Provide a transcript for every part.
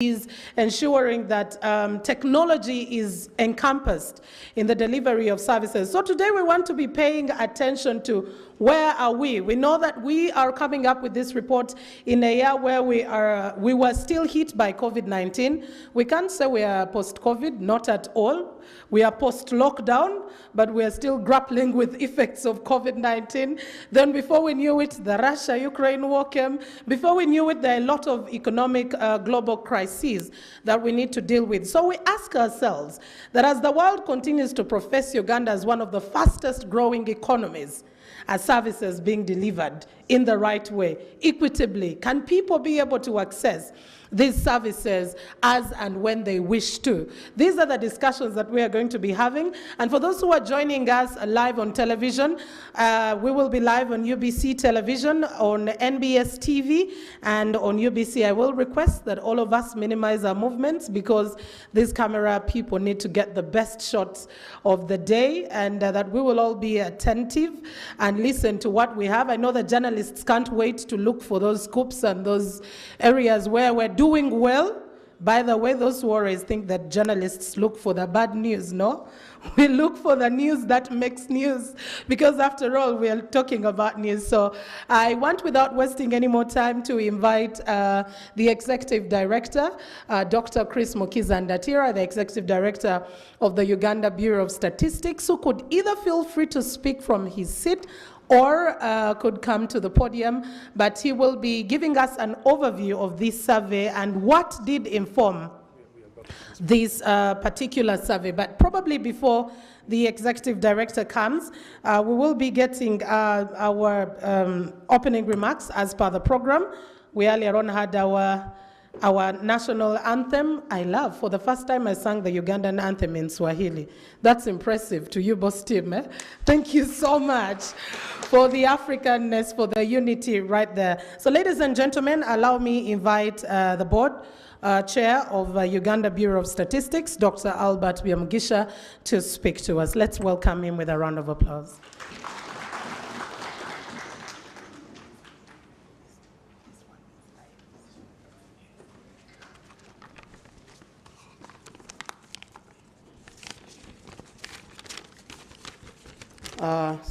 is ensuring that technology is encompassed in the delivery of services. So today we want to be paying attention to where are we. We know that we are coming up with this report in a year where we were still hit by COVID-19. We can't say we are post-COVID, not at all. We are post-lockdown, but we are still grappling with effects of COVID-19. Then before we knew it, the Russia-Ukraine war came. Before we knew it, there are a lot of economic global crises that we need to deal with. So we ask ourselves that as the world continues to profess Uganda as one of the fastest growing economies, as services being delivered in the right way, equitably, can people be able to access these services as and when they wish to? These are the discussions that we are going to be having. And for those who are joining us live on television, we will be live on UBC television, on NBS TV, and on UBC. I will request that all of us minimize our movements because these camera people need to get the best shots of the day, and that we will all be attentive and listen to what we have. I know the journalists can't wait to look for those scoops and those areas where we're doing well. By the way, those who always think that journalists look for the bad news, no? We look for the news that makes news, because after all, we are talking about news. So I want, without wasting any more time, to invite the Executive Director, Dr. Chris Mukiza-Ndatira, the Executive Director of the Uganda Bureau of Statistics, who could either feel free to speak from his seat or could come to the podium, but he will be giving us an overview of this survey and what did inform this particular survey. But probably before the Executive Director comes, we will be getting our opening remarks as per the program. We earlier on had our national anthem. I love, for the first time I sang the Ugandan anthem in Swahili. That's impressive to you, boss team. Eh? Thank you so much for the Africanness, for the unity right there. So ladies and gentlemen, allow me invite the board chair of Uganda Bureau of Statistics, Dr. Albert Byamugisha, to speak to us. Let's welcome him with a round of applause.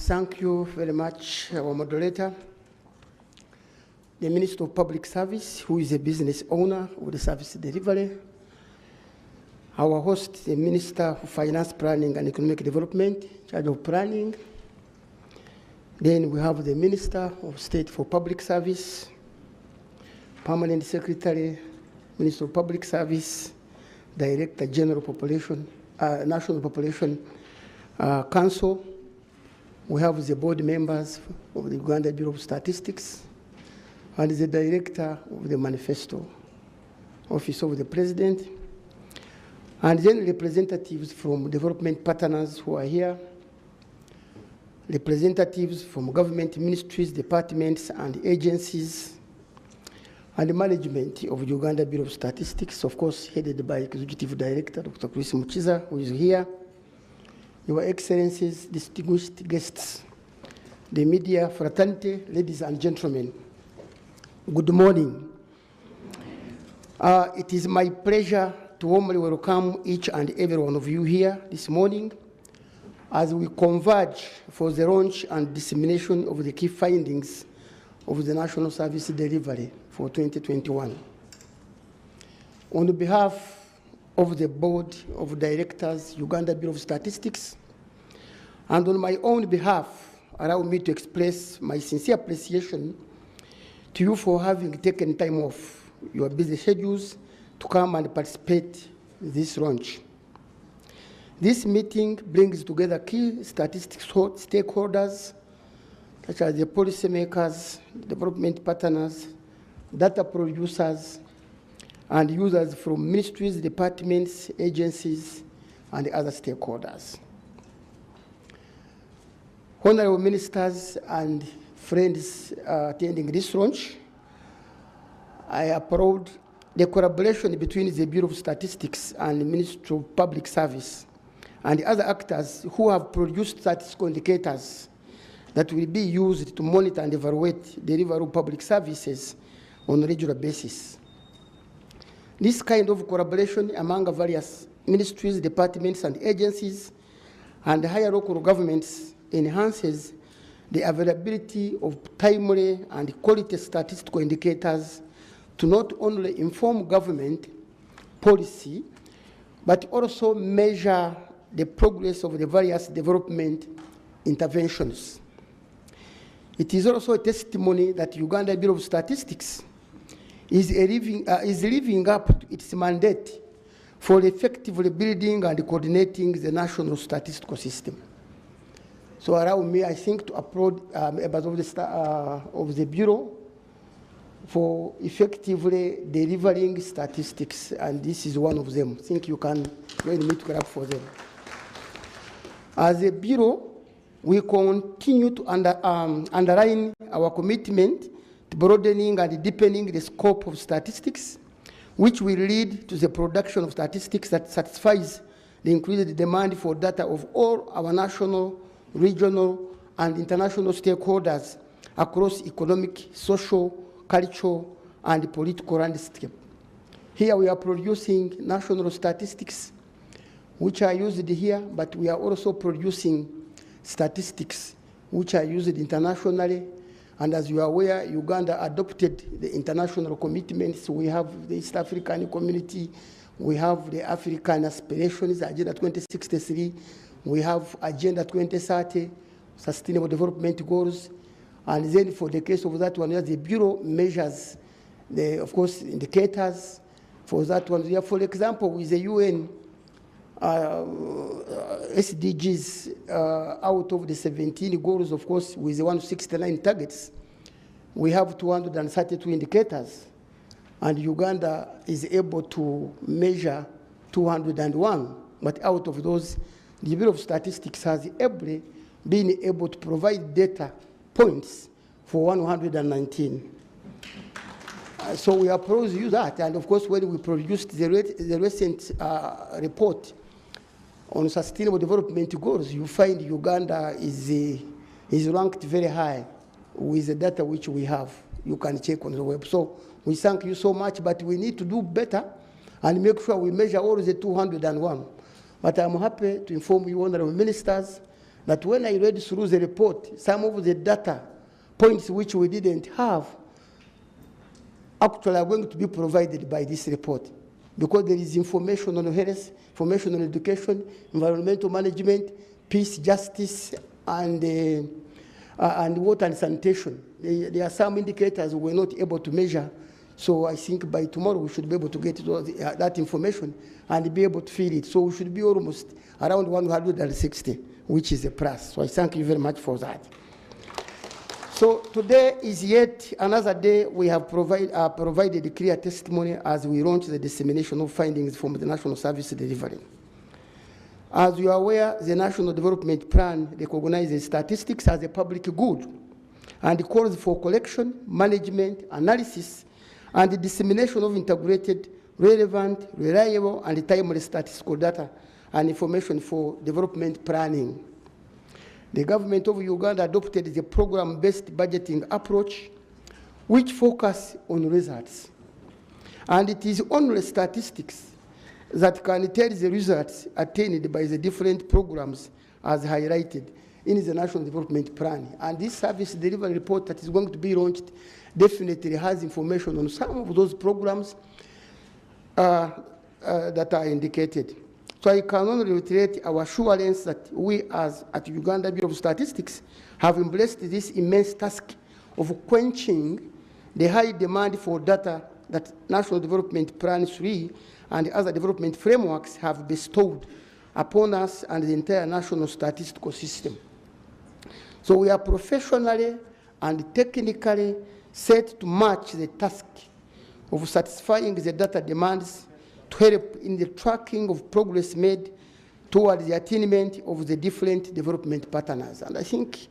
Thank you very much, our moderator. The Minister of Public Service, who is a business owner of the service delivery. Our host, the Minister of Finance, Planning and Economic Development, in charge of planning. Then we have the Minister of State for Public Service, Permanent Secretary, Minister of Public Service, Director General Population, National Population Council. We have the board members of the Uganda Bureau of Statistics and the director of the Manifesto Office of the President, and then representatives from development partners who are here, representatives from government ministries, departments, and agencies, and the management of the Uganda Bureau of Statistics, of course, headed by Executive Director Dr. Chris Mukiza, who is here. Your Excellencies, distinguished guests, the media fraternity, ladies and gentlemen, good morning. It is my pleasure to warmly welcome each and every one of you here this morning as we converge for the launch and dissemination of the key findings of the National Service Delivery for 2021. On behalf of the Board of Directors, Uganda Bureau of Statistics, and on my own behalf, allow me to express my sincere appreciation to you for having taken time off your busy schedules to come and participate in this launch. This meeting brings together key statistics stakeholders, such as the policymakers, development partners, data producers, and users from ministries, departments, agencies, and other stakeholders. Honorable ministers and friends attending this launch, I applaud the collaboration between the Bureau of Statistics and the Ministry of Public Service and the other actors who have produced statistical indicators that will be used to monitor and evaluate delivery of public services on a regular basis. This kind of collaboration among various ministries, departments, and agencies and higher local governments enhances the availability of timely and quality statistical indicators to not only inform government policy, but also measure the progress of the various development interventions. It is also a testimony that Uganda Bureau of Statistics is living up to its mandate for effectively building and coordinating the national statistical system. So allow me, I think, to applaud members of the Bureau for effectively delivering statistics, and this is one of them. I think you can join me to clap for them. As a Bureau, we continue to underline our commitment to broadening and deepening the scope of statistics, which will lead to the production of statistics that satisfies the increased demand for data of all our national, regional, and international stakeholders across economic, social, cultural, and political landscape. Here we are producing national statistics, which are used here, but we are also producing statistics which are used internationally. And as you are aware, Uganda adopted the international commitments. We have the East African Community, we have the African Aspirations, Agenda 2063, we have Agenda 2030, Sustainable Development Goals, and then for the case of that one, the Bureau measures, of course, indicators for that one. For example, with the UN SDGs, out of the 17 goals, of course, with the 169 targets, we have 232 indicators, and Uganda is able to measure 201. But out of those, the Bureau of Statistics has been able to provide data points for 119. So we applaud you that, and of course, when we produced the recent report on sustainable development goals, you find Uganda is ranked very high with the data which we have. You can check on the web. So we thank you so much, but we need to do better and make sure we measure all the 201. But I'm happy to inform you, honorable ministers, that when I read through the report, some of the data points which we didn't have actually are going to be provided by this report, because there is information on health, information on education, environmental management, peace, justice, and water and sanitation. There are some indicators we were not able to measure, so I think by tomorrow we should be able to get that information and be able to fill it. So we should be almost around 160, which is a plus. So I thank you very much for that. So today is yet another day we have provided a clear testimony as we launch the dissemination of findings from the National Service Delivery. As you are aware, the National Development Plan recognizes statistics as a public good and calls for collection, management, analysis, and the dissemination of integrated, relevant, reliable, and timely statistical data and information for development planning. The government of Uganda adopted the program-based budgeting approach, which focuses on results. And it is only statistics that can tell the results attained by the different programs as highlighted in the National Development Plan. And this service delivery report that is going to be launched definitely has information on some of those programs that are indicated. So I can only reiterate our assurance that we at Uganda Bureau of Statistics have embraced this immense task of quenching the high demand for data that National Development Plan 3 and other development frameworks have bestowed upon us and the entire national statistical system. So we are professionally and technically set to match the task of satisfying the data demands to help in the tracking of progress made towards the attainment of the different development partners. And I think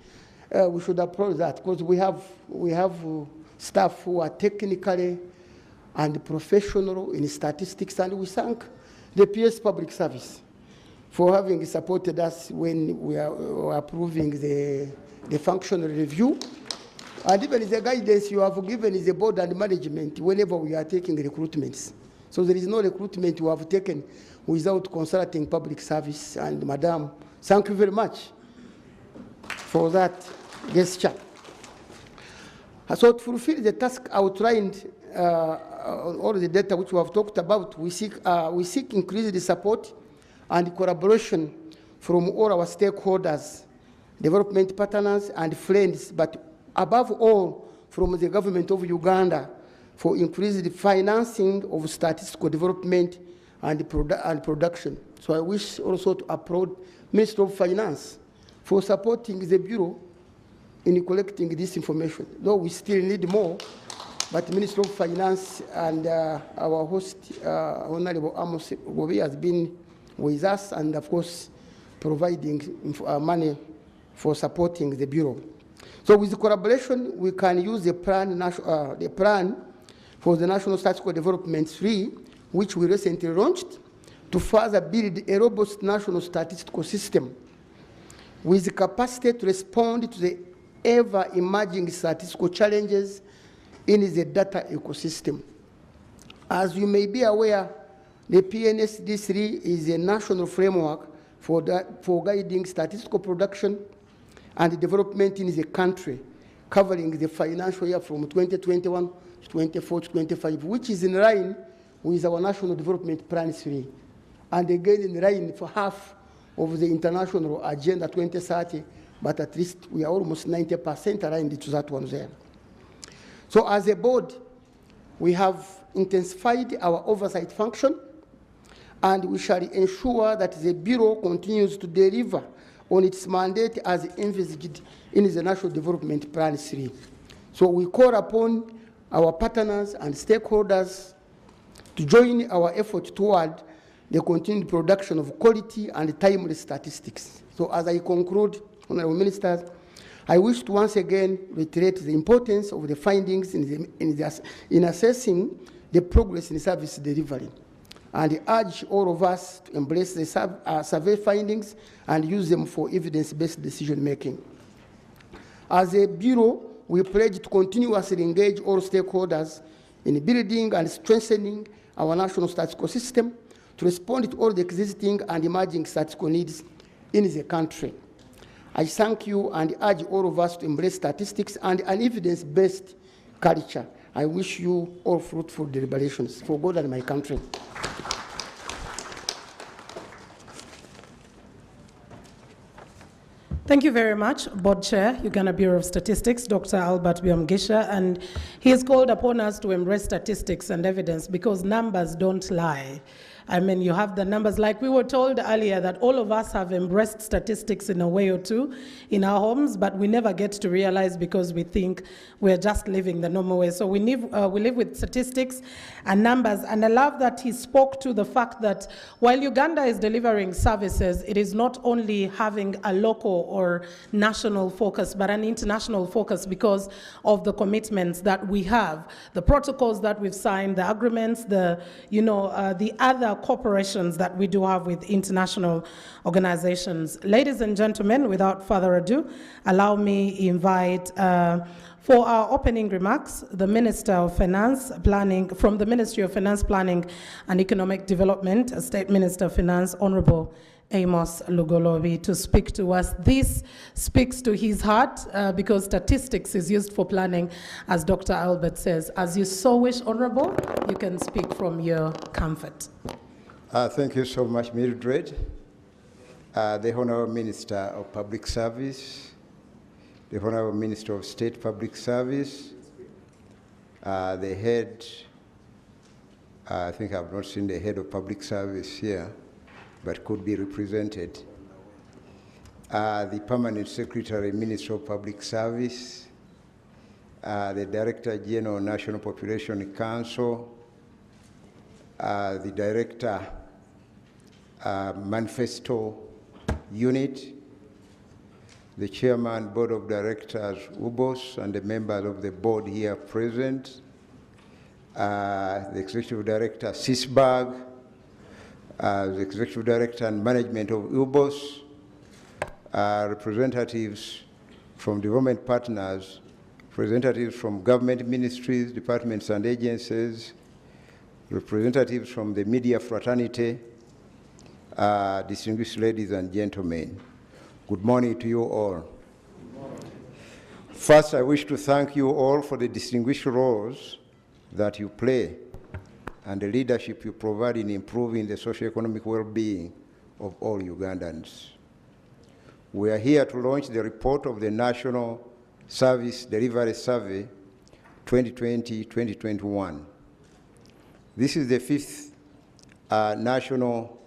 we should applaud that, because we have staff who are technically and professional in statistics, and we thank the PS Public Service for having supported us when we are approving the functional review. And even the guidance you have given is the board and management whenever we are taking recruitments. So there is no recruitment we have taken without consulting public service. And Madam, thank you very much for that gesture. So to fulfill the task outlined, all the data which we have talked about, we seek increased support and collaboration from all our stakeholders, development partners and friends, but above all, from the government of Uganda for increased financing of statistical development and production. So I wish also to applaud Minister of Finance for supporting the Bureau in collecting this information. Though we still need more, but Minister of Finance and our host, Honorable Amos Gobi, has been with us and, of course, providing money for supporting the Bureau. So with the collaboration, we can use the plan for the National Statistical Development 3, which we recently launched, to further build a robust national statistical system with the capacity to respond to the ever-emerging statistical challenges in the data ecosystem. As you may be aware, the PNSD3 is a national framework for guiding statistical production and development in the country, covering the financial year from 2021 to 24 to 25, which is in line with our National Development Plan 3, and again in line for half of the International Agenda 2030, but at least we are almost 90% aligned to that one there. So as a board, we have intensified our oversight function, and we shall ensure that the Bureau continues to deliver on its mandate as envisaged in the National Development Plan 3. So we call upon our partners and stakeholders to join our effort toward the continued production of quality and timely statistics. So as I conclude, Honorable Ministers, I wish to once again reiterate the importance of the findings in assessing the progress in service delivery, and urge all of us to embrace the survey findings and use them for evidence-based decision-making. As a Bureau, we pledge to continuously engage all stakeholders in building and strengthening our national statistical system to respond to all the existing and emerging statistical needs in the country. I thank you and urge all of us to embrace statistics and an evidence-based culture. I wish you all fruitful deliberations for God and my country. Thank you very much, Board Chair, Uganda Bureau of Statistics, Dr. Albert Byomgisha, and he has called upon us to embrace statistics and evidence because numbers don't lie. I mean, you have the numbers, like we were told earlier that all of us have embraced statistics in a way or two in our homes, but we never get to realize because we think we're just living the normal way. So we live with statistics and numbers, and I love that he spoke to the fact that while Uganda is delivering services, it is not only having a local or national focus, but an international focus because of the commitments that we have, the protocols that we've signed, the agreements, the other corporations that we do have with international organizations. Ladies and gentlemen, without further ado, allow me invite for our opening remarks, the Minister of Finance Planning, from the Ministry of Finance Planning and Economic Development, State Minister of Finance, Honorable Amos Lugolobi, to speak to us. This speaks to his heart because statistics is used for planning, as Dr. Albert says. As you so wish, Honorable, you can speak from your comfort. Thank you so much, Mildred. The Honorable Minister of Public Service, the Honorable Minister of State Public Service, the head, I think I've not seen the head of Public Service here, but could be represented. The Permanent Secretary, Minister of Public Service, the Director General, National Population Council, the Director, Manifesto Unit, the Chairman, Board of Directors, UBOS, and the members of the board here present, the Executive Director, CISBAG, the Executive Director and Management of UBOS, representatives from development partners, representatives from government ministries, departments and agencies, representatives from the media fraternity, distinguished ladies and gentlemen, good morning to you all. First, I wish to thank you all for the distinguished roles that you play and the leadership you provide in improving the socio-economic well-being of all Ugandans. We are here to launch the report of the National Service Delivery Survey 2020-2021. This is the fifth National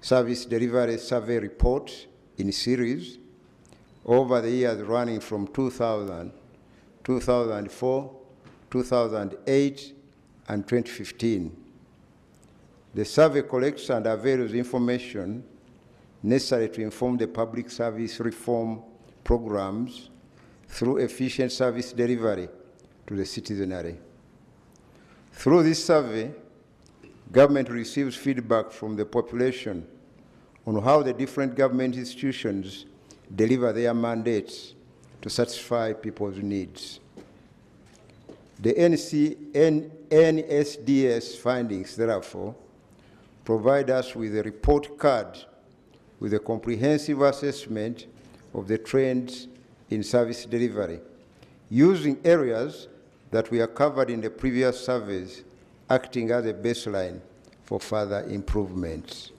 Service Delivery Survey report in series over the years running from 2000, 2004, 2008, and 2015. The survey collects and avails information necessary to inform the public service reform programs through efficient service delivery to the citizenry. Through this survey, government receives feedback from the population on how the different government institutions deliver their mandates to satisfy people's needs. The NSDS findings, therefore, provide us with a report card with a comprehensive assessment of the trends in service delivery, using areas that were covered in the previous surveys, acting as a baseline for further improvements.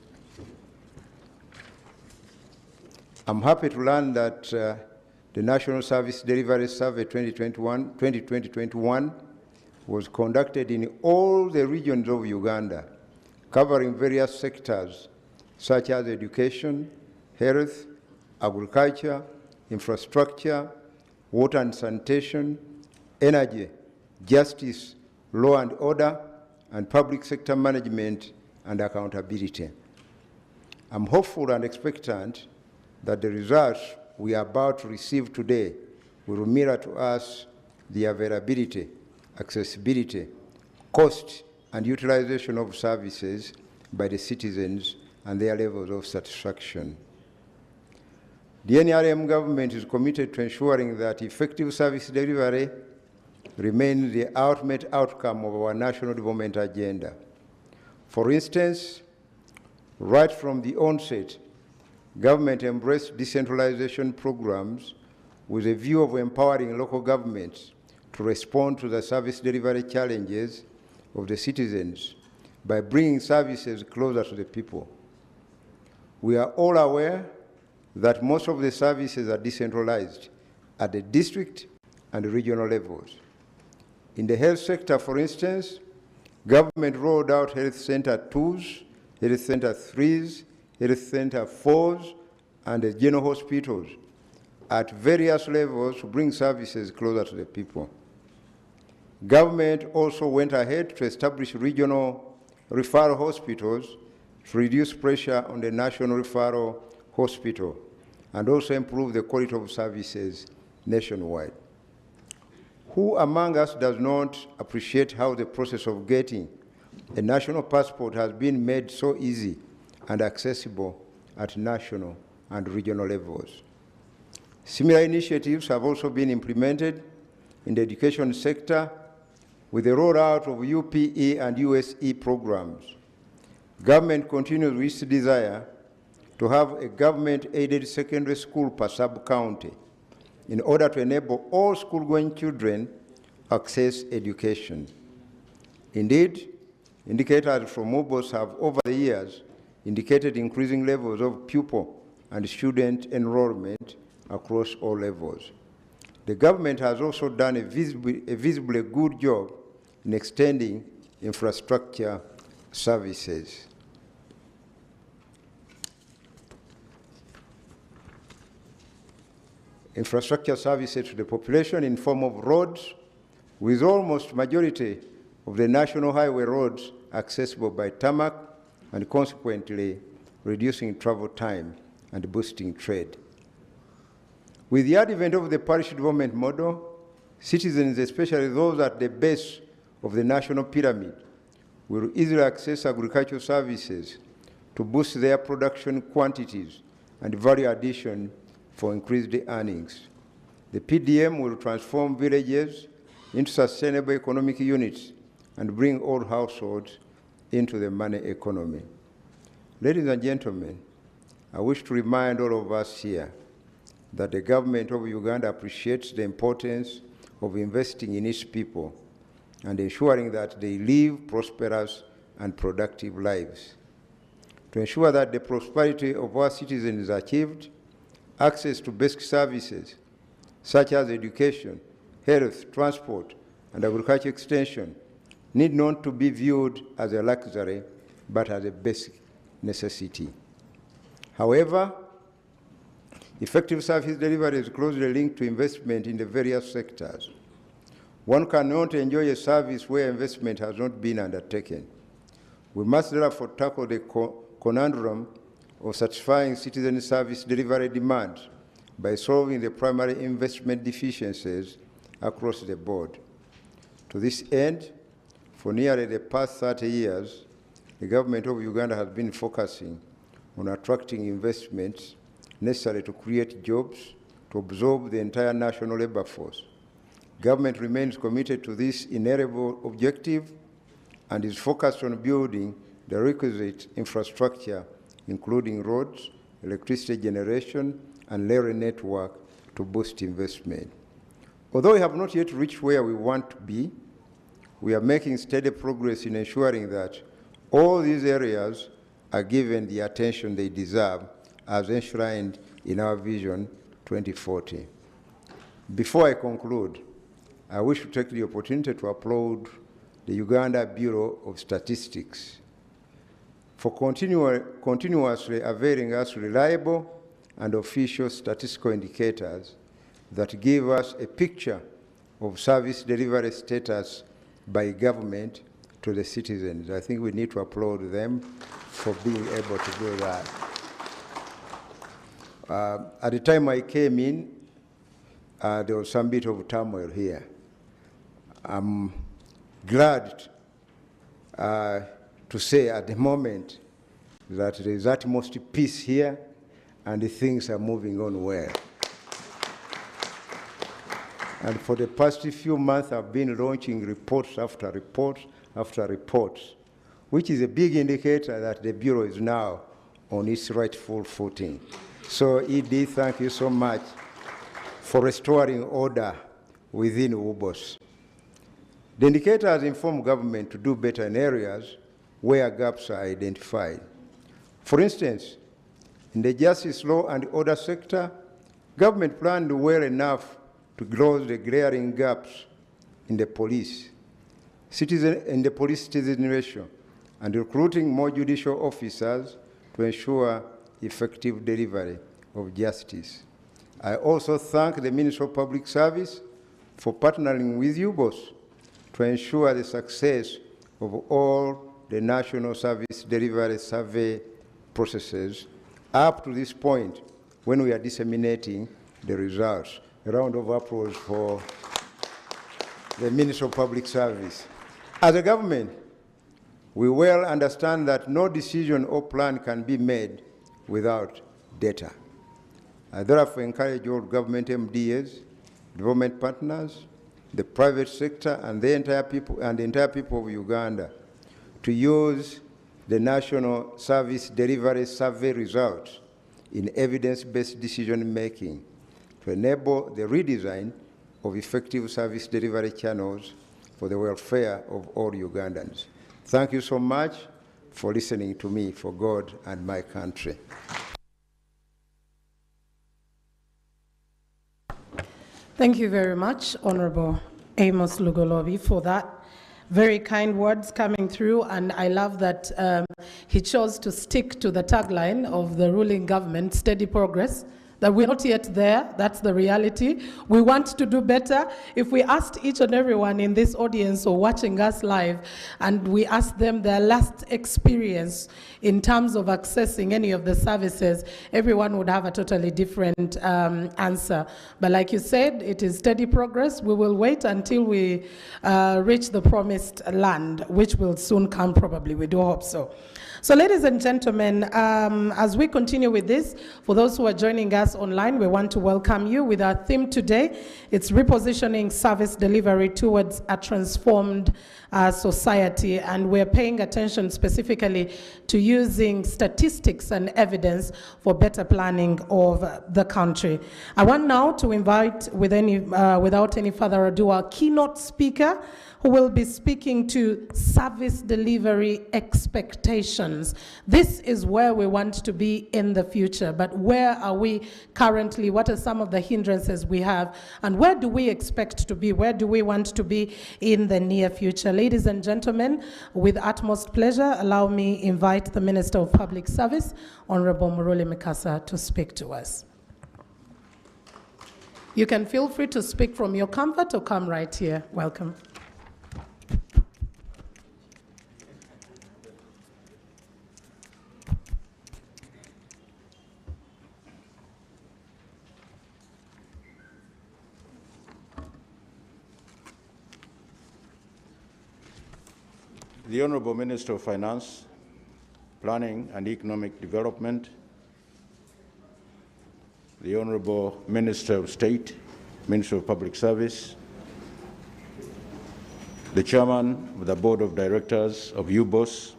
I'm happy to learn that the National Service Delivery Survey 2020-2021 was conducted in all the regions of Uganda, covering various sectors such as education, health, agriculture, infrastructure, water and sanitation, energy, justice, law and order, and public sector management and accountability. I'm hopeful and expectant that the results we are about to receive today will mirror to us the availability, accessibility, cost, and utilization of services by the citizens and their levels of satisfaction. The NRM government is committed to ensuring that effective service delivery remains the ultimate outcome of our national development agenda. For instance, right from the onset, government embraced decentralization programs with a view of empowering local governments to respond to the service delivery challenges of the citizens by bringing services closer to the people. We are all aware that most of the services are decentralized at the district and regional levels. In the health sector, for instance, government rolled out Health Center 2s, Health Center 3s, Health Center 4s, and general hospitals at various levels to bring services closer to the people. Government also went ahead to establish regional referral hospitals to reduce pressure on the national referral hospital and also improve the quality of services nationwide. Who among us does not appreciate how the process of getting a national passport has been made so easy and accessible at national and regional levels? Similar initiatives have also been implemented in the education sector with the rollout of UPE and USE programs. Government continues with its desire to have a government-aided secondary school per sub-county in order to enable all school-going children access education. Indeed, indicators from MOBOS have over the years indicated increasing levels of pupil and student enrollment across all levels. The government has also done a visibly good job in extending infrastructure services. Infrastructure services to the population in form of roads, with almost majority of the national highway roads accessible by tarmac and consequently reducing travel time and boosting trade. With the advent of the parish development model, citizens, especially those at the base of the national pyramid, will easily access agricultural services to boost their production quantities and value addition for increased earnings. The PDM will transform villages into sustainable economic units and bring all households into the money economy. Ladies and gentlemen, I wish to remind all of us here that the government of Uganda appreciates the importance of investing in its people and ensuring that they live prosperous and productive lives. To ensure that the prosperity of our citizens is achieved, access to basic services such as education, health, transport, and agriculture extension need not to be viewed as a luxury, but as a basic necessity. However, effective service delivery is closely linked to investment in the various sectors. One cannot enjoy a service where investment has not been undertaken. We must therefore tackle the conundrum of satisfying citizen service delivery demand by solving the primary investment deficiencies across the board. To this end, for nearly the past 30 years, the government of Uganda has been focusing on attracting investments necessary to create jobs to absorb the entire national labor force. Government remains committed to this inalienable objective and is focused on building the requisite infrastructure, including roads, electricity generation, and rail network to boost investment. Although we have not yet reached where we want to be, we are making steady progress in ensuring that all these areas are given the attention they deserve as enshrined in our Vision 2040. Before I conclude, I wish to take the opportunity to applaud the Uganda Bureau of Statistics for continuously availing us reliable and official statistical indicators that give us a picture of service delivery status by government to the citizens. I think we need to applaud them for being able to do that. At the time I came in, there was some bit of turmoil here. I'm glad to say at the moment that there is utmost peace here and things are moving on well. And for the past few months, I've been launching reports after reports after reports, which is a big indicator that the Bureau is now on its rightful footing. So, ED, thank you so much for restoring order within UBOS. The indicators inform government to do better in areas where gaps are identified. For instance, in the justice, law, and order sector, government planned well enough to close the glaring gaps in the police citizen ratio and recruiting more judicial officers to ensure effective delivery of justice. I also thank the Ministry of Public Service for partnering with UBOS to ensure the success of all the National Service Delivery Survey processes up to this point when we are disseminating the results. A round of applause for the Ministry of Public Service. As a government, we well understand that no decision or plan can be made without data. I therefore encourage all government MDAs, development partners, the private sector, and the entire people of Uganda to use the National Service Delivery Survey results in evidence-based decision-making to enable the redesign of effective service delivery channels for the welfare of all Ugandans. Thank you so much for listening to me, for God and my country. Thank you very much, Honorable Amos Lugolobi, for that. Very kind words coming through, and I love that he chose to stick to the tagline of the ruling government, steady progress, that we're not yet there. That's the reality. We want to do better. If we asked each and everyone in this audience or watching us live, and we asked them their last experience in terms of accessing any of the services, everyone would have a totally different answer. But like you said, it is steady progress. We will wait until we reach the promised land, which will soon come probably. We do hope so. So ladies and gentlemen, as we continue with this, for those who are joining us online, we want to welcome you with our theme today. It's repositioning service delivery towards a transformed society, and we're paying attention specifically to using statistics and evidence for better planning of the country. I want now to invite, without any further ado, our keynote speaker, who will be speaking to service delivery expectations. This is where we want to be in the future, but where are we currently? What are some of the hindrances we have? And where do we expect to be? Where do we want to be in the near future? Ladies and gentlemen, with utmost pleasure, allow me invite the Minister of Public Service, Honorable Muruli Mikasa, to speak to us. You can feel free to speak from your comfort or come right here. Welcome. The Honourable Minister of Finance, Planning and Economic Development, the Honourable Minister of State, Minister of Public Service, the Chairman of the Board of Directors of UBOS,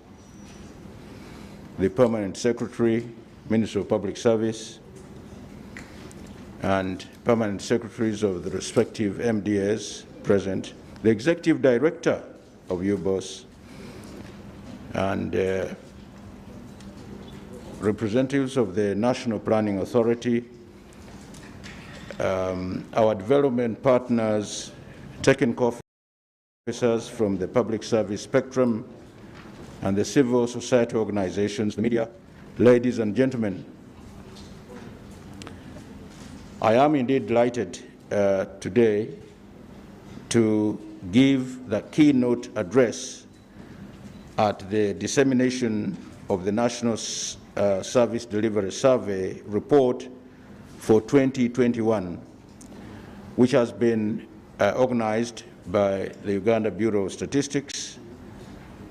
the Permanent Secretary, Minister of Public Service, and Permanent Secretaries of the respective MDAs present, the Executive Director of UBOS, and representatives of the National Planning Authority, our development partners, technical officers from the public service spectrum, and the civil society organizations, the media, ladies and gentlemen. I am indeed delighted today to give the keynote address at the dissemination of the National Service Delivery Survey report for 2021, which has been organized by the Uganda Bureau of Statistics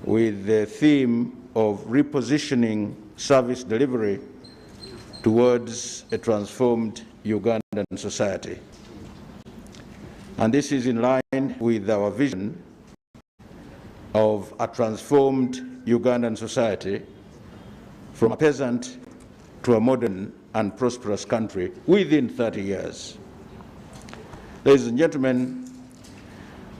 with the theme of repositioning service delivery towards a transformed Ugandan society. And this is in line with our vision of a transformed Ugandan society from a peasant to a modern and prosperous country within 30 years. Ladies and gentlemen,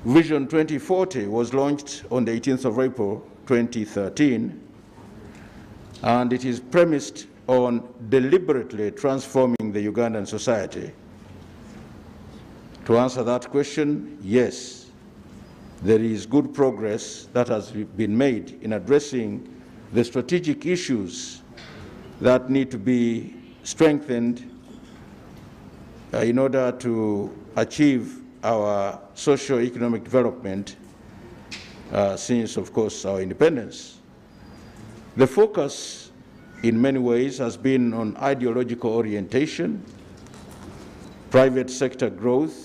Vision 2040 was launched on the 18th of April 2013, and it is premised on deliberately transforming the Ugandan society. To answer that question, yes, there is good progress that has been made in addressing the strategic issues that need to be strengthened in order to achieve our socio-economic development since, of course, our independence. The focus, in many ways, has been on ideological orientation, private sector growth,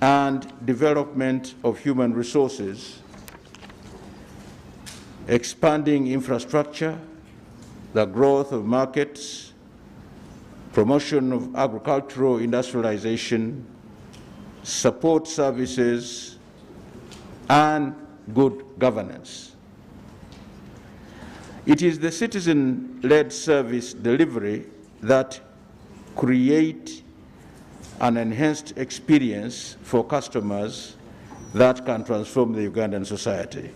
and development of human resources, expanding infrastructure, the growth of markets, promotion of agricultural industrialization, support services, and good governance. It is the citizen-led service delivery that create an enhanced experience for customers that can transform the Ugandan society.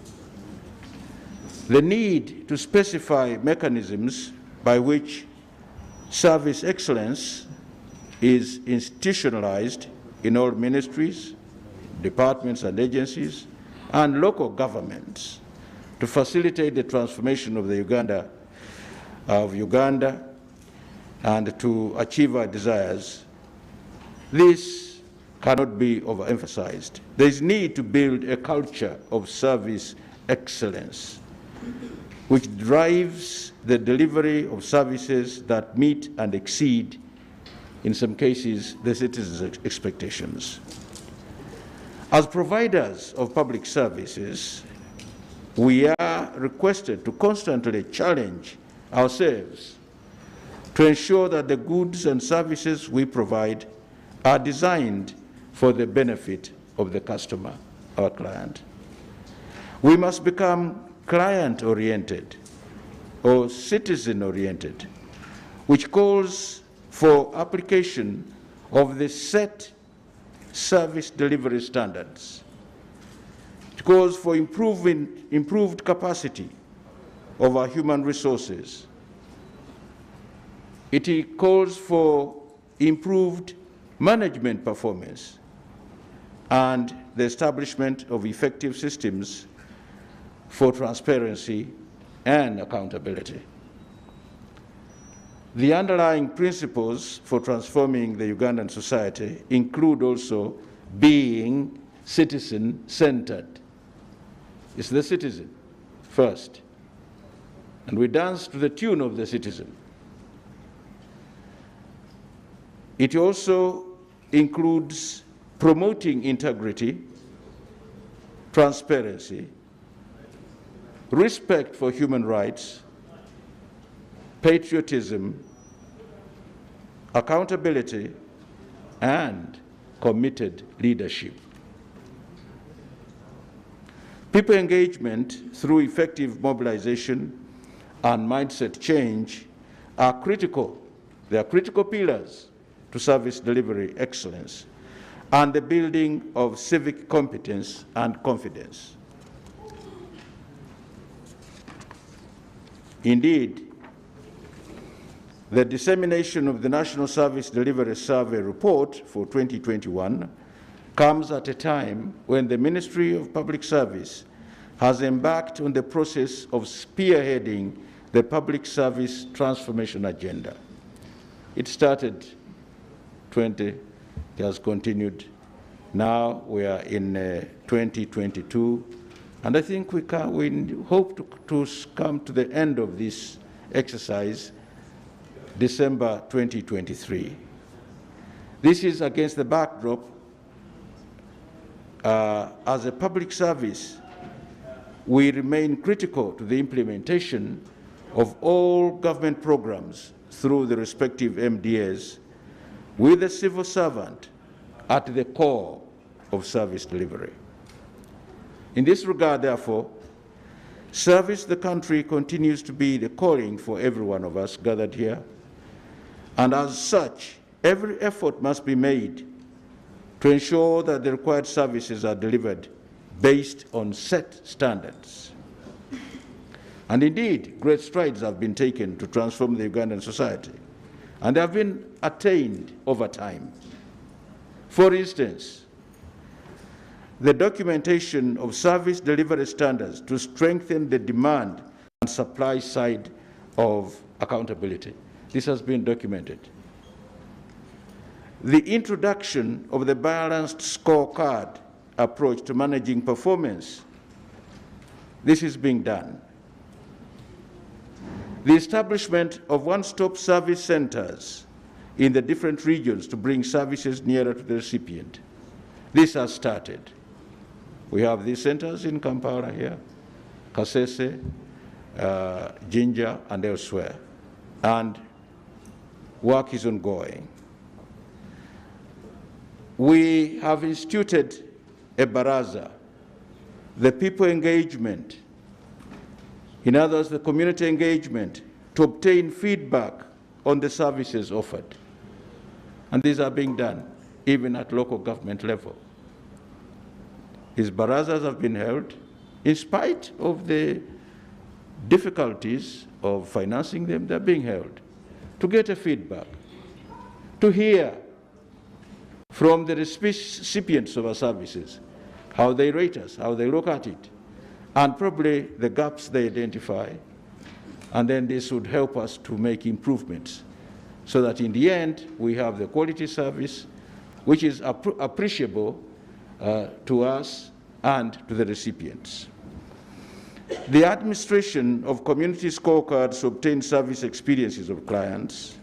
The need to specify mechanisms by which service excellence is institutionalized in all ministries, departments and agencies, and local governments to facilitate the transformation of Uganda and to achieve our desires. This cannot be overemphasized. There is need to build a culture of service excellence, which drives the delivery of services that meet and exceed, in some cases, the citizens' expectations. As providers of public services, we are requested to constantly challenge ourselves to ensure that the goods and services we provide are designed for the benefit of the customer, our client. We must become client-oriented or citizen-oriented, which calls for application of the set service delivery standards. It calls for improved capacity of our human resources. It calls for improved management performance and the establishment of effective systems for transparency and accountability. The underlying principles for transforming the Ugandan society include also being citizen-centered. It's the citizen first, and we dance to the tune of the citizen. It also includes promoting integrity, transparency, respect for human rights, patriotism, accountability, and committed leadership. People engagement through effective mobilization and mindset change are critical. They are critical pillars to service delivery excellence and the building of civic competence and confidence. Indeed, the dissemination of the National Service Delivery Survey report for 2021 comes at a time when the Ministry of Public Service has embarked on the process of spearheading the public service transformation agenda. It started 20, it has continued. Now we are in 2022, and I think we hope to come to the end of this exercise December 2023. This is against the backdrop as a public service, we remain critical to the implementation of all government programs through the respective MDAs, with the civil servant at the core of service delivery. In this regard, therefore, service the country continues to be the calling for every one of us gathered here, and as such, every effort must be made to ensure that the required services are delivered based on set standards. And indeed, great strides have been taken to transform the Ugandan society, and they have been attained over time. For instance, the documentation of service delivery standards to strengthen the demand and supply side of accountability. This has been documented. The introduction of the balanced scorecard approach to managing performance. This is being done. The establishment of one-stop service centers in the different regions to bring services nearer to the recipient. This has started. We have these centers in Kampala here, Kasese, Jinja, and elsewhere. And work is ongoing. We have instituted a baraza, the people engagement, in others, the community engagement, to obtain feedback on the services offered. And these are being done even at local government level. These barazas have been held in spite of the difficulties of financing them. They're being held to get a feedback, to hear from the recipients of our services how they rate us, how they look at it, and probably the gaps they identify. And then this would help us to make improvements so that in the end we have the quality service which is appreciable to us and to the recipients. The administration of community scorecards to obtain service experiences of clients,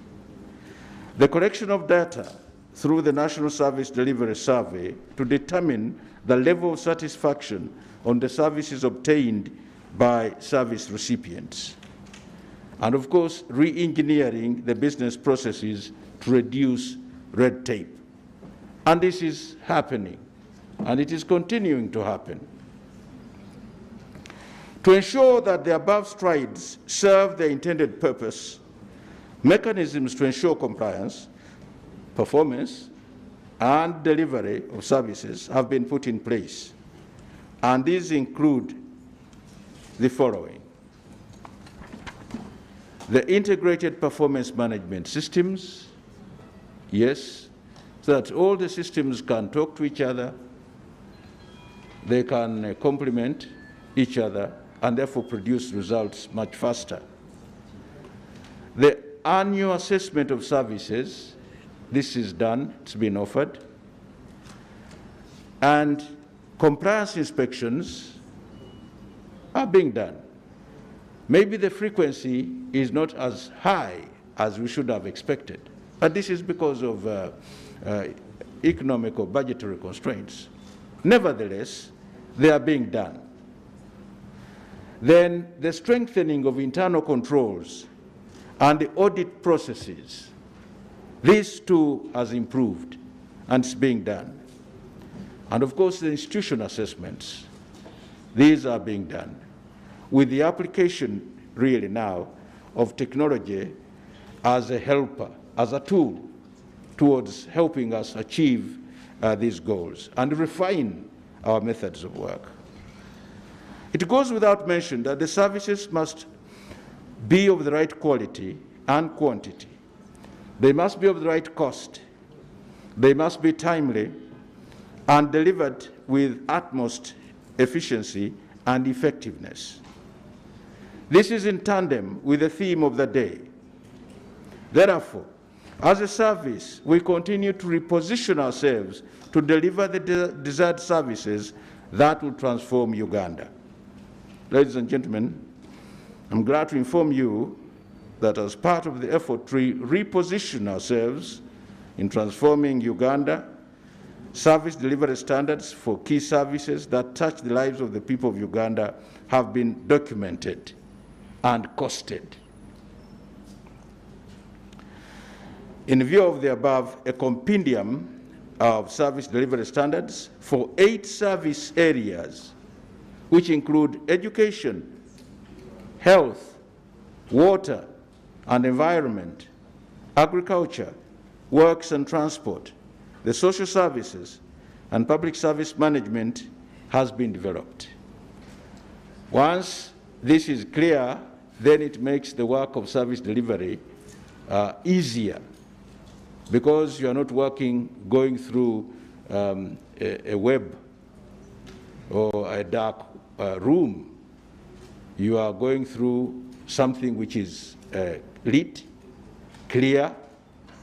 the collection of data through the National Service Delivery Survey to determine the level of satisfaction on the services obtained by service recipients. And of course, re-engineering the business processes to reduce red tape. And this is happening, and it is continuing to happen. To ensure that the above strides serve their intended purpose, mechanisms to ensure compliance, performance, and delivery of services have been put in place. And these include the following: the integrated performance management systems, yes, so that all the systems can talk to each other, they can complement each other, and therefore produce results much faster. The annual assessment of services, this is done, it's been offered, and compliance inspections are being done. Maybe the frequency is not as high as we should have expected, but this is because of economic or budgetary constraints. Nevertheless, they are being done. Then the strengthening of internal controls and the audit processes, this too has improved and it's being done. And of course, the institution assessments, these are being done with the application really now of technology as a helper, as a tool towards helping us achieve these goals and refine our methods of work. It goes without mention that the services must be of the right quality and quantity. They must be of the right cost. They must be timely and delivered with utmost efficiency and effectiveness. This is in tandem with the theme of the day. Therefore, as a service, we continue to reposition ourselves to deliver the desired services that will transform Uganda. Ladies and gentlemen, I'm glad to inform you that as part of the effort to reposition ourselves in transforming Uganda, service delivery standards for key services that touch the lives of the people of Uganda have been documented and costed. In view of the above, a compendium of service delivery standards for 8 service areas, which include education, health, water and environment, agriculture, works and transport, the social services, and public service management, has been developed. Once this is clear, then it makes the work of service delivery easier, because you are not going through a web or a dark room. You are going through something which is lit, clear,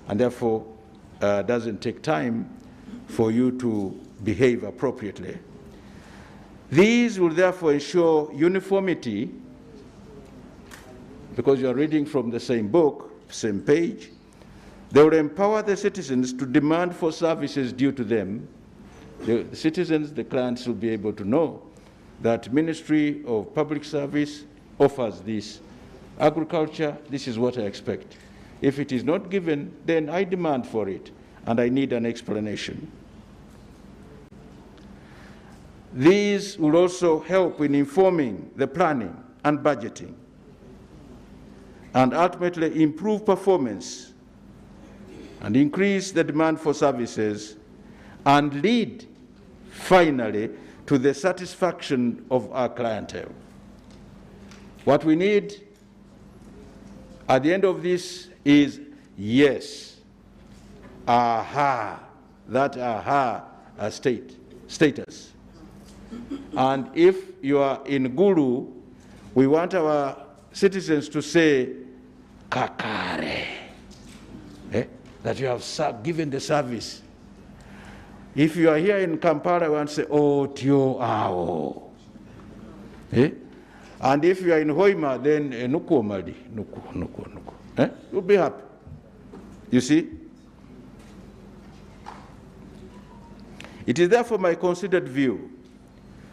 and therefore doesn't take time for you to behave appropriately. These will therefore ensure uniformity, because you are reading from the same book, same page. They will empower the citizens to demand for services due to them. The citizens, the clients, will be able to know that Ministry of Public Service offers this. Agriculture, this is what I expect. If it is not given, then I demand for it, and I need an explanation. These will also help in informing the planning and budgeting, and ultimately improve performance and increase the demand for services, and lead, finally, to the satisfaction of our clientele. What we need at the end of this is yes, aha, that aha status. And if you are in Gulu, we want our citizens to say, kakare, that you have given the service. If you are here in Kampala, we want to say, oh, tio ao. And if you are in Hoima, then nuku omali, nuku. You'll be happy. You see? It is therefore my considered view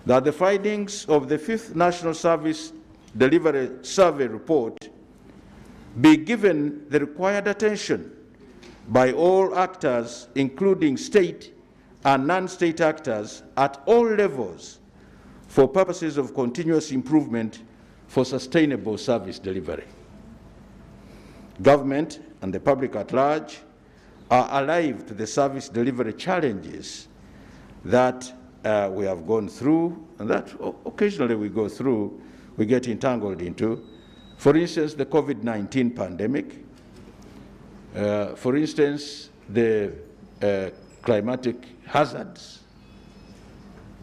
that the findings of the 5th National Service Delivery Survey report be given the required attention by all actors, including state and non-state actors at all levels, for purposes of continuous improvement for sustainable service delivery. Government and the public at large are alive to the service delivery challenges that we have gone through, and that occasionally we go through, we get entangled into. For instance, the COVID-19 pandemic. For instance, the climatic hazards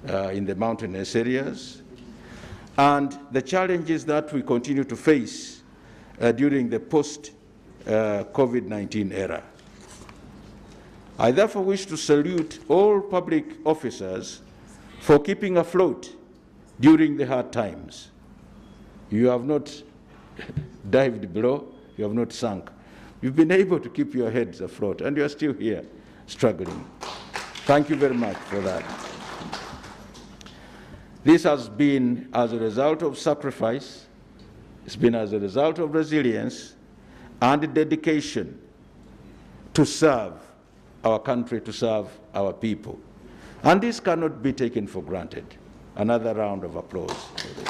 in the mountainous areas, and the challenges that we continue to face during the post-COVID-19 era. I therefore wish to salute all public officers for keeping afloat during the hard times. You have not dived below, you have not sunk. You've been able to keep your heads afloat, and you are still here struggling. Thank you very much for that. This has been as a result of sacrifice, it's been as a result of resilience and dedication to serve our country, to serve our people. And this cannot be taken for granted. Another round of applause for this.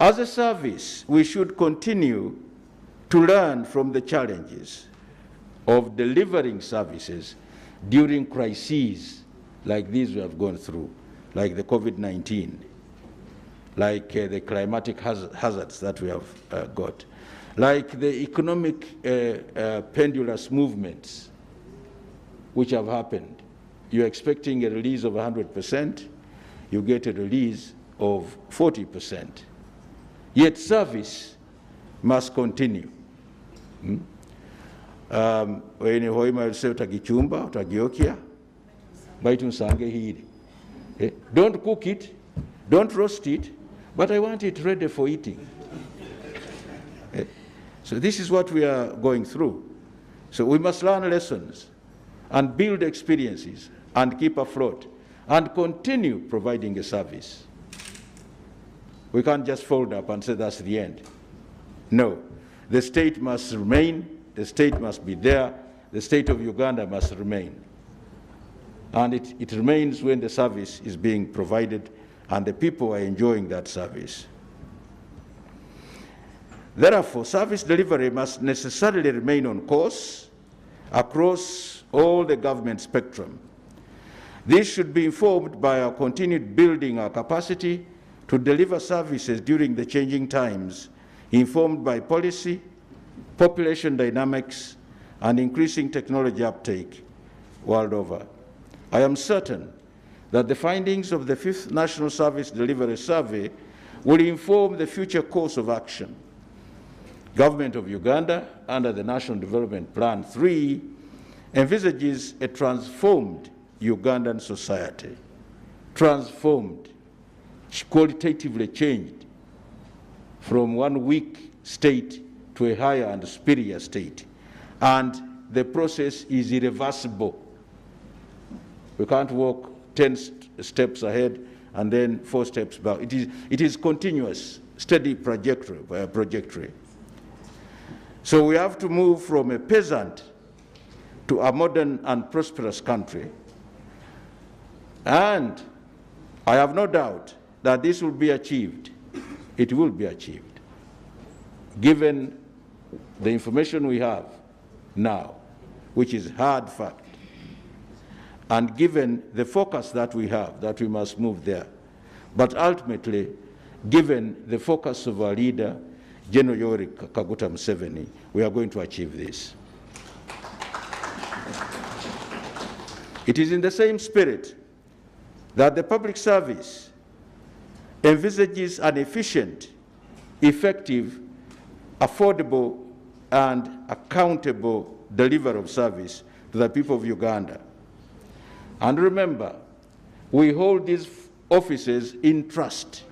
As a service, we should continue to learn from the challenges of delivering services during crises like these we have gone through, like the COVID-19, like the climatic hazards that we have got, like the economic pendulous movements which have happened. You're expecting a release of 100%, you get a release of 40%. Yet service must continue. Wene hoima yose utagichumba, utagiokia, baitu nsange hili. Don't cook it, don't roast it, but I want it ready for eating. So this is what we are going through. So we must learn lessons and build experiences and keep afloat and continue providing a service. We can't just fold up and say that's the end. No, the state must remain, the state must be there, the state of Uganda must remain. And it remains when the service is being provided and the people are enjoying that service. Therefore, service delivery must necessarily remain on course across all the government spectrum. This should be informed by our continued building our capacity to deliver services during the changing times, informed by policy, population dynamics, and increasing technology uptake world over. I am certain that the findings of the 5th National Service Delivery Survey will inform the future course of action. Government of Uganda, under the National Development Plan 3, envisages a transformed Ugandan society, transformed, qualitatively changed from one weak state to a higher and superior state. And the process is irreversible. We can't walk 10 steps ahead and then 4 steps back. It is continuous, steady trajectory. So we have to move from a peasant to a modern and prosperous country. And I have no doubt that this will be achieved. It will be achieved, given the information we have now, which is hard fact, and given the focus that we have, that we must move there. But ultimately, given the focus of our leader, General Yoweri Kaguta Museveni, we are going to achieve this. It is in the same spirit that the public service envisages an efficient, effective, affordable, and accountable delivery of service to the people of Uganda. And remember, we hold these offices in trust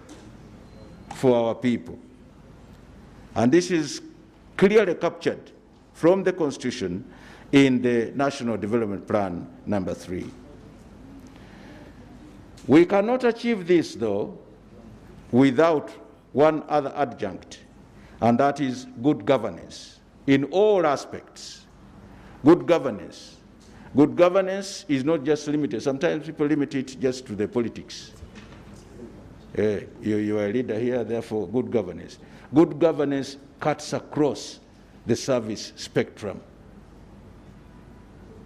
for our people. And this is clearly captured from the Constitution in the National Development Plan number 3. We cannot achieve this, though, without one other adjunct, and that is good governance in all aspects. Good governance. Good governance is not just limited. Sometimes people limit it just to the politics. You are a leader here, therefore good governance. Good governance cuts across the service spectrum.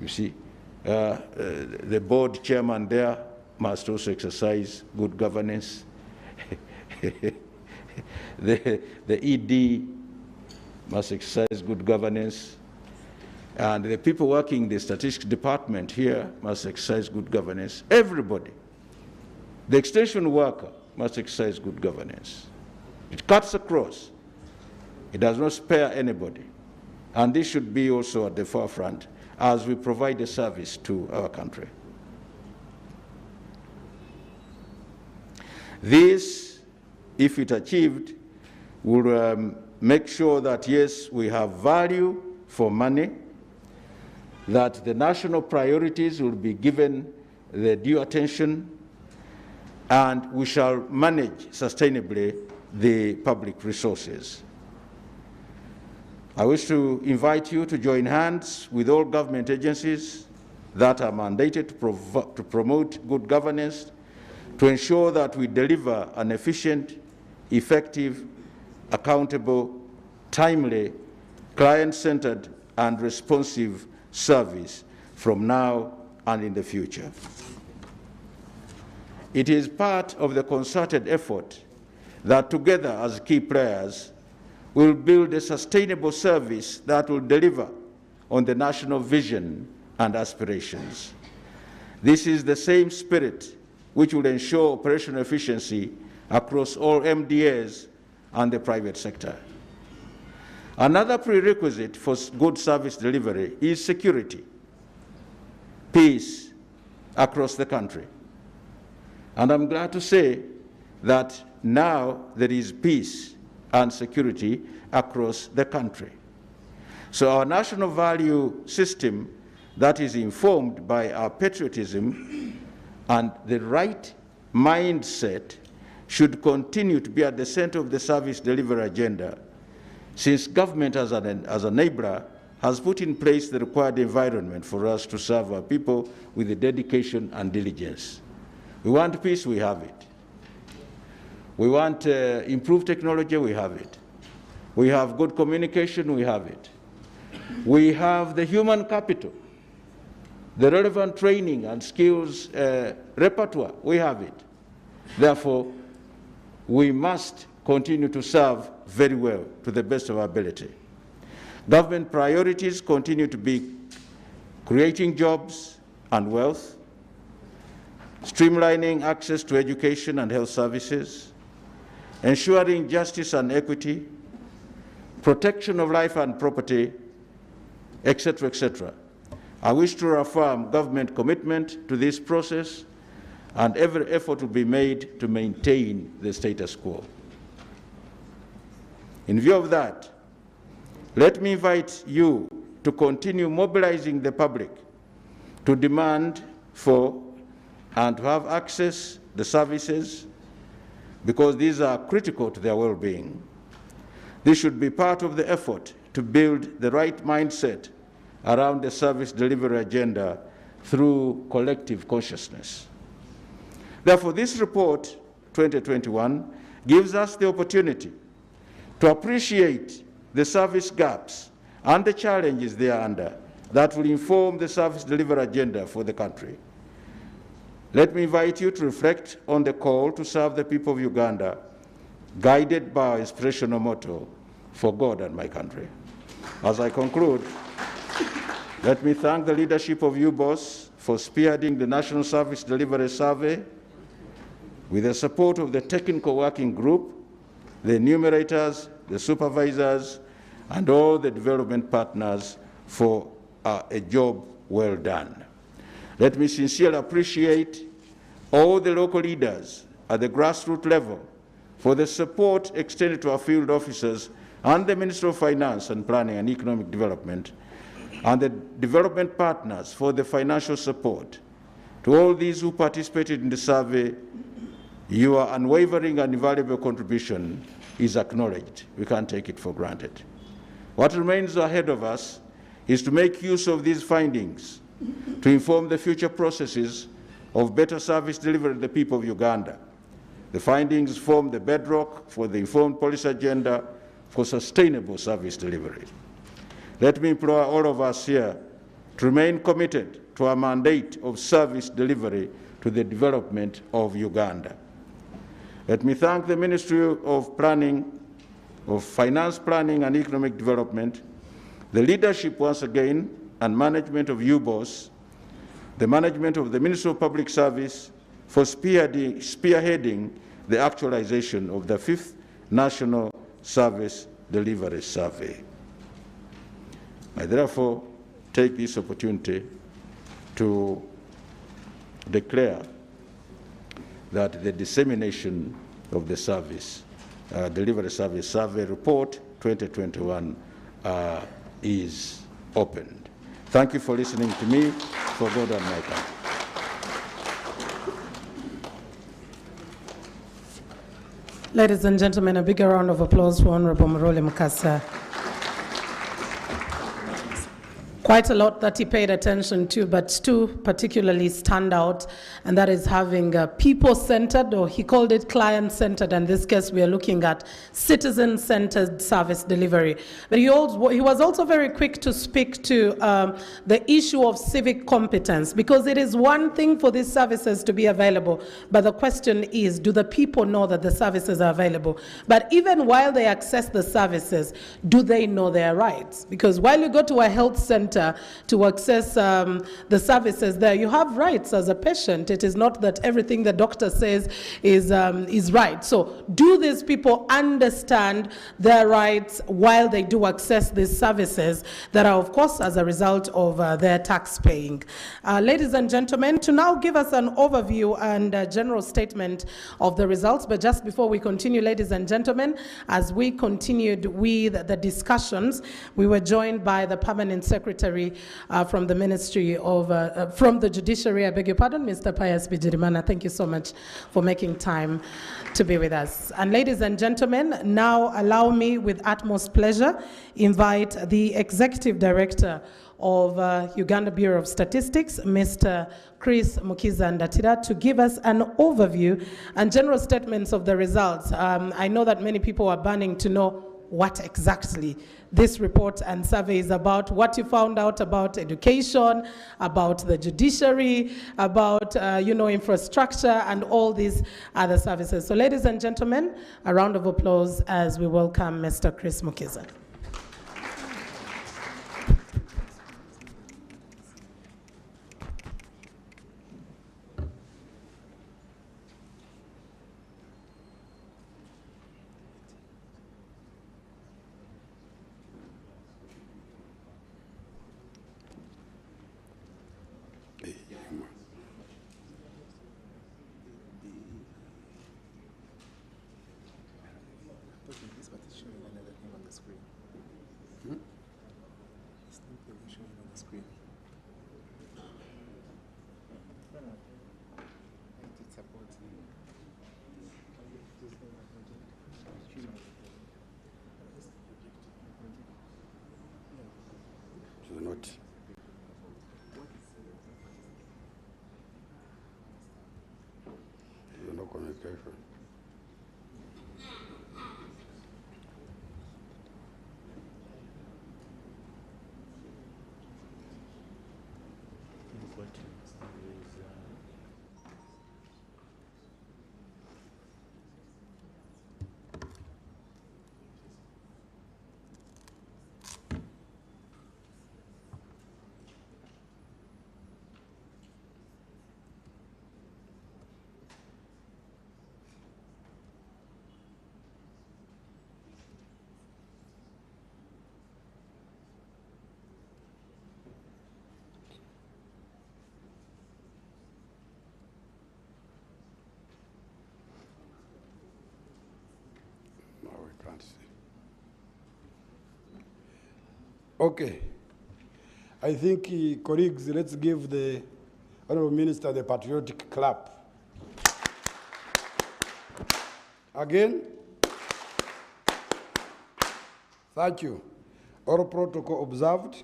You see, the board chairman there must also exercise good governance. the ED must exercise good governance. And the people working in the statistics department here must exercise good governance. Everybody. The extension worker must exercise good governance. It cuts across. It does not spare anybody. And this should be also at the forefront as we provide a service to our country. This, if it achieved, will make sure that, yes, we have value for money, that the national priorities will be given the due attention, and we shall manage sustainably the public resources. I wish to invite you to join hands with all government agencies that are mandated to promote good governance, to ensure that we deliver an efficient, effective, accountable, timely, client-centered, and responsive service from now and in the future. It is part of the concerted effort that together as key players will build a sustainable service that will deliver on the national vision and aspirations. This is the same spirit which will ensure operational efficiency across all MDAs and the private sector. Another prerequisite for good service delivery is security, peace across the country. And I'm glad to say that now there is peace and security across the country. So our national value system that is informed by our patriotism and the right mindset should continue to be at the center of the service delivery agenda, since government as an enabler has put in place the required environment for us to serve our people with the dedication and diligence. We want peace, we have it. We want improved technology, we have it. We have good communication, we have it. We have the human capital, the relevant training and skills repertoire, we have it. Therefore, we must continue to serve very well to the best of our ability. Government priorities continue to be creating jobs and wealth, streamlining access to education and health services, ensuring justice and equity, protection of life and property, etc., etc. I wish to reaffirm government commitment to this process, and every effort will be made to maintain the status quo. In view of that, let me invite you to continue mobilizing the public to demand for and to have access to the services, because these are critical to their well-being. This should be part of the effort to build the right mindset around the service delivery agenda through collective consciousness. Therefore, this report, 2021, gives us the opportunity to appreciate the service gaps and the challenges they are under that will inform the service delivery agenda for the country. Let me invite you to reflect on the call to serve the people of Uganda, guided by our inspirational motto, for God and my country. As I conclude, let me thank the leadership of UBOS for spearheading the National Service Delivery Survey with the support of the Technical Working Group, the enumerators, the supervisors, and all the development partners for a job well done. Let me sincerely appreciate all the local leaders at the grassroots level for the support extended to our field officers and the Minister of Finance and Planning and Economic Development, and the development partners for the financial support, To all these who participated in the survey, your unwavering and invaluable contribution is acknowledged. We can't take it for granted. What remains ahead of us is to make use of these findings to inform the future processes of better service delivery to the people of Uganda. The findings form the bedrock for the informed policy agenda for sustainable service delivery. Let me implore all of us here to remain committed to our mandate of service delivery to the development of Uganda. Let me thank the Ministry of Finance Planning and Economic Development, the leadership once again and management of UBOS, the management of the Ministry of Public Service for spearheading the actualization of the 5th National Service Delivery Survey. I therefore take this opportunity to declare that the dissemination of the service, delivery service survey report 2021 is opened. Thank you for listening to me. For God and my country. Ladies and gentlemen, a bigger round of applause for Honorable Muroli Mukasa. Quite a lot that he paid attention to, but two particularly stand out, and that is having people-centered, or he called it client-centered. In this case, we are looking at citizen-centered service delivery. But he was also very quick to speak to the issue of civic competence, because it is one thing for these services to be available, but the question is, do the people know that the services are available? But even while they access the services, do they know their rights? Because while you go to a health center to access the services there, you have rights as a patient. It is not that everything the doctor says is right. So do these people understand their rights while they do access these services that are, of course, as a result of their tax paying? Ladies and gentlemen, to now give us an overview and a general statement of the results, but just before we continue, ladies and gentlemen, as we continued with the discussions, we were joined by the Permanent Secretary from the Ministry of, from the Judiciary, I beg your pardon, Mr. Pius Bijirimana. Thank you so much for making time to be with us. And ladies and gentlemen, now allow me with utmost pleasure invite the Executive Director of Uganda Bureau of Statistics, Mr. Chris Mukiza Ndatira, to give us an overview and general statements of the results. I know that many people are burning to know what exactly this report and survey is about, what you found out about education, about the judiciary, about infrastructure and all these other services. So ladies and gentlemen, a round of applause as we welcome Mr. Chris Mukiza. Okay. I think, colleagues, let's give the Honorable Minister, the patriotic clap. Again, thank you. All protocol observed.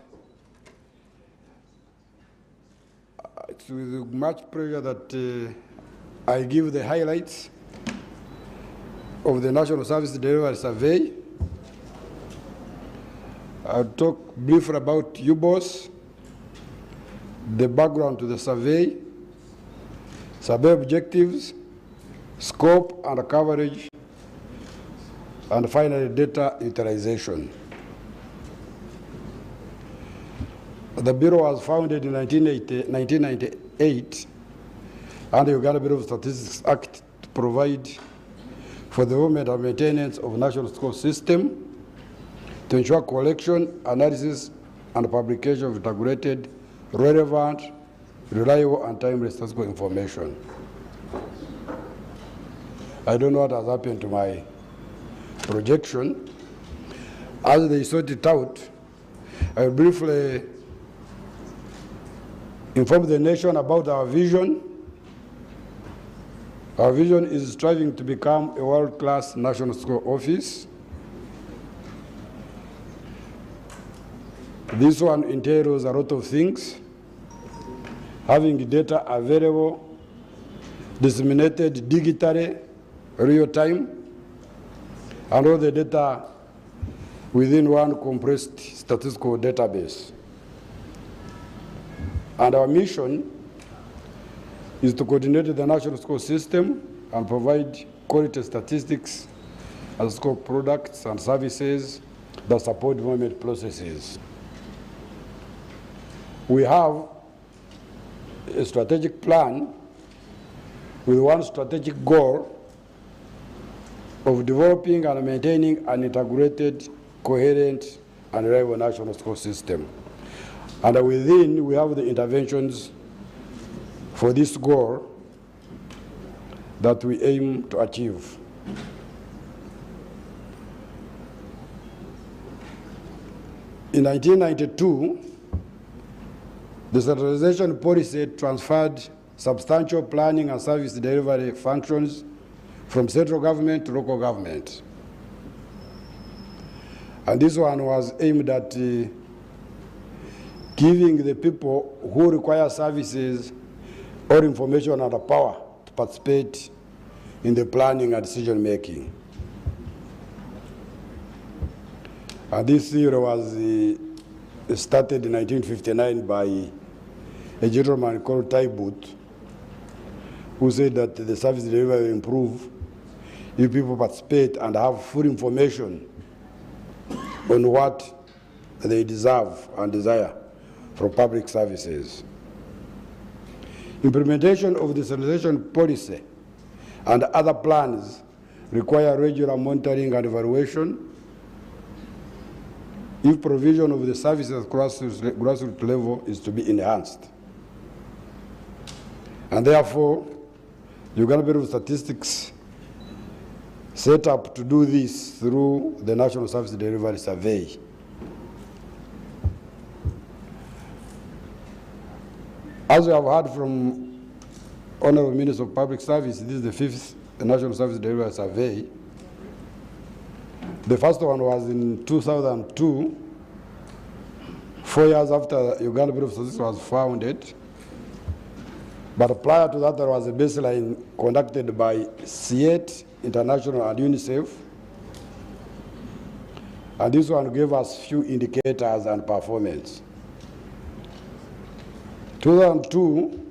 It's with much pleasure that I give the highlights of the National Service Delivery Survey. I'll talk briefly about UBOS, the background to the survey objectives, scope and coverage, and finally data utilization. The Bureau was founded in 1998 under the Uganda Bureau of Statistics Act to provide for the development and maintenance of national score system to ensure collection, analysis, and publication of integrated, relevant, reliable, and timely statistical information. I don't know what has happened to my projection. As they sort it out, I will briefly inform the nation about our vision. Our vision is striving to become a world-class national score office. This one entails a lot of things. Having data available, disseminated digitally, real time, and all the data within one compressed statistical database. And our mission is to coordinate the national score system and provide quality statistics and score products and services that support development processes. We have a strategic plan with one strategic goal of developing and maintaining an integrated, coherent, and reliable national score system. And within, we have the interventions for this goal that we aim to achieve. In 1992, the centralization policy transferred substantial planning and service delivery functions from central government to local government. And this one was aimed at giving the people who require services all information and the power to participate in the planning and decision making. And this theory was started in 1959 by a gentleman called Tai Boot, who said that the service delivery will improve if people participate and have full information on what they deserve and desire from public services. Implementation of the centralization policy and other plans require regular monitoring and evaluation if provision of the services at grassroots level is to be enhanced. And therefore, the Uganda Bureau of Statistics set up to do this through the National Service Delivery Survey. As we have heard from Honorable Minister of Public Service, this is the 5th National Service Delivery Survey. The first one was in 2002, 4 years after Uganda Bureau of Statistics was founded. But prior to that, there was a baseline conducted by CIET International and UNICEF. And this one gave us few indicators and performance. 2002,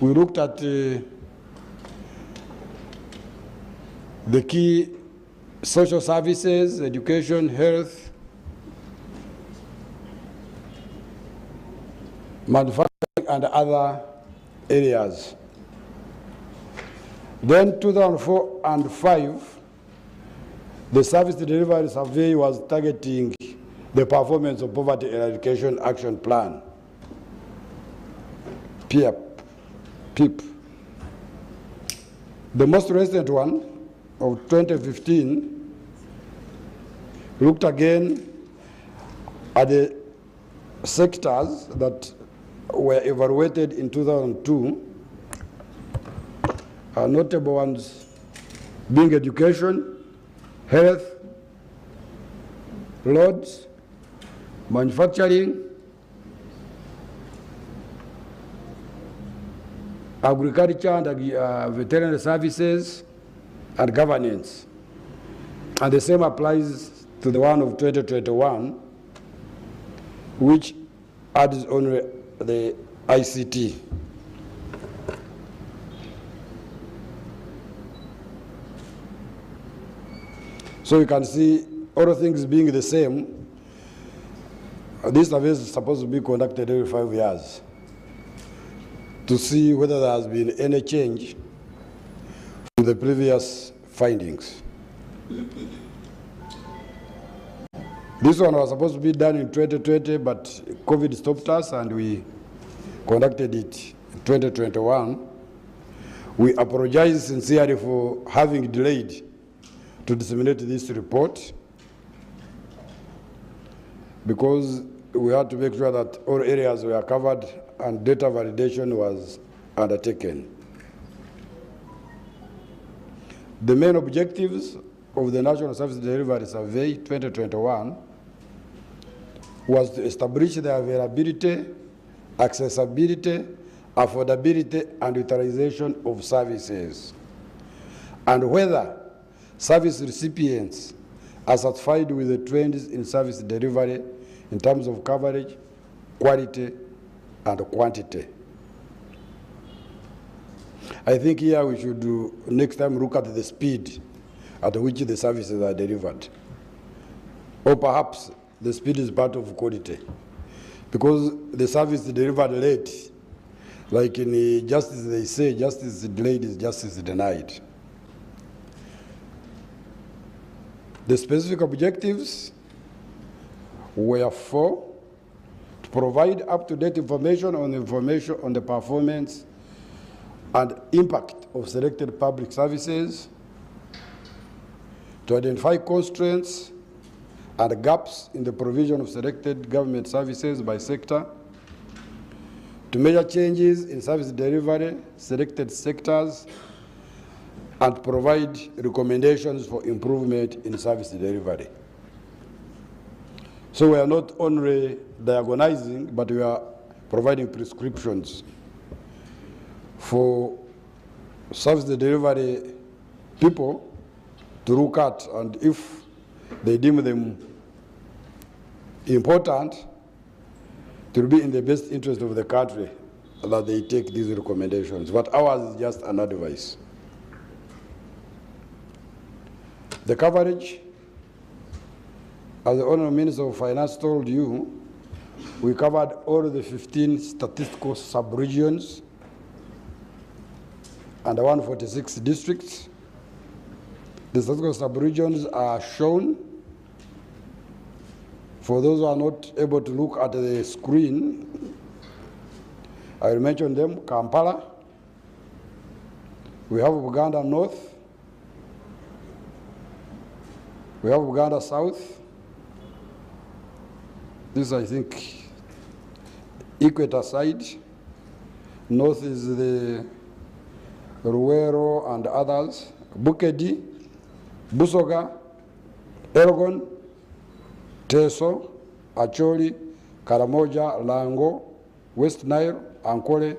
we looked at the key social services, education, health, manufacturing, and other areas. Then 2004 and 2005, the service delivery survey was targeting the performance of Poverty Eradication Action Plan, PEP. The most recent one of 2015 looked again at the sectors that were evaluated in 2002, notable ones being education, health, roads, manufacturing, agriculture and veterinary services, and governance. And the same applies to the one of 2021, which adds only the ICT. So you can see all things being the same. This survey is supposed to be conducted every 5 years to see whether there has been any change from the previous findings. This one was supposed to be done in 2020, but COVID stopped us and we conducted it in 2021. We apologize sincerely for having delayed to disseminate this report because we had to make sure that all areas were covered and data validation was undertaken. The main objectives of the National Service Delivery Survey 2021 was to establish the availability, accessibility, affordability, and utilization of services, and whether service recipients are satisfied with the trends in service delivery in terms of coverage, quality, and quantity. I think here we should next time look at the speed at which the services are delivered. Or perhaps the speed is part of quality. Because the service delivered late, like in justice they say, justice delayed is justice denied. The specific objectives were 4, to provide up-to-date information on the performance and impact of selected public services, to identify constraints and gaps in the provision of selected government services by sector, to measure changes in service delivery, selected sectors, and provide recommendations for improvement in service delivery. So we are not only diagonizing, but we are providing prescriptions for service delivery people to look at, and if they deem them important, to be in the best interest of the country, that they take these recommendations. But ours is just an advice. The coverage, as the Honourable Minister of Finance told you, we covered all the 15 statistical sub-regions and 146 districts. The statistical sub-regions are shown. For those who are not able to look at the screen, I will mention them: Kampala, we have Uganda North, we have Uganda South. This, I think, Equator side. North is the Ruwero and others. Bukedi, Busoga, Elgon, Teso, Acholi, Karamoja, Lango, West Nile, Ankole,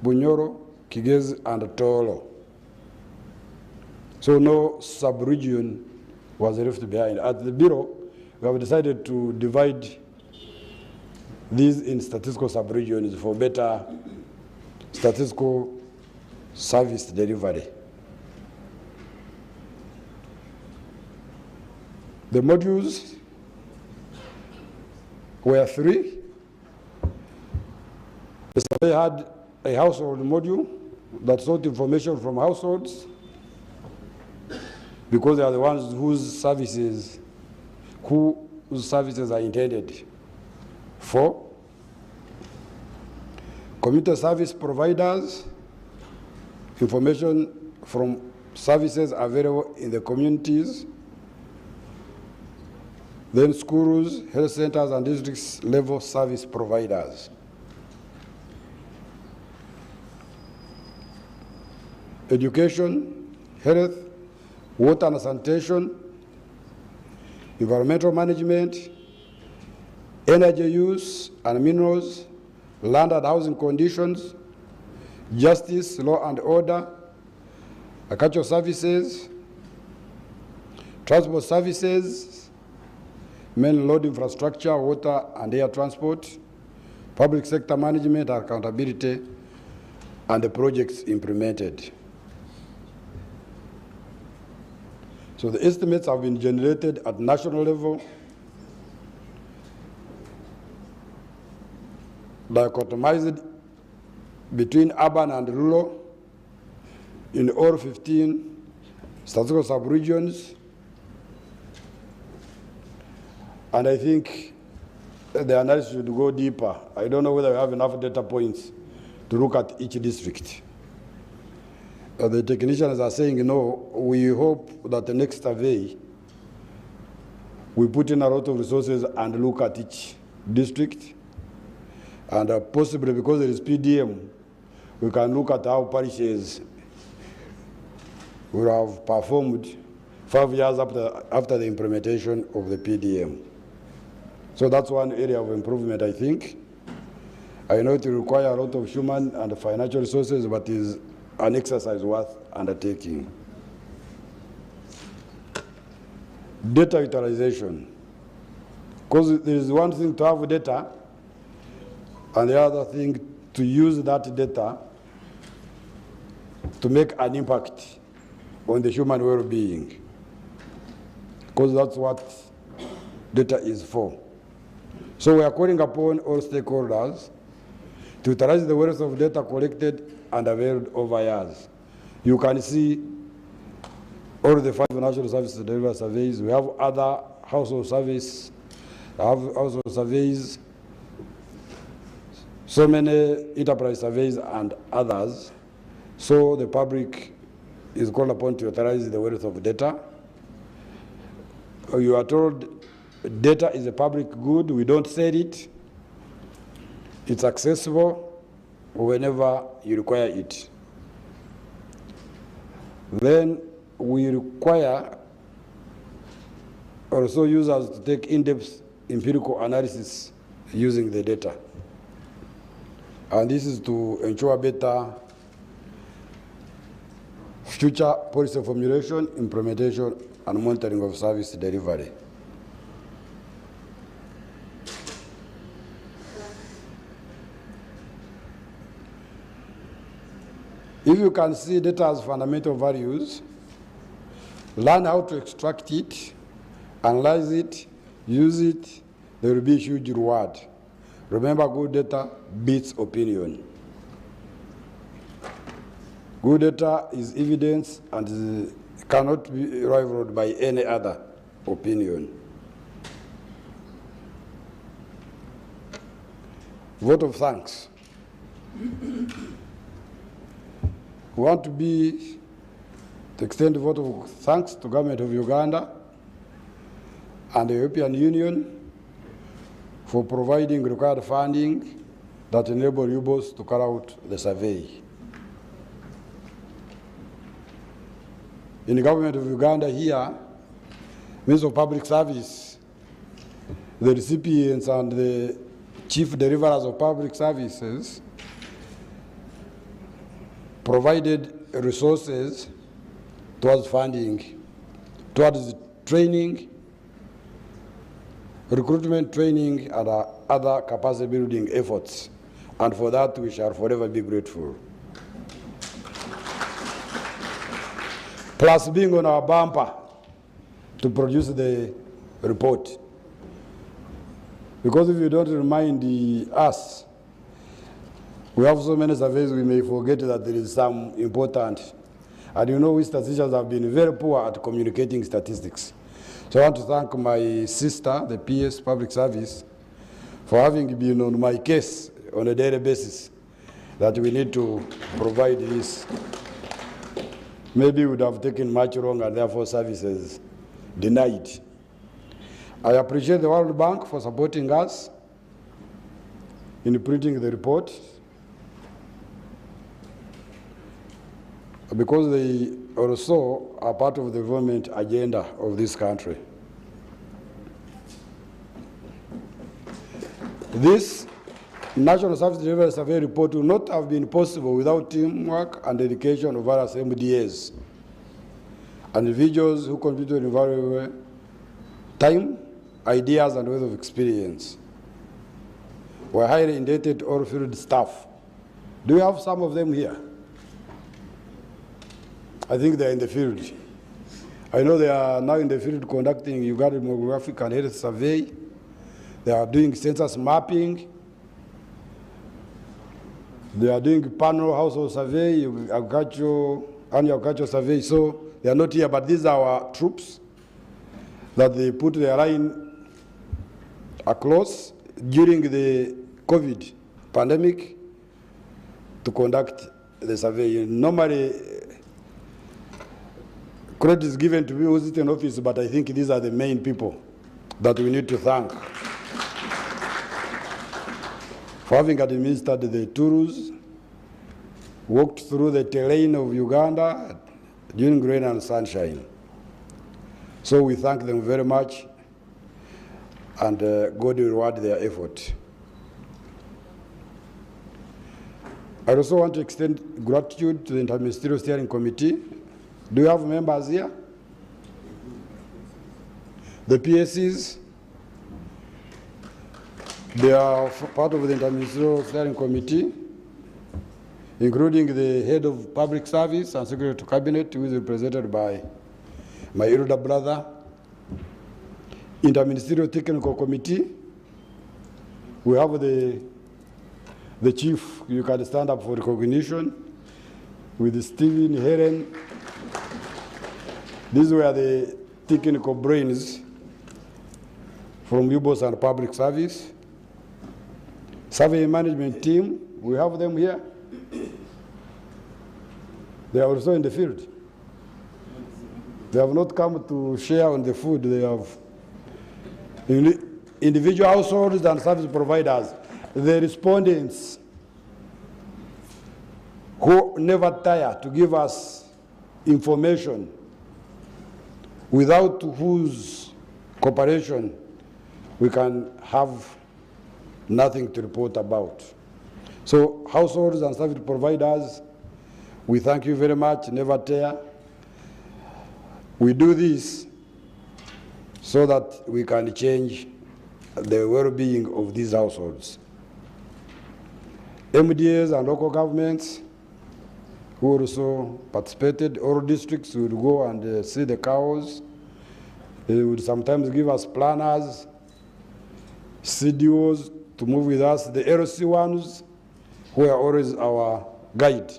Bunyoro, Kigezi, and Tolo. So no sub-region was left behind. At the Bureau, we have decided to divide these in statistical sub-regions for better statistical service delivery. The modules were 3. The survey had a household module that sought information from households because they are the ones whose services are intended for. Community service providers, information from services available in the communities. Then schools, health centers, and district level service providers. education, health, water and sanitation, environmental management, energy use and minerals, land and housing conditions, justice, law and order, agricultural services, transport services, main road infrastructure, water and air transport, public sector management and accountability, and the projects implemented. So the estimates have been generated at national level, dichotomized between urban and rural in all 15 statistical sub-regions. And I think the analysis should go deeper. I don't know whether we have enough data points to look at each district. The technicians are saying, no, we hope that the next survey, we put in a lot of resources and look at each district. And possibly because there is PDM, we can look at how parishes will have performed 5 years after the implementation of the PDM. So that's one area of improvement, I think. I know it will require a lot of human and financial resources, but is an exercise worth undertaking. Data utilization. Because there is one thing to have data, and the other thing to use that data to make an impact on the human well-being. Because that's what data is for. So we are calling upon all stakeholders to utilize the wealth of data collected and availed over years. You can see all the 5 national service delivery surveys. We have other household surveys, so many enterprise surveys and others. So the public is called upon to utilize the wealth of data. You are told data is a public good. We don't sell it. It's accessible whenever you require it. Then we require also users to take in-depth empirical analysis using the data. And this is to ensure better future policy formulation, implementation, and monitoring of service delivery. If you can see data as fundamental values, learn how to extract it, analyze it, use it, there will be a huge reward. Remember, good data beats opinion. Good data is evidence and cannot be rivaled by any other opinion. Vote of thanks. We want to extend a vote of thanks to Government of Uganda and the European Union for providing required funding that enable UBOS to carry out the survey. In the Government of Uganda here, Minister of Public Service, the recipients and the chief deliverers of public services provided resources towards funding, towards training, recruitment training, and other capacity building efforts. And for that, we shall forever be grateful. Plus being on our bumper to produce the report. Because if you don't remind us, we have so many surveys we may forget that there is some important. And you know, we statisticians have been very poor at communicating statistics. So I want to thank my sister, the PS Public Service, for having been on my case on a daily basis that we need to provide this. Maybe it would have taken much longer, and therefore services denied. I appreciate the World Bank for supporting us in printing the report. because they also are part of the development agenda of this country. This National Service Delivery Survey report would not have been possible without teamwork and dedication of various MDAs and individuals who contributed invaluable time, ideas, and ways of experience. We're highly indebted to all field staff. Do we have some of them here? I think they're in the field. I know they are now in the field conducting Uganda demographic and health survey. They are doing census mapping. They are doing panel household survey, annual agricultural survey. So they are not here, but these are our troops that they put their line across during the COVID pandemic to conduct the survey. Normally, credit is given to people who sit in office, but I think these are the main people that we need to thank for having administered the tours, walked through the terrain of Uganda during rain and sunshine. So we thank them very much, and God will reward their effort. I also want to extend gratitude to the Interministerial Steering Committee. Do you have members here? The PSCs, they are part of the Interministerial Steering Committee, including the head of public service and secretary to cabinet, who is represented by my elder brother. Interministerial Technical Committee, we have the chief. You can stand up for recognition with Stephen Heron. These were the technical brains from UBOS and public service. Survey management team, we have them here. They are also in the field. They have not come to share on the food. They have individual households and service providers. The respondents who never tire to give us information, without whose cooperation we can have nothing to report about. So households and service providers, we thank you very much, never tire. We do this so that we can change the well-being of these households. MDAs and local governments who also participated, all districts would go and see the cows. They would sometimes give us planners, CDOs to move with us, the LC ones who are always our guide.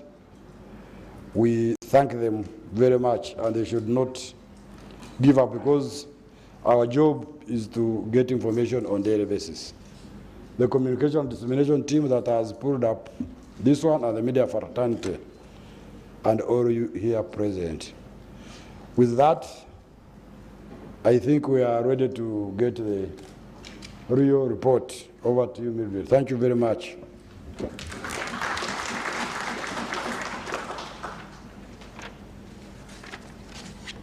We thank them very much, and they should not give up, because our job is to get information on a daily basis. The communication and dissemination team that has pulled up this one, and the media fraternity, and all you here present. With that, I think we are ready to get the real report. Over to you, Mildred. Thank you very much.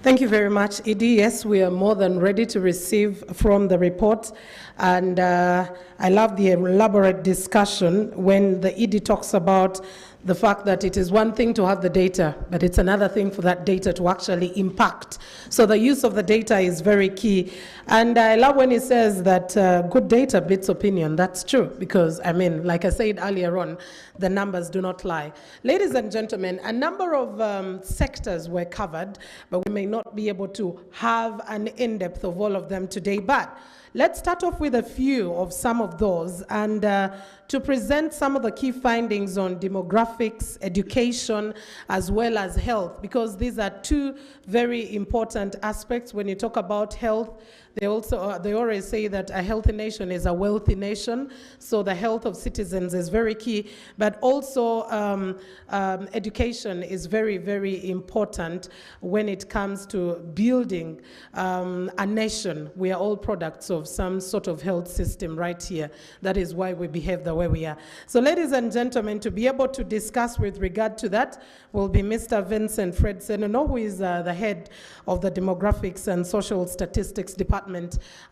Thank you very much, Edie. Yes, we are more than ready to receive from the report. And I love the elaborate discussion when the Edie talks about the fact that it is one thing to have the data, but it's another thing for that data to actually impact. So the use of the data is very key. And I love when he says that good data beats opinion. That's true, because, I mean, like I said earlier on, the numbers do not lie. Ladies and gentlemen, a number of sectors were covered, but we may not be able to have an in-depth of all of them today. But let's start off with a few of some of those, and to present some of the key findings on demographics, education, as well as health, because these are two very important aspects when you talk about health. They always say that a healthy nation is a wealthy nation. So the health of citizens is very key, but also education is very, very important when it comes to building a nation. We are all products of some sort of health system right here. That is why we behave the way we are. So ladies and gentlemen, to be able to discuss with regard to that will be Mr. Vincent Fred Senono, who is the head of the Demographics and Social Statistics Department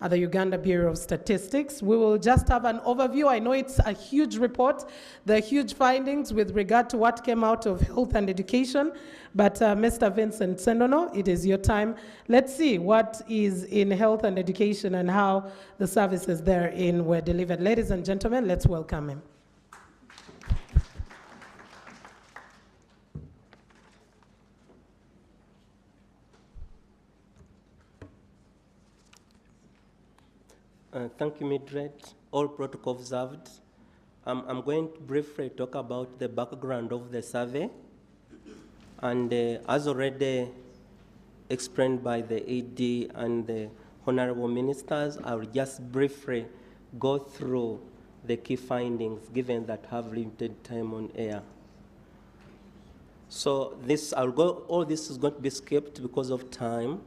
at the Uganda Bureau of Statistics. We will just have an overview. I know it's a huge report, the huge findings with regard to what came out of health and education, but Mr. Vincent Senono, it is your time. Let's see what is in health and education and how the services therein were delivered. Ladies and gentlemen, let's welcome him. Thank you, Mildred. All protocol observed. I'm going to briefly talk about the background of the survey. And as already explained by the AD and the honorable ministers, I will just briefly go through the key findings, given that I have limited time on air. So all this is going to be skipped because of time.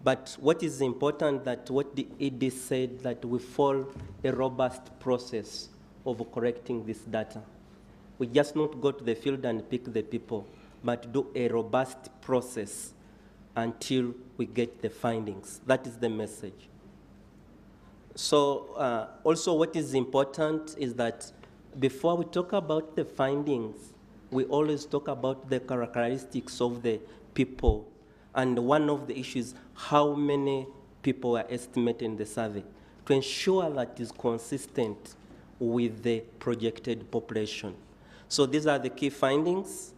But what is important that what the ED said, that we follow a robust process of correcting this data. We just not go to the field and pick the people, but do a robust process until we get the findings. That is the message. So also what is important is that before we talk about the findings, we always talk about the characteristics of the people. And one of the issues, how many people are estimated in the survey, to ensure that it is consistent with the projected population. So these are the key findings.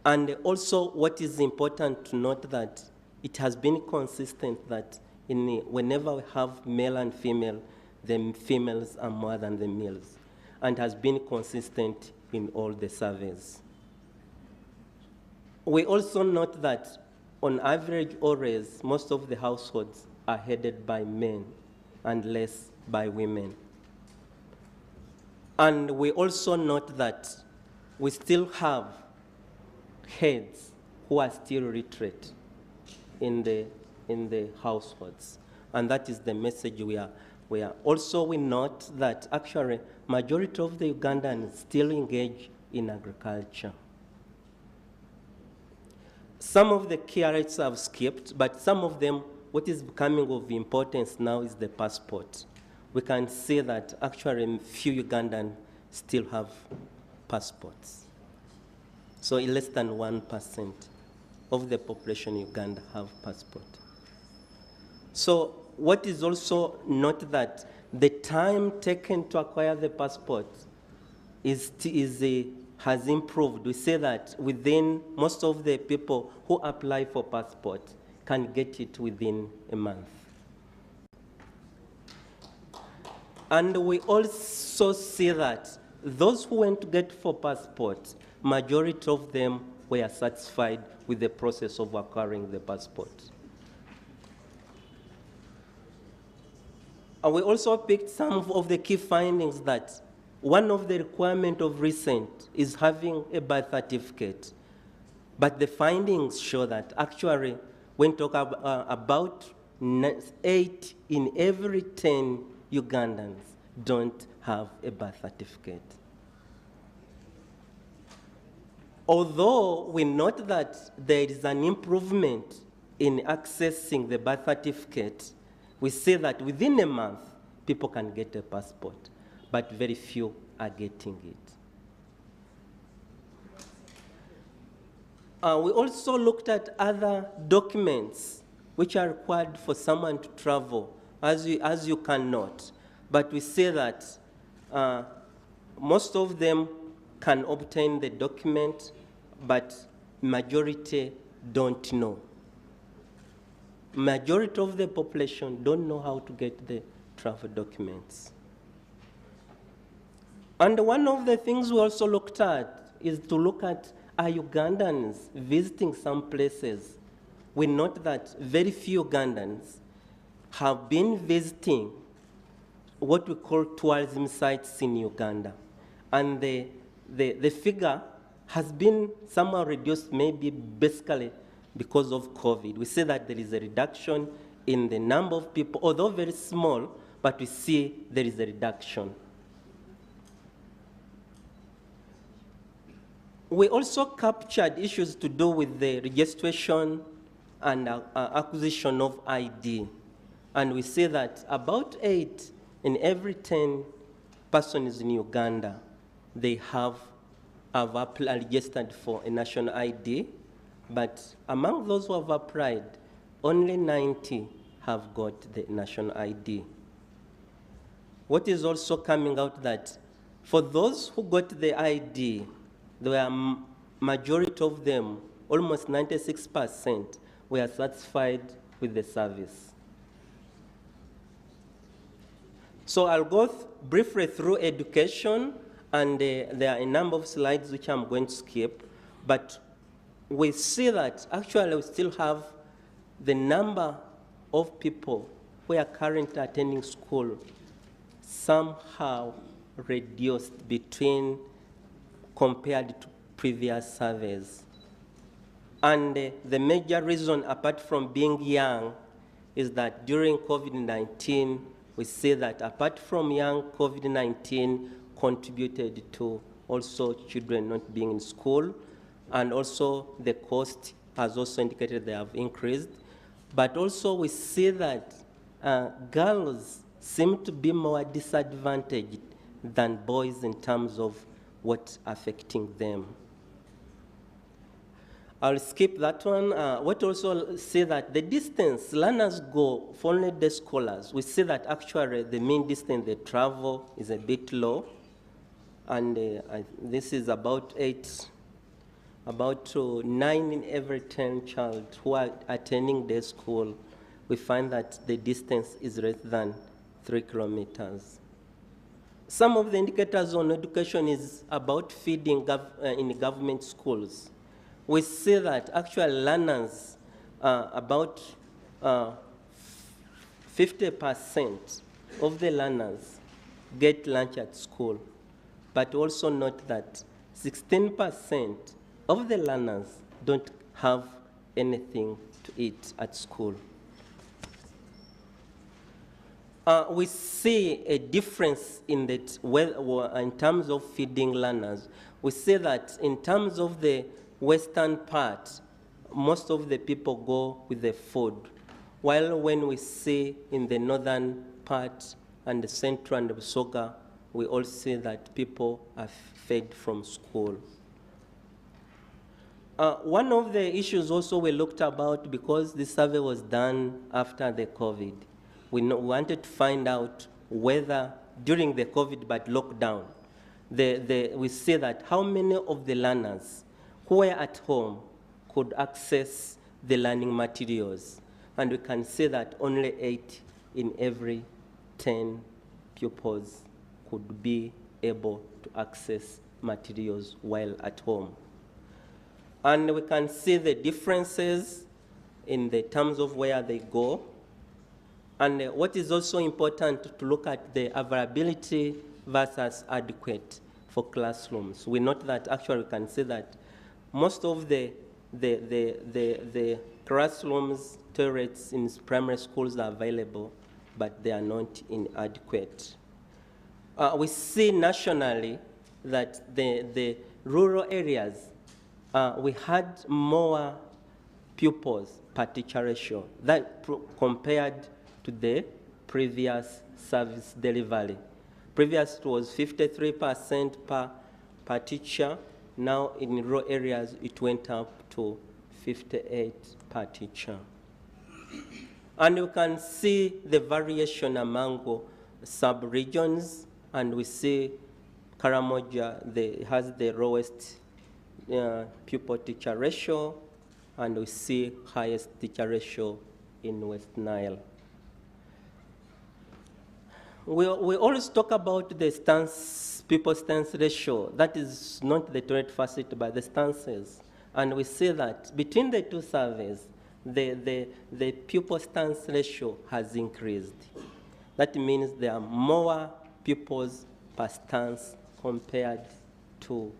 And also what is important to note that it has been consistent that whenever we have male and female, the females are more than the males, and has been consistent in all the surveys. We also note that on average, always, most of the households are headed by men and less by women. And we also note that we still have heads who are still literate in the households. And that is the message we are. Also, we note that actually majority of the Ugandans still engage in agriculture. Some of the key rates I've skipped, but some of them, what is becoming of importance now is the passport. We can see that actually few Ugandans still have passports. So less than 1% of the population in Uganda have passport. So what is also note that the time taken to acquire the passport has improved. We say that within most of the people who apply for passport can get it within a month. And we also see that those who went to get for passport, majority of them were satisfied with the process of acquiring the passport. And we also picked some of the key findings that one of the requirements of recent is having a birth certificate. But the findings show that actually, when talk about 8 in every 10 Ugandans don't have a birth certificate. Although we note that there is an improvement in accessing the birth certificate, we see that within a month, people can get a passport, but very few are getting it. We also looked at other documents which are required for someone to travel, as you can note. But we say that most of them can obtain the document, but majority don't know. Majority of the population don't know how to get the travel documents. And one of the things we also looked at is to look at, are Ugandans visiting some places? We note that very few Ugandans have been visiting what we call tourism sites in Uganda. And the figure has been somewhat reduced, maybe basically because of COVID. We see that there is a reduction in the number of people, although very small, but we see there is a reduction. We also captured issues to do with the registration and acquisition of ID. And we see that about 8 in every 10 persons in Uganda, they have registered for a national ID. But among those who have applied, only 90 have got the national ID. What is also coming out that for those who got the ID, there were majority of them, almost 96%, were satisfied with the service. So I'll go briefly through education, and there are a number of slides which I'm going to skip, but we see that actually we still have the number of people who are currently attending school somehow reduced compared to previous surveys. And the major reason, apart from being young, is that during COVID-19, we see that apart from young, COVID-19 contributed to also children not being in school, and also the cost has also indicated they have increased. But also we see that girls seem to be more disadvantaged than boys in terms of what's affecting them. I'll skip that one. What also see that the distance learners go for only day scholars, we see that actually the mean distance they travel is a bit low. And this is about 9 in every 10 child who are attending day school. We find that the distance is less than 3 kilometers. Some of the indicators on education is about feeding in government schools. We see that actual learners, about 50% of the learners get lunch at school, but also note that 16% of the learners don't have anything to eat at school. We see a difference in terms of feeding learners. We see that in terms of the western part, most of the people go with the food, while when we see in the northern part and the central and the Busoga, we all see that people are fed from school. One of the issues also we looked about, because this survey was done after the COVID, we wanted to find out whether during the COVID but lockdown, we see that how many of the learners who were at home could access the learning materials. And we can see that only 8 in every 10 pupils could be able to access materials while at home. And we can see the differences in the terms of where they go. And what is also important to look at the availability versus adequate for classrooms. We note that actually we can see that most of the classrooms, toilets in primary schools are available, but they are not inadequate. We see nationally that the rural areas, we had more pupils per teacher ratio that compared to the previous service delivery. Previous it was 53% per teacher. Now in rural areas it went up to 58 per teacher. And you can see the variation among sub-regions, and we see Karamoja has the lowest pupil-teacher ratio, and we see highest teacher ratio in West Nile. We always talk about the pupil-stance ratio. That is not the toilet facility, but the stances. And we see that between the two surveys, the pupil stance ratio has increased. That means there are more pupils per stance compared to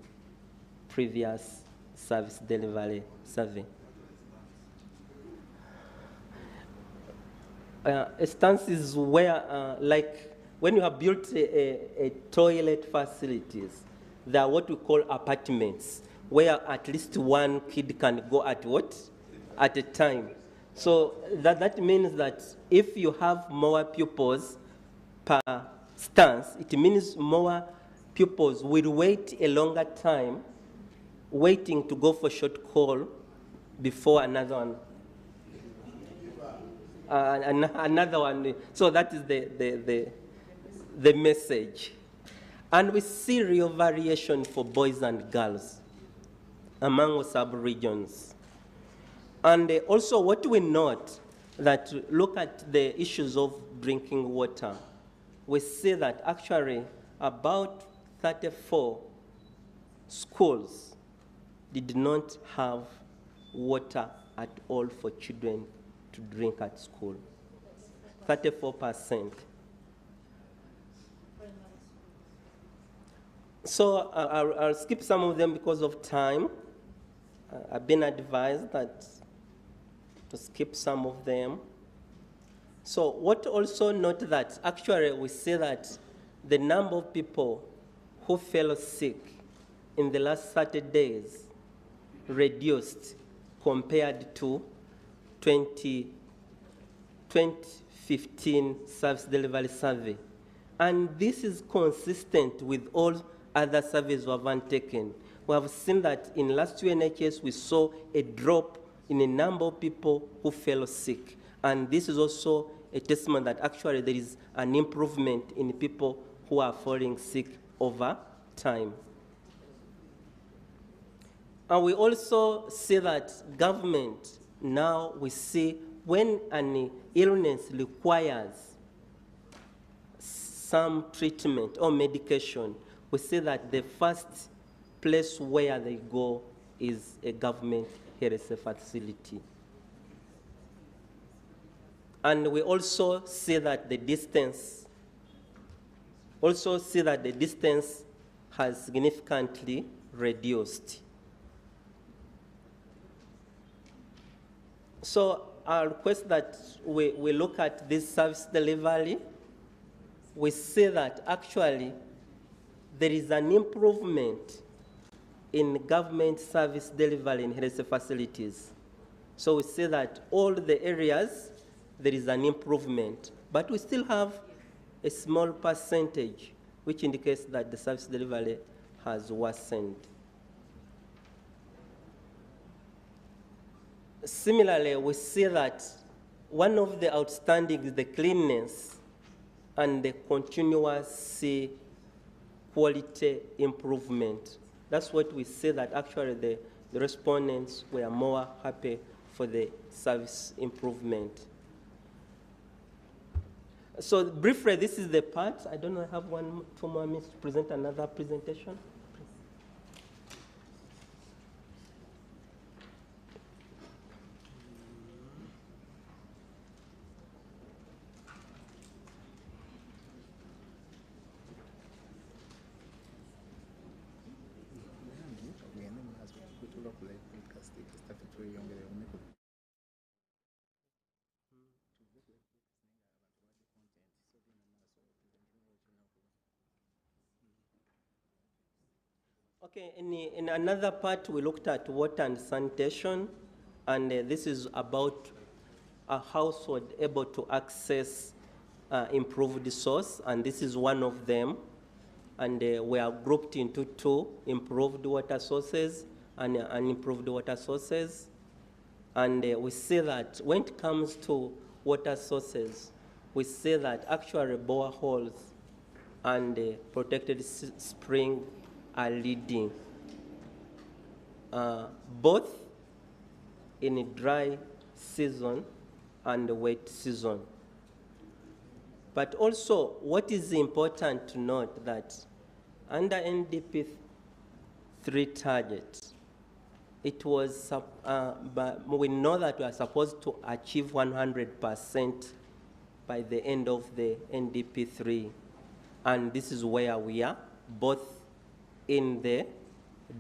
previous service delivery survey. A stance is where, like, when you have built a toilet facilities, there are what we call apartments, where at least one kid can go at what? At a time. So that means that if you have more pupils per stance, it means more pupils will wait a longer time waiting to go for short call before another one. Another one. So that is the message. And we see real variation for boys and girls among sub-regions. And also what we note, that look at the issues of drinking water, we see that actually about 34 schools did not have water at all for children to drink at school. 34%. So I'll skip some of them because of time. I've been advised that to skip some of them. So what also note that actually we see that the number of people who fell sick in the last 30 days reduced compared to 2015 service delivery survey. And this is consistent with all other surveys we have undertaken. We have seen that in last year NHS we saw a drop in the number of people who fell sick. And this is also a testament that actually there is an improvement in people who are falling sick over time. And we also see that government, now we see when an illness requires some treatment or medication, we see that the first place where they go is a government health facility. And we also see that the distance has significantly reduced. So I request that we look at this service delivery. We see that actually there is an improvement in government service delivery in health facilities. So we see that all the areas, there is an improvement, but we still have a small percentage which indicates that the service delivery has worsened. Similarly, we see that one of the outstanding is the cleanliness and the continuous quality improvement. That's what we see, that actually the respondents were more happy for the service improvement. So briefly, this is the part. I don't know, I have 2 more minutes to present another presentation. Okay, in another part, we looked at water and sanitation, and this is about a household able to access improved source, and this is one of them. And we are grouped into 2, improved water sources and unimproved water sources. And we see that when it comes to water sources, we see that actually boreholes and protected spring are leading, both in a dry season and a wet season. But also, what is important to note that under NDP 3 target, it was, but we know that we are supposed to achieve 100% by the end of the NDP3. And this is where we are, both in the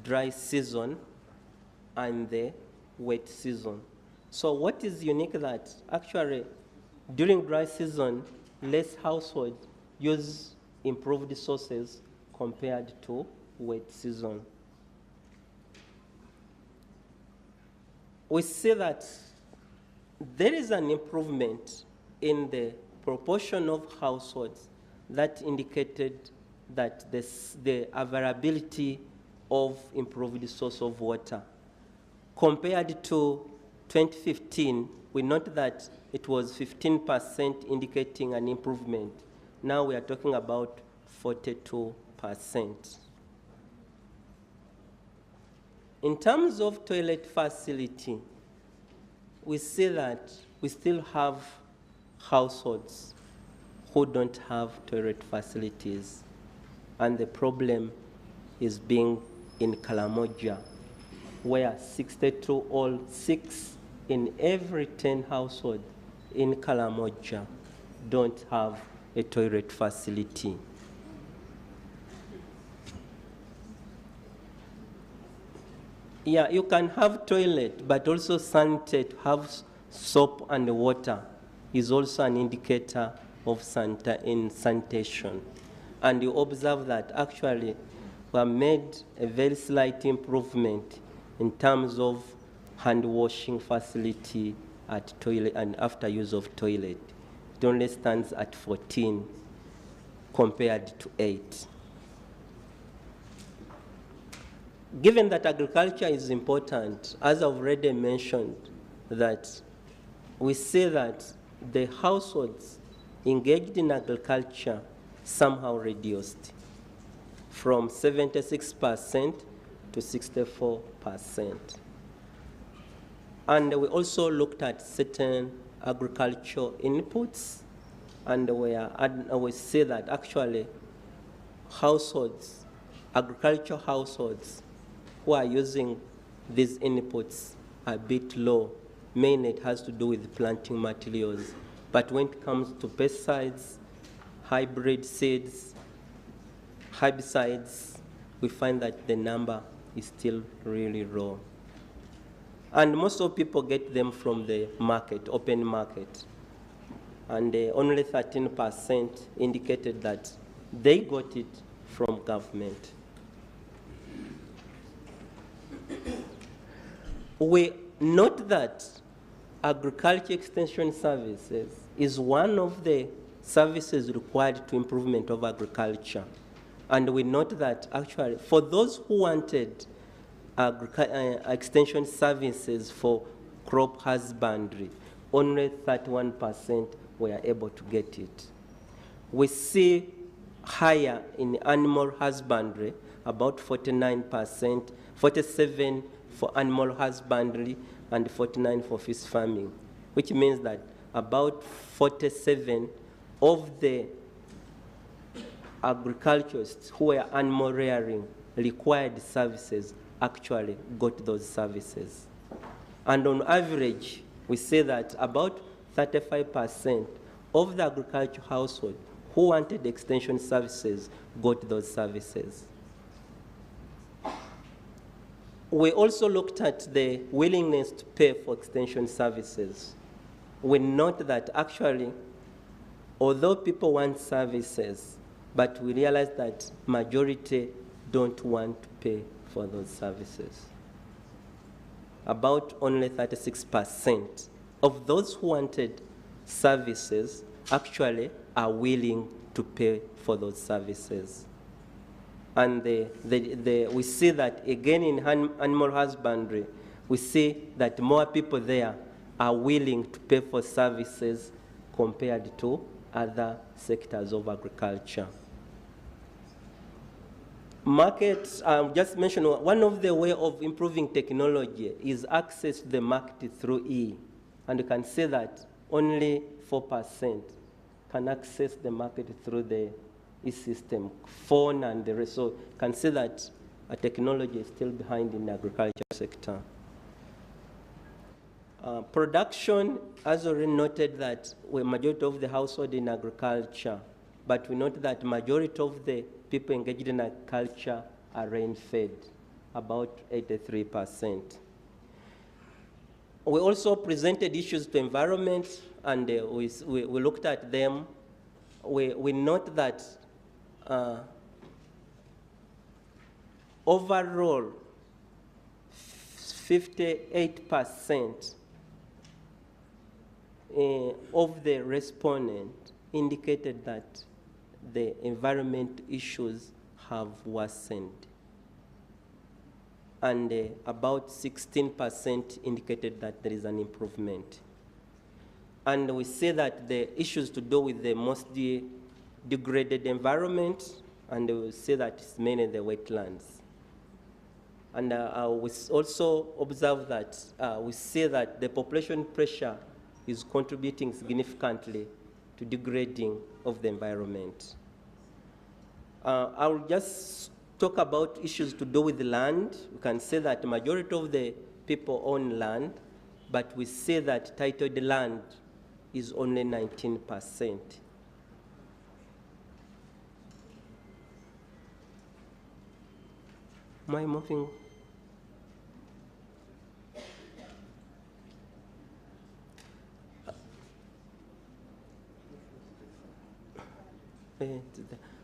dry season and the wet season. So what is unique that actually during dry season, less households use improved sources compared to wet season. We see that there is an improvement in the proportion of households that indicated that the availability of improved source of water. Compared to 2015, we note that it was 15% indicating an improvement. Now we are talking about 42%. In terms of toilet facility, we see that we still have households who don't have toilet facilities. And the problem is being in Karamoja, where 62 or 6 in every 10 households in Karamoja don't have a toilet facility. Yeah, you can have toilet, but also sanitate, have soap and water is also an indicator of sanitation. And you observe that actually we have made a very slight improvement in terms of hand washing facility at toilet and after use of toilet. It only stands at 14 compared to 8. Given that agriculture is important, as I've already mentioned, that we see that the households engaged in agriculture somehow reduced from 76% to 64%. And we also looked at certain agricultural inputs, and we see that actually households, agricultural households who are using these inputs are a bit low. Mainly it has to do with planting materials. But when it comes to pesticides, hybrid seeds, herbicides, we find that the number is still really low. And most of people get them from the market, open market. And only 13% indicated that they got it from government. We note that agriculture extension services is one of the services required to improvement of agriculture. And we note that actually for those who wanted extension services for crop husbandry, only 31% were able to get it. We see higher in animal husbandry, about 49%, 47% for animal husbandry, and 49% for fish farming, which means that about 47% of the agriculturists who were animal rearing required services actually got those services. And on average, we say that about 35% of the agricultural household who wanted extension services got those services. We also looked at the willingness to pay for extension services. We note that actually, although people want services, but we realize that majority don't want to pay for those services. About only 36% of those who wanted services actually are willing to pay for those services. And we see that again in animal husbandry, we see that more people there are willing to pay for services compared to other sectors of agriculture. Markets, just mentioned, one of the ways of improving technology is access to the market through E. And you can see that only 4% can access the market through the E-system, phone and the rest. So you can see that technology is still behind in the agriculture sector. Production, as already noted, that we're majority of the household in agriculture, but we note that majority of the people engaged in agriculture are rain-fed, about 83%. We also presented issues to environment, and we looked at them. We note that overall, 58% of the respondents indicated that the environment issues have worsened. And about 16% indicated that there is an improvement. And we say that the issues to do with the mostly degraded environment, and we say that it's mainly the wetlands. And we also observe that we say that the population pressure is contributing significantly to degrading of the environment. I will just talk about issues to do with the land. We can say that the majority of the people own land, but we say that titled land is only 19%. Am I moving?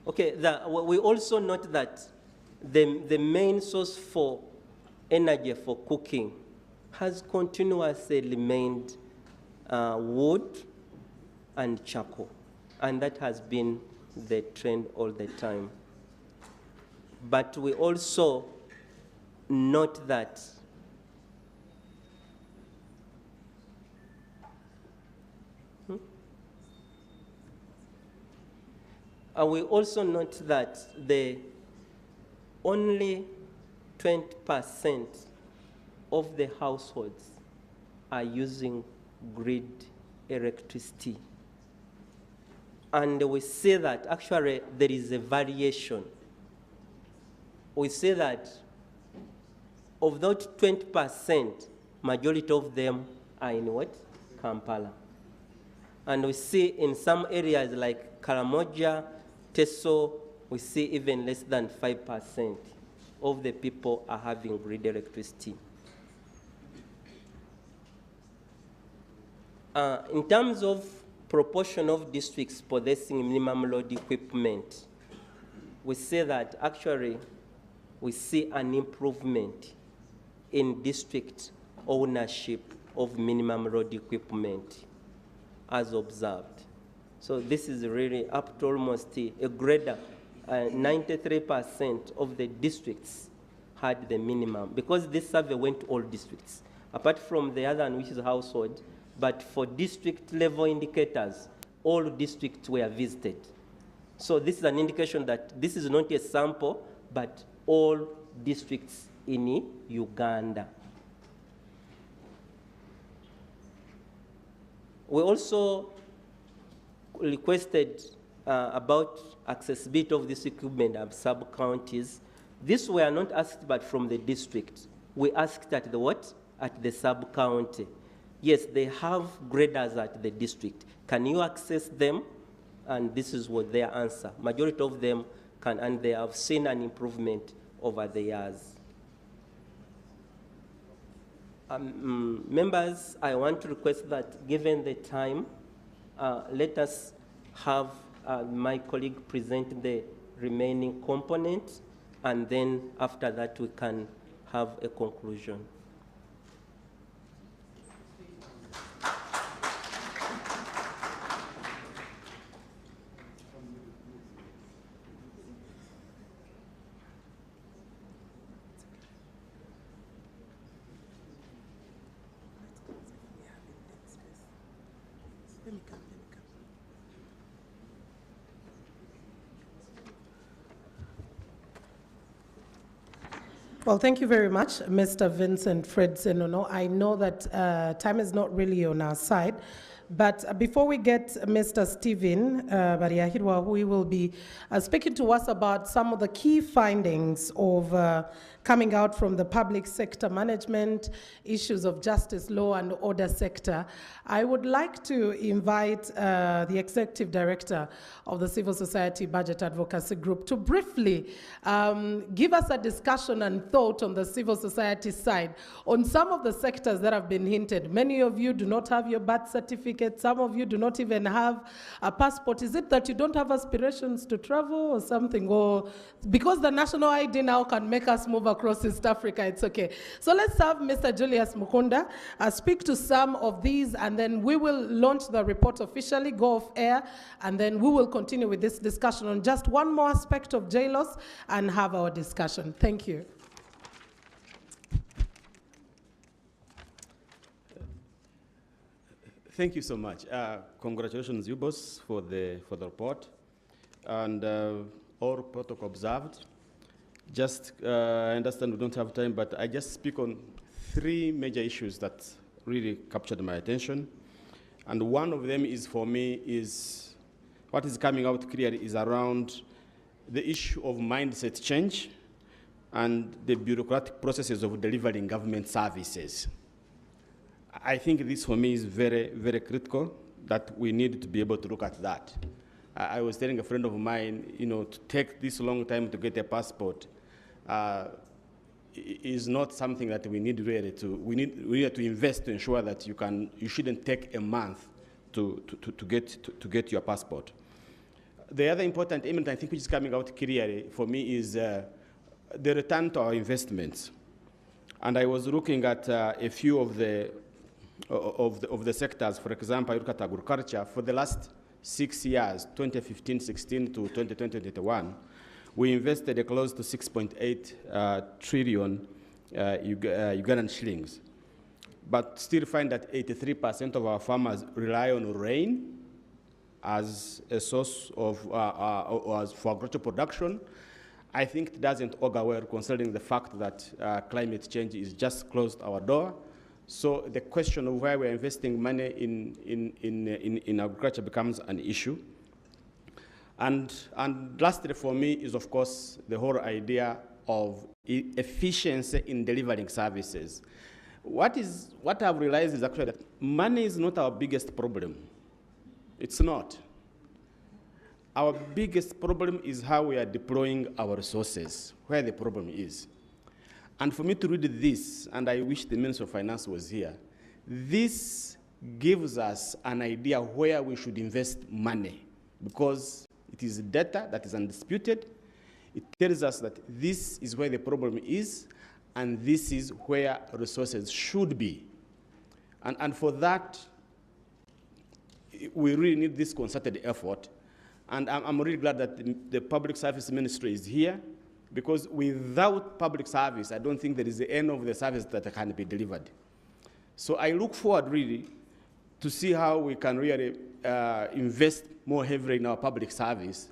Okay, we also note that the main source for energy for cooking has continuously remained wood and charcoal, and that has been the trend all the time. But we also note that we also note that the only 20% of the households are using grid electricity. And we say that actually there is a variation. We say that of those 20%, majority of them are in what? Kampala. And we see in some areas like Karamoja, Teso, we see even less than 5% of the people are having grid electricity. In terms of proportion of districts possessing minimum load equipment, we say that actually we see an improvement in district ownership of minimum load equipment as observed. So this is really up to almost a greater 93% of the districts had the minimum, because this survey went to all districts, apart from the other one, which is household, but for district level indicators, all districts were visited. So this is an indication that this is not a sample, but all districts in Uganda. We also requested about accessibility of this equipment of sub-counties. These were not asked but from the district. We asked at the what? At the sub-county. Yes, they have graders at the district. Can you access them? And this is what their answer. Majority of them can, and they have seen an improvement over the years. Members, I want to request that given the time, let us have my colleague present the remaining components, and then after that we can have a conclusion. Well, thank you very much, Mr. Vincent Fred Senono. I know that time is not really on our side, But before we get Mr. Stephen Bariahirwa, who will be speaking to us about some of the key findings of coming out from the public sector management, issues of justice, law and order sector, I would like to invite the Executive Director of the Civil Society Budget Advocacy Group to briefly give us a discussion and thought on the civil society side on some of the sectors that have been hinted. Many of you do not have your birth certificate, some of you do not even have a passport. Is it that you don't have aspirations to travel or something? Or because the national ID now can make us move across East Africa, it's okay. So let's have Mr. Julius Mukunda speak to some of these, and then we will launch the report officially, go off air, and then we will continue with this discussion on just one more aspect of JLOS and have our discussion. Thank you. Thank you so much. Congratulations, you boss, for the report, and all protocol observed. Just, I understand we don't have time, but I just speak on 3 major issues that really captured my attention. And one of them is, for me, is what is coming out clearly is around the issue of mindset change and the bureaucratic processes of delivering government services. I think this, for me, is very, very critical, that we need to be able to look at that. I was telling a friend of mine, to take this long time to get a passport is not something that we need really to. We need to invest to ensure that you shouldn't take a month to get your passport. The other important element, I think, which is coming out clearly for me is the return to our investments. And I was looking at a few of the sectors. For example, I look at agriculture. For the last 6 years, 2015-16 to 2020-21, we invested close to 6.8 trillion Ugandan shillings. But still find that 83% of our farmers rely on rain as a source of for agricultural production. I think it doesn't augur well, considering the fact that climate change is just closed our door. So the question of where we're investing money in agriculture becomes an issue. And lastly for me is, of course, the whole idea of efficiency in delivering services. What I've realized is actually that money is not our biggest problem. It's not. Our biggest problem is how we are deploying our resources, where the problem is. And for me to read this, and I wish the Minister of Finance was here, this gives us an idea where we should invest money, because it is data that is undisputed. It tells us that this is where the problem is, and this is where resources should be. And for that, we really need this concerted effort. And I'm really glad that the Public Service Ministry is here, because without public service, I don't think there is any of the service that can be delivered. So I look forward really to see how we can really invest more heavily in our public service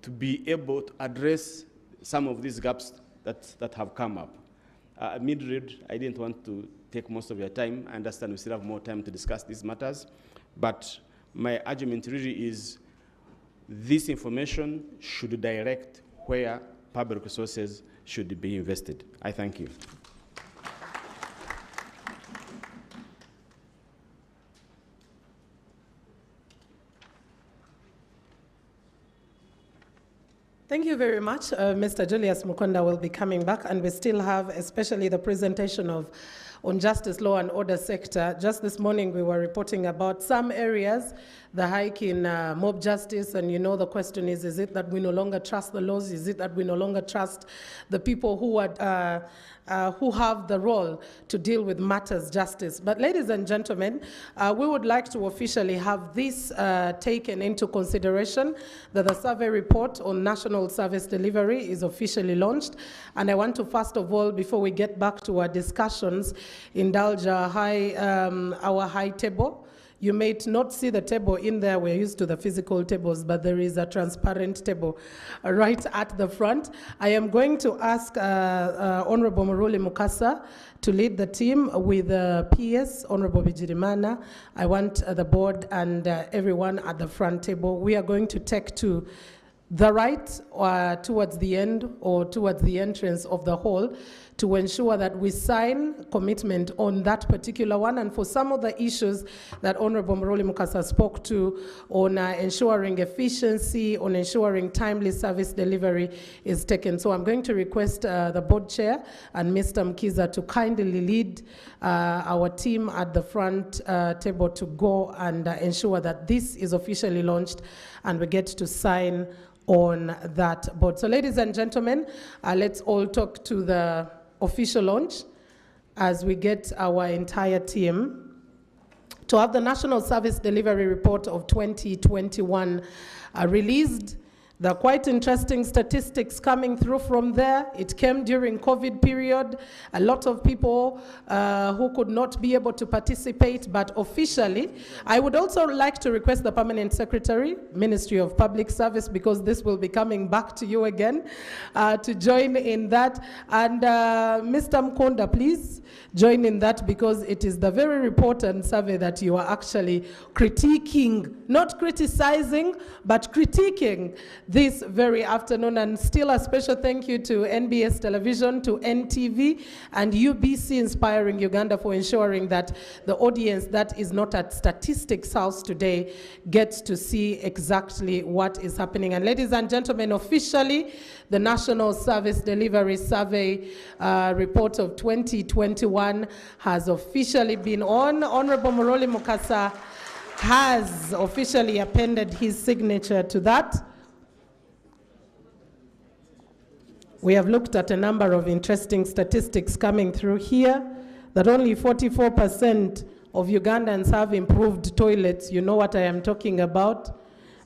to be able to address some of these gaps that have come up. Mildred, I didn't want to take most of your time. I understand we still have more time to discuss these matters, but my argument really is this information should direct where public resources should be invested. I thank you. Thank you very much. Mr. Julius Mukunda will be coming back, and we still have especially the presentation on justice, law and order sector. Just this morning we were reporting about some areas, the hike in mob justice, and the question is it that we no longer trust the laws? Is it that we no longer trust the people who have the role to deal with matters justice? But ladies and gentlemen, we would like to officially have this taken into consideration, that the survey report on national service delivery is officially launched. And I want to, first of all, before we get back to our discussions, indulge our high table. You may not see the table in there. We're used to the physical tables, but there is a transparent table right at the front. I am going to ask Honorable Muruli Mukasa to lead the team with PS, Honorable Bijirimana. I want the board and everyone at the front table. We are going to take to the right towards the end or towards the entrance of the hall to ensure that we sign commitment on that particular one. And for some of the issues that Honorable Muruli Mukasa spoke to on ensuring efficiency, on ensuring timely service delivery is taken. So I'm going to request the board chair and Mr. Mkiza to kindly lead our team at the front table to go and ensure that this is officially launched and we get to sign on that board. So ladies and gentlemen, let's all talk to the official launch as we get our entire team to have the National Service Delivery Report of 2021 released. There are quite interesting statistics coming through from there. It came during COVID period. A lot of people who could not be able to participate, but officially, I would also like to request the Permanent Secretary, Ministry of Public Service, because this will be coming back to you again, to join in that. And Mr. Mkonda, please join in that, because it is the very report and survey that you are actually critiquing, not criticizing, but critiquing this very afternoon. And still a special thank you to NBS Television, to NTV, and UBC Inspiring Uganda for ensuring that the audience that is not at Statistics House today gets to see exactly what is happening. And ladies and gentlemen, officially, the National Service Delivery Survey report of 2021 has officially been on. Honorable Muruli Mukasa has officially appended his signature to that. We have looked at a number of interesting statistics coming through here, that only 44% of Ugandans have improved toilets. You know what I am talking about.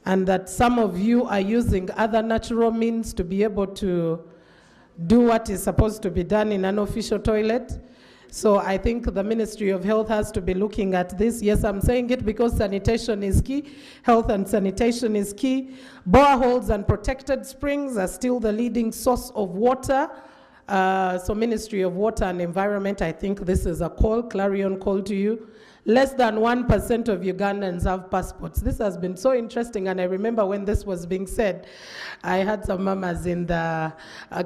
And that some of you are using other natural means to be able to do what is supposed to be done in an official toilet. So I think the Ministry of Health has to be looking at this. Yes, I'm saying it because sanitation is key. Health and sanitation is key. Boreholes and protected springs are still the leading source of water. So Ministry of Water and Environment, I think this is a call, clarion call to you. Less than 1% of Ugandans have passports. This has been so interesting, and I remember when this was being said, I had some mamas in the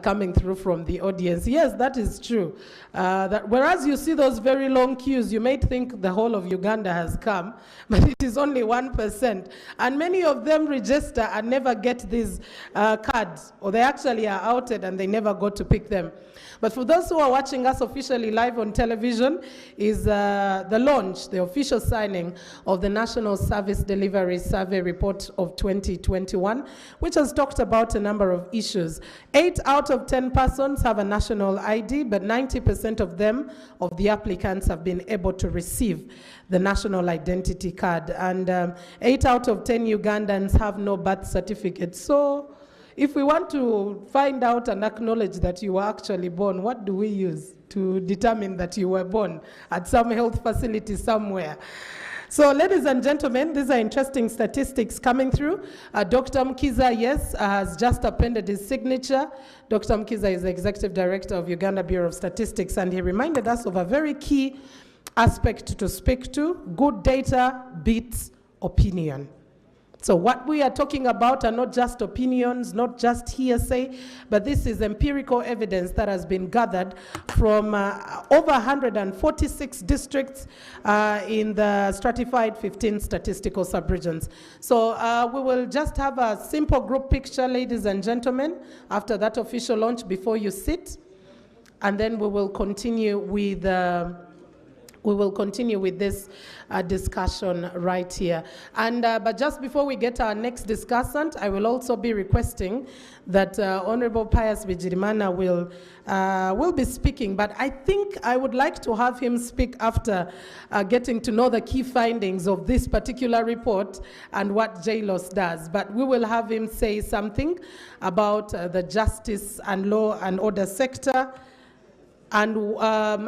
coming through from the audience. Yes, that is true. That whereas you see those very long queues, you may think the whole of Uganda has come, but it is only 1%. And many of them register and never get these cards, or they actually are outed and they never go to pick them. But for those who are watching us officially live on television, is the launch, the official signing of the National Service Delivery Survey Report of 2021, which has talked about a number of issues. 8 out of 10 persons have a national ID, but 90% of them, of the applicants, have been able to receive the national identity card. And 8 out of 10 Ugandans have no birth certificate. So if we want to find out and acknowledge that you were actually born, what do we use to determine that you were born at some health facility somewhere? So ladies and gentlemen, these are interesting statistics coming through. Dr. Mkiza, yes, has just appended his signature. Dr. Mkiza is the Executive Director of Uganda Bureau of Statistics, and he reminded us of a very key aspect to speak to: good data beats opinion. So what we are talking about are not just opinions, not just hearsay, but this is empirical evidence that has been gathered from over 146 districts in the stratified 15 statistical subregions. So we will just have a simple group picture, ladies and gentlemen, after that official launch before you sit, and then we will continue with this discussion right here. And but just before we get our next discussant, I will also be requesting that Honorable Pius Bijirimana will be speaking. But I think I would like to have him speak after getting to know the key findings of this particular report and what JLOS does. But we will have him say something about the justice and law and order sector, And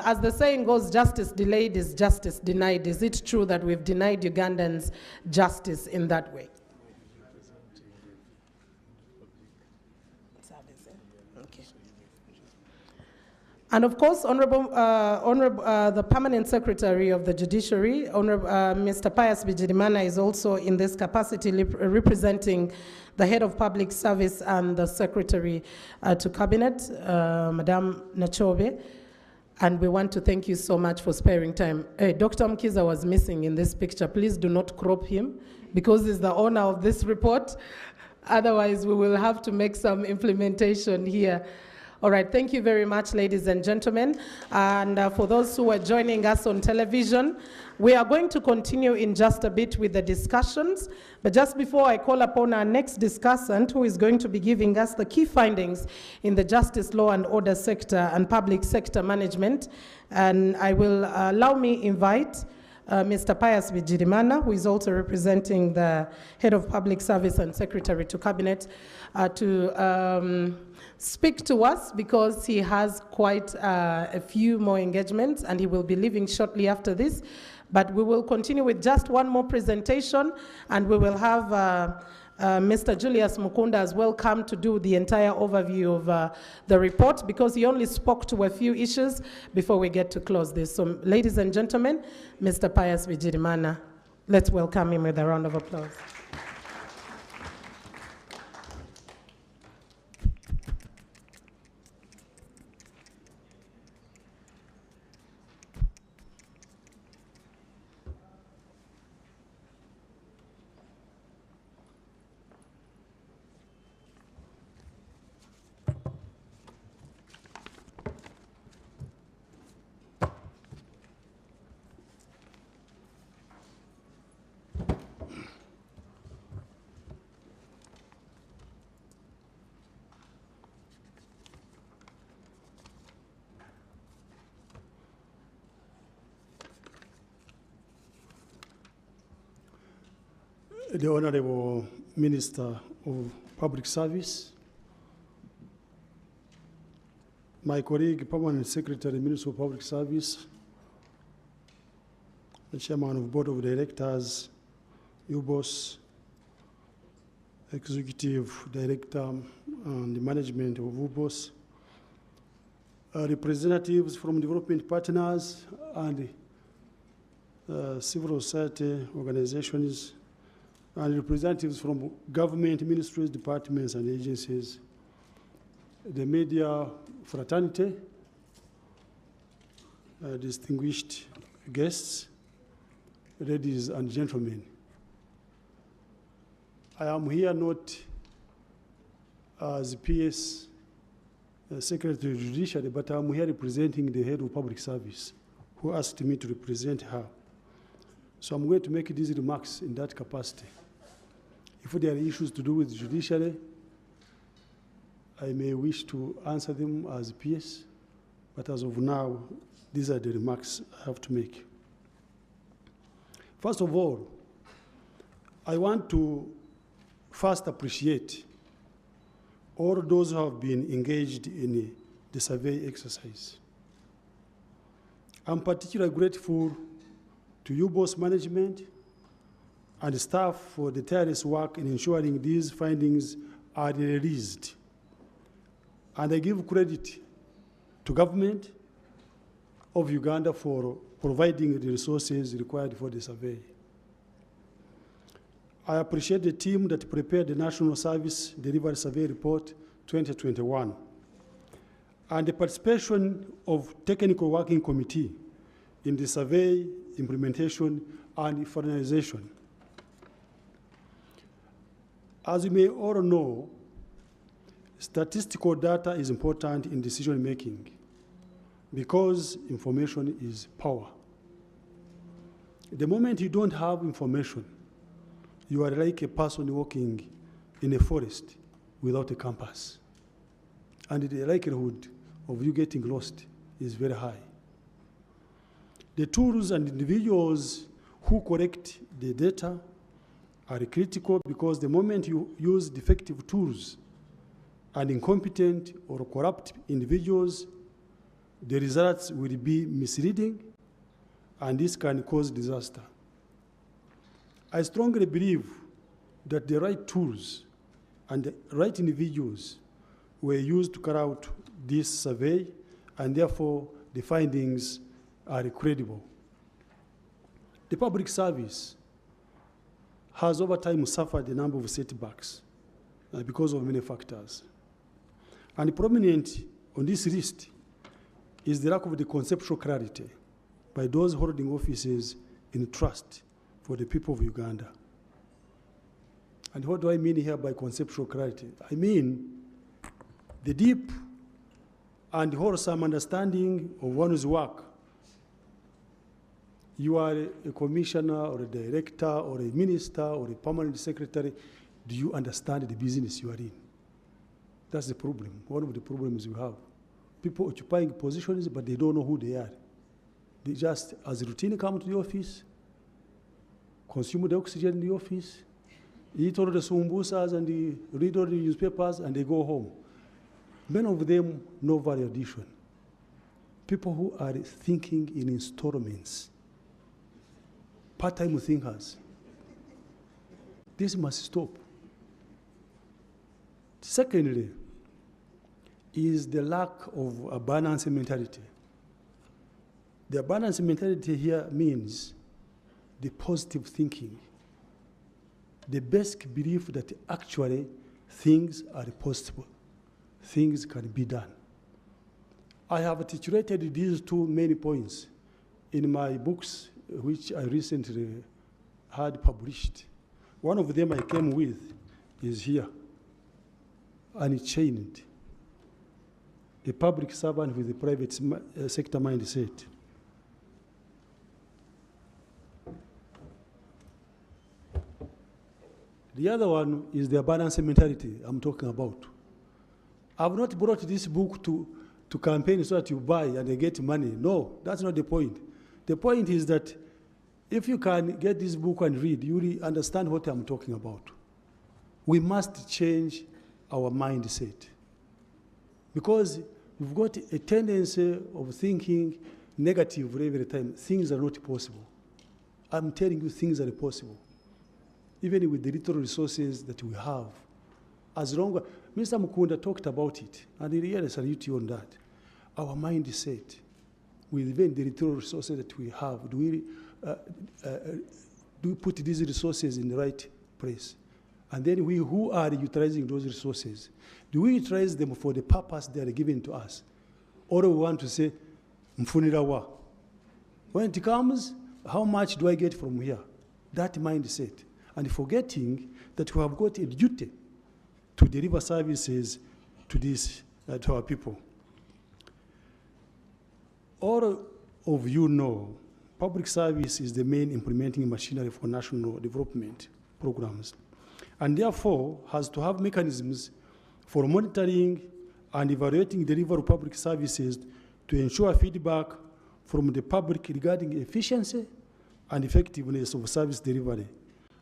as the saying goes, justice delayed is justice denied. Is it true that we've denied Ugandans justice in that way? Okay. And of course, the Permanent Secretary of the Judiciary, Mr. Pius Bigirimana, is also in this capacity representing the Head of Public Service and the Secretary to Cabinet, Madame Nachobe. And we want to thank you so much for sparing time. Hey, Dr. Mkiza was missing in this picture. Please do not crop him because he's the owner of this report. Otherwise, we will have to make some implementation here. All right, thank you very much, ladies and gentlemen. And for those who are joining us on television, we are going to continue in just a bit with the discussions. But just before I call upon our next discussant, who is going to be giving us the key findings in the justice, law and order sector and public sector management, and I will allow me invite Mr. Pius Bigirimana, who is also representing the Head of Public Service and Secretary to Cabinet, to speak to us because he has quite a few more engagements and he will be leaving shortly after this. But we will continue with just one more presentation and we will have Mr. Julius Mukunda as well come to do the entire overview of the report because he only spoke to a few issues before we get to close this. So ladies and gentlemen, Mr. Pius Bigirimana, let's welcome him with a round of applause. The Honorable Minister of Public Service, my colleague, Permanent Secretary, Minister of Public Service, the Chairman of Board of Directors, UBOS, Executive Director and the Management of UBOS, representatives from development partners and civil society organizations, and representatives from government, ministries, departments, and agencies, the media fraternity, distinguished guests, ladies and gentlemen. I am here not as PS Secretary of Judiciary, but I am here representing the Head of Public Service, who asked me to represent her. So I'm going to make these remarks in that capacity. If there are issues to do with judiciary, I may wish to answer them as PS, but as of now, these are the remarks I have to make. First of all, I want to first appreciate all those who have been engaged in the survey exercise. I'm particularly grateful to UBOS management and staff for the tireless work in ensuring these findings are released. And I give credit to government of Uganda for providing the resources required for the survey. I appreciate the team that prepared the National Service Delivery Survey Report 2021 and the participation of Technical Working Committee in the survey implementation and finalization. As you may all know, statistical data is important in decision making because information is power. The moment you don't have information, you are like a person walking in a forest without a compass. And the likelihood of you getting lost is very high. The tools and individuals who collect the data are critical because the moment you use defective tools and incompetent or corrupt individuals the results will be misleading, and this can cause disaster. I strongly believe that the right tools and the right individuals were used to carry out this survey, and therefore the findings are credible. The public service has over time suffered a number of setbacks because of many factors. And prominent on this list is the lack of the conceptual clarity by those holding offices in trust for the people of Uganda. And what do I mean here by conceptual clarity? I mean the deep and wholesome understanding of one's work. You are a commissioner or a director or a minister or a permanent secretary. Do you understand the business you are in? That's the problem, one of the problems we have. People occupying positions, but they don't know who they are. They just, as routine, come to the office, consume the oxygen in the office, eat all the sumbusas and read all the newspapers, and they go home. Many of them, no value addition. People who are thinking in installments, part-time thinkers. This must stop. Secondly, is the lack of a balanced mentality. The balanced mentality here means the positive thinking, the basic belief that actually things are possible, things can be done. I have articulated these two main points in my books, which I recently had published. One of them I came with is here, Unchained, a public servant with a private sector mindset. The other one is the balanced mentality I'm talking about. I've not brought this book to campaign so that you buy and they get money. No, that's not the point. The point is that if you can get this book and read, you will understand what I'm talking about. We must change our mindset, because we've got a tendency of thinking negatively every time. Things are not possible. I'm telling you, things are possible. Even with the little resources that we have. As long as, Mr. Mukunda talked about it, and I really salute you on that. Our mindset, with even the little resources that we have, do we put these resources in the right place? And then we who are utilizing those resources, do we utilize them for the purpose they are given to us? Or do we want to say, mfunira wa? When it comes, how much do I get from here? That mindset. And forgetting that we have got a duty to deliver services to our people. All of you know, public service is the main implementing machinery for national development programs, and therefore has to have mechanisms for monitoring and evaluating delivery of public services to ensure feedback from the public regarding efficiency and effectiveness of service delivery,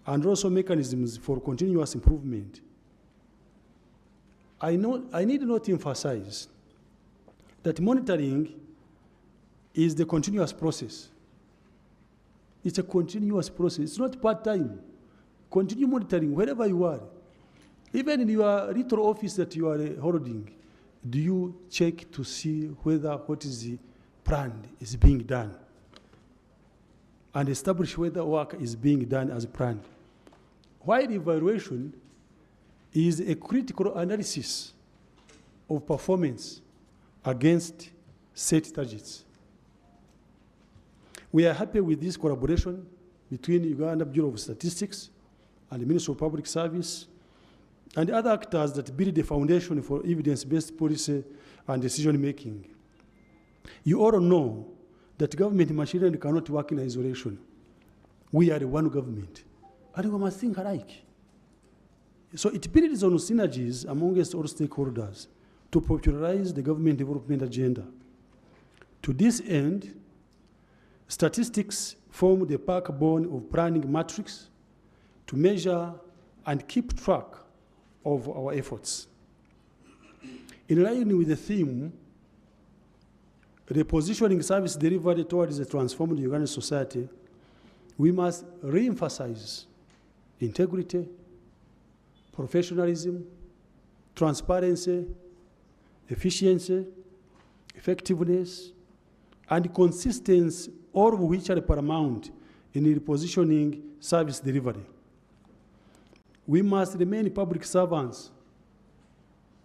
and also mechanisms for continuous improvement. I need not emphasize that monitoring is the continuous process. It's a continuous process. It's not part-time. Continue monitoring wherever you are. Even in your little office that you are holding, do you check to see whether what is planned is being done? And establish whether work is being done as planned. While evaluation is a critical analysis of performance against set targets. We are happy with this collaboration between Uganda Bureau of Statistics and the Ministry of Public Service and other actors that build the foundation for evidence-based policy and decision-making. You all know that government machinery cannot work in isolation. We are one government, and we must think alike. So it builds on synergies amongst all stakeholders to popularize the government development agenda. To this end, statistics form the backbone of planning matrix to measure and keep track of our efforts. In line with the theme, repositioning service delivery towards a transformed Ugandan society, we must re-emphasize integrity, professionalism, transparency, efficiency, effectiveness, and consistency, all of which are paramount in repositioning service delivery. We must remain public servants,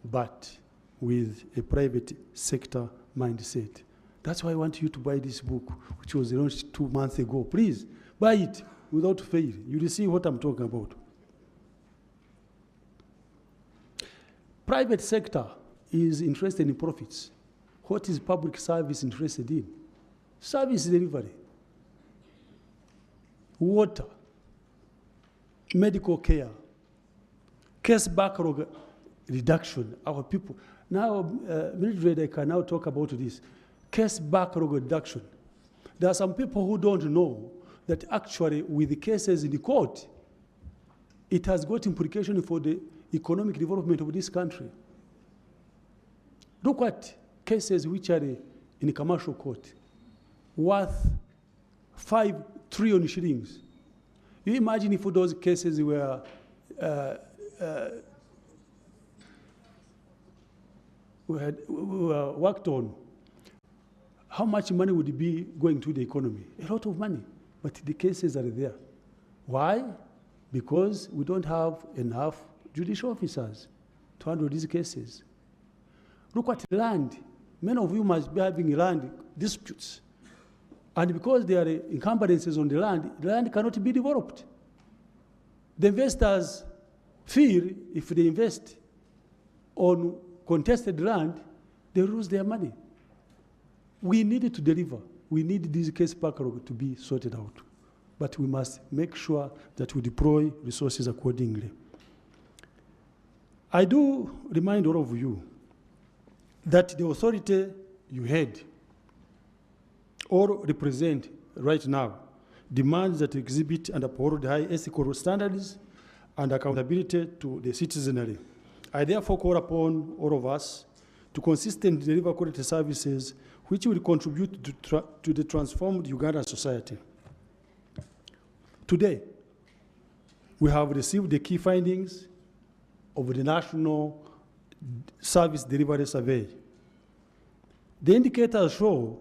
but with a private sector mindset. That's why I want you to buy this book, which was launched 2 months ago. Please, buy it without fail. You will see what I'm talking about. Private sector is interested in profits. What is public service interested in? Service delivery, water, medical care, case backlog reduction. Our people, now, Mildred, I can now talk about this. Case backlog reduction. There are some people who don't know that actually with the cases in the court, it has got implication for the economic development of this country. Look at cases which are in commercial court, worth 5 trillion shillings. You imagine if those cases were worked on, how much money would be going to the economy? A lot of money, but the cases are there. Why? Because we don't have enough judicial officers to handle these cases. Look at land. Many of you must be having land disputes. And because there are encumbrances on the land cannot be developed. The investors fear if they invest on contested land, they lose their money. We need to deliver. We need this case backlog to be sorted out. But we must make sure that we deploy resources accordingly. I do remind all of you that the authority you had or represent right now demands that you exhibit and uphold high ethical standards and accountability to the citizenry. I therefore call upon all of us to consistently deliver quality services which will contribute to the transformed Ugandan society. Today, we have received the key findings of the National Service Delivery Survey. The indicators show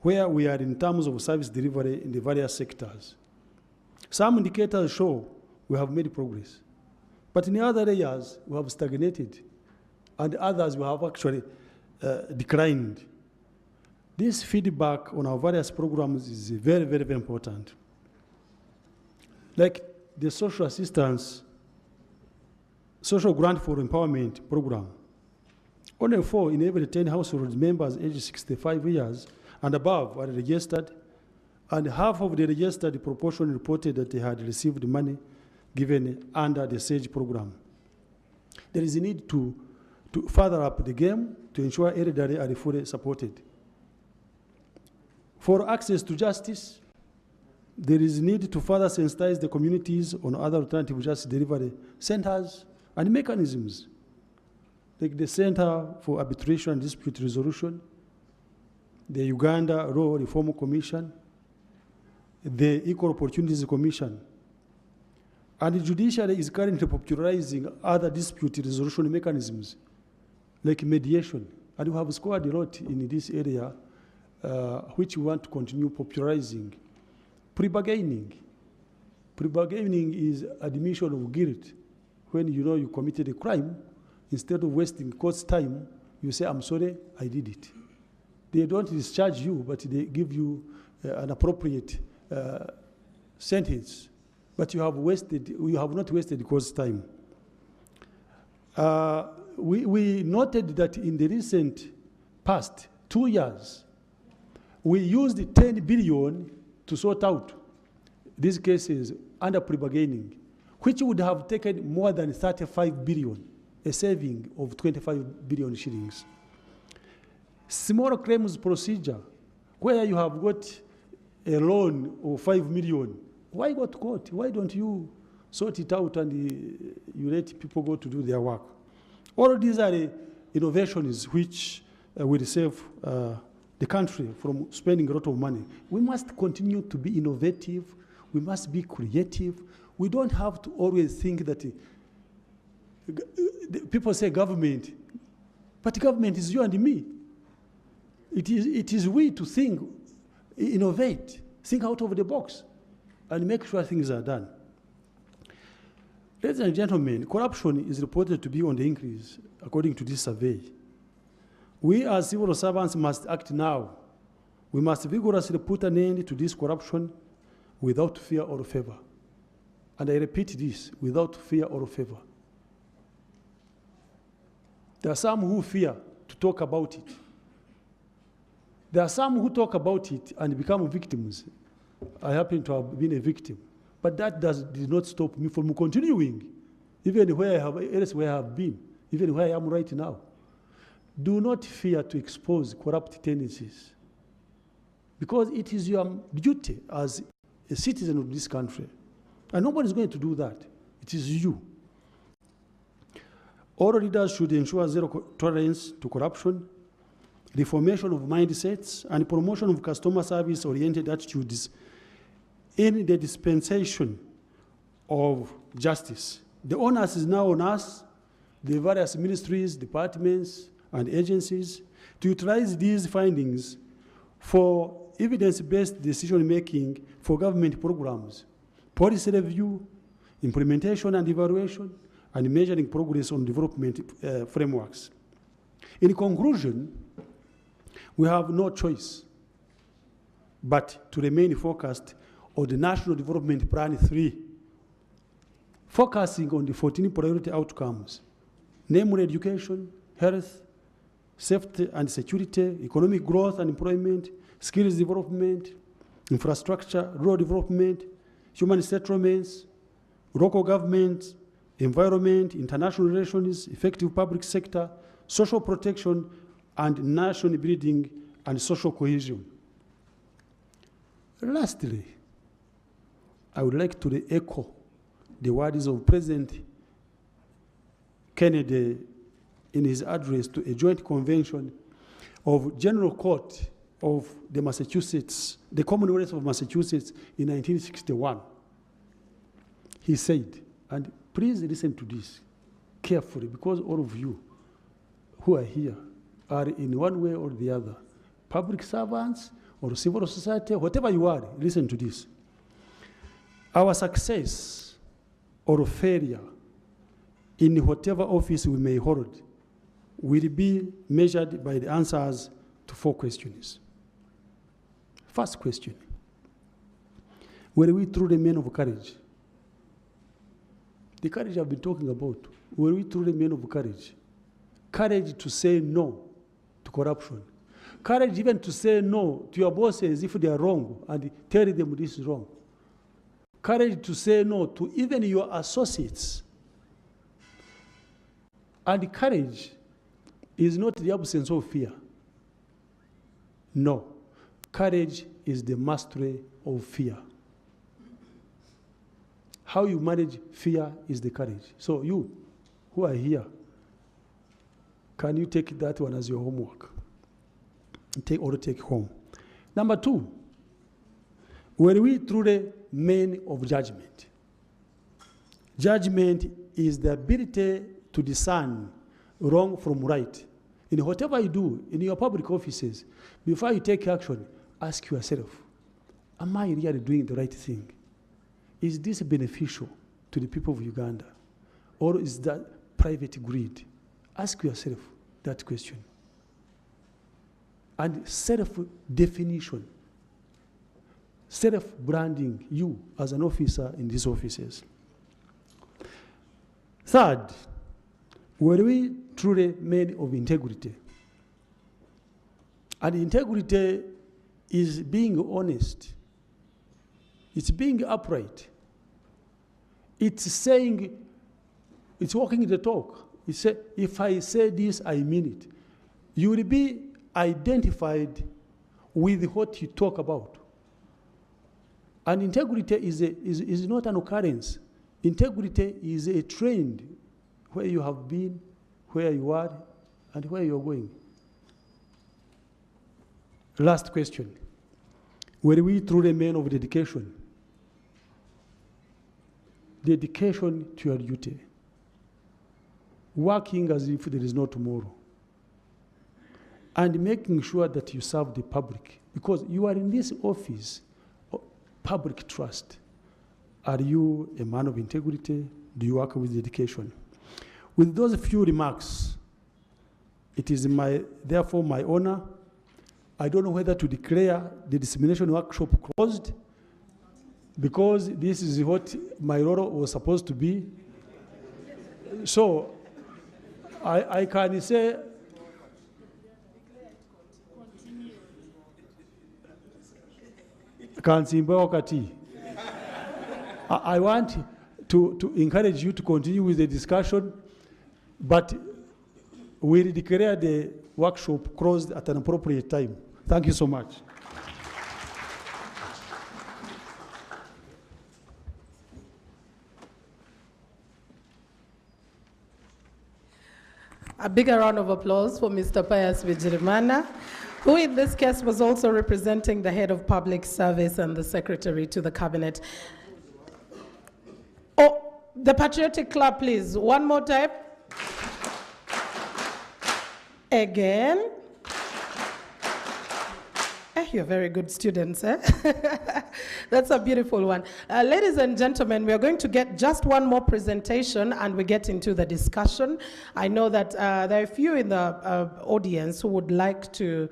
where we are in terms of service delivery in the various sectors. Some indicators show we have made progress, but in other areas we have stagnated, and others we have actually declined. This feedback on our various programs is very, very, very important. Like the social assistance, social grant for empowerment program. Only 4 in every 10 household members aged 65 years and above are registered, and half of the registered proportion reported that they had received money given under the SAGE program. There is a need to further up the game to ensure elderly are fully supported. For access to justice, there is a need to further sensitize the communities on other alternative justice delivery centers and mechanisms, like the Center for Arbitration and Dispute Resolution, the Uganda Law Reform Commission, the Equal Opportunities Commission. And the judiciary is currently popularizing other dispute resolution mechanisms, like mediation. And we have scored a lot in this area, which we want to continue popularizing. Pre-bargaining. Pre-bargaining is admission of guilt. When you know you committed a crime, instead of wasting court's time, you say, I'm sorry, I did it. They don't discharge you, but they give you an appropriate sentence. But you have not wasted the court's time. We noted that in the recent past 2 years, we used 10 billion to sort out these cases under pre-bargaining, which would have taken more than 35 billion, a saving of 25 billion shillings. Small claims procedure, where you have got a loan of 5 million, why go to court? Why don't you sort it out and you let people go to do their work? All of these are innovations which will save the country from spending a lot of money. We must continue to be innovative. We must be creative. We don't have to always think that people say government, but government is you and me. It is we to think, innovate, think out of the box, and make sure things are done. Ladies and gentlemen, corruption is reported to be on the increase, according to this survey. We as civil servants must act now. We must vigorously put an end to this corruption without fear or favor. And I repeat this, without fear or favor. There are some who fear to talk about it. There are some who talk about it and become victims. I happen to have been a victim. But that did not stop me from continuing, even elsewhere I have been, even where I am right now. Do not fear to expose corrupt tendencies, because it is your duty as a citizen of this country. And nobody is going to do that. It is you. All leaders should ensure zero tolerance to corruption, reformation of mindsets, and promotion of customer service-oriented attitudes in the dispensation of justice. The onus is now on us, the various ministries, departments, and agencies, to utilize these findings for evidence-based decision-making for government programs, policy review, implementation and evaluation, and measuring progress on development frameworks. In conclusion, we have no choice but to remain focused on the National Development Plan 3, focusing on the 14 priority outcomes, namely education, health, safety and security, economic growth and employment, skills development, infrastructure, rural development, human settlements, local government, environment, international relations, effective public sector, social protection, and nation building and social cohesion. Lastly, I would like to echo the words of President Kennedy in his address to a joint convention of General Court of the Massachusetts, the Commonwealth of Massachusetts in 1961. He said, and please listen to this carefully, because all of you who are here are in one way or the other, public servants or civil society, whatever you are, listen to this. Our success or failure in whatever office we may hold will be measured by the answers to 4 questions. First question, were we truly men of courage? The courage I've been talking about, were we truly men of courage? Courage to say no to corruption. Courage even to say no to your bosses if they are wrong and tell them this is wrong. Courage to say no to even your associates. And courage is not the absence of fear. No. Courage is the mastery of fear. How you manage fear is the courage. So you who are here, can you take that one as your homework? Take home. Number 2, were we truly men of judgment? Judgment is the ability to discern wrong from right. In whatever you do, in your public offices, before you take action, ask yourself, am I really doing the right thing? Is this beneficial to the people of Uganda? Or is that private greed? Ask yourself that question. And self-definition, self-branding you as an officer in these offices. Third, were we truly men of integrity? And integrity is being honest. It's being upright. It's saying, it's walking the talk. It's if I say this, I mean it. You will be identified with what you talk about. And integrity is not an occurrence. Integrity is a trend where you have been, where you are, and where you're going. Last question. Were we truly men of dedication? Dedication to your duty. Working as if there is no tomorrow. And making sure that you serve the public. Because you are in this office of public trust. Are you a man of integrity? Do you work with dedication? With those few remarks, it is therefore my honor. I don't know whether to declare the dissemination workshop closed, because this is what my role was supposed to be. So I can say, I want to encourage you to continue with the discussion, but we'll declare the workshop closed at an appropriate time. Thank you so much. A bigger round of applause for Mr. Pius Bigirimana, who in this case was also representing the head of public service and the secretary to the cabinet. Oh, the patriotic clap, please. One more time. Again. You're very good students, eh? That's a beautiful one. Ladies and gentlemen, we are going to get just one more presentation and we get into the discussion. I know that there are a few in the audience who would like to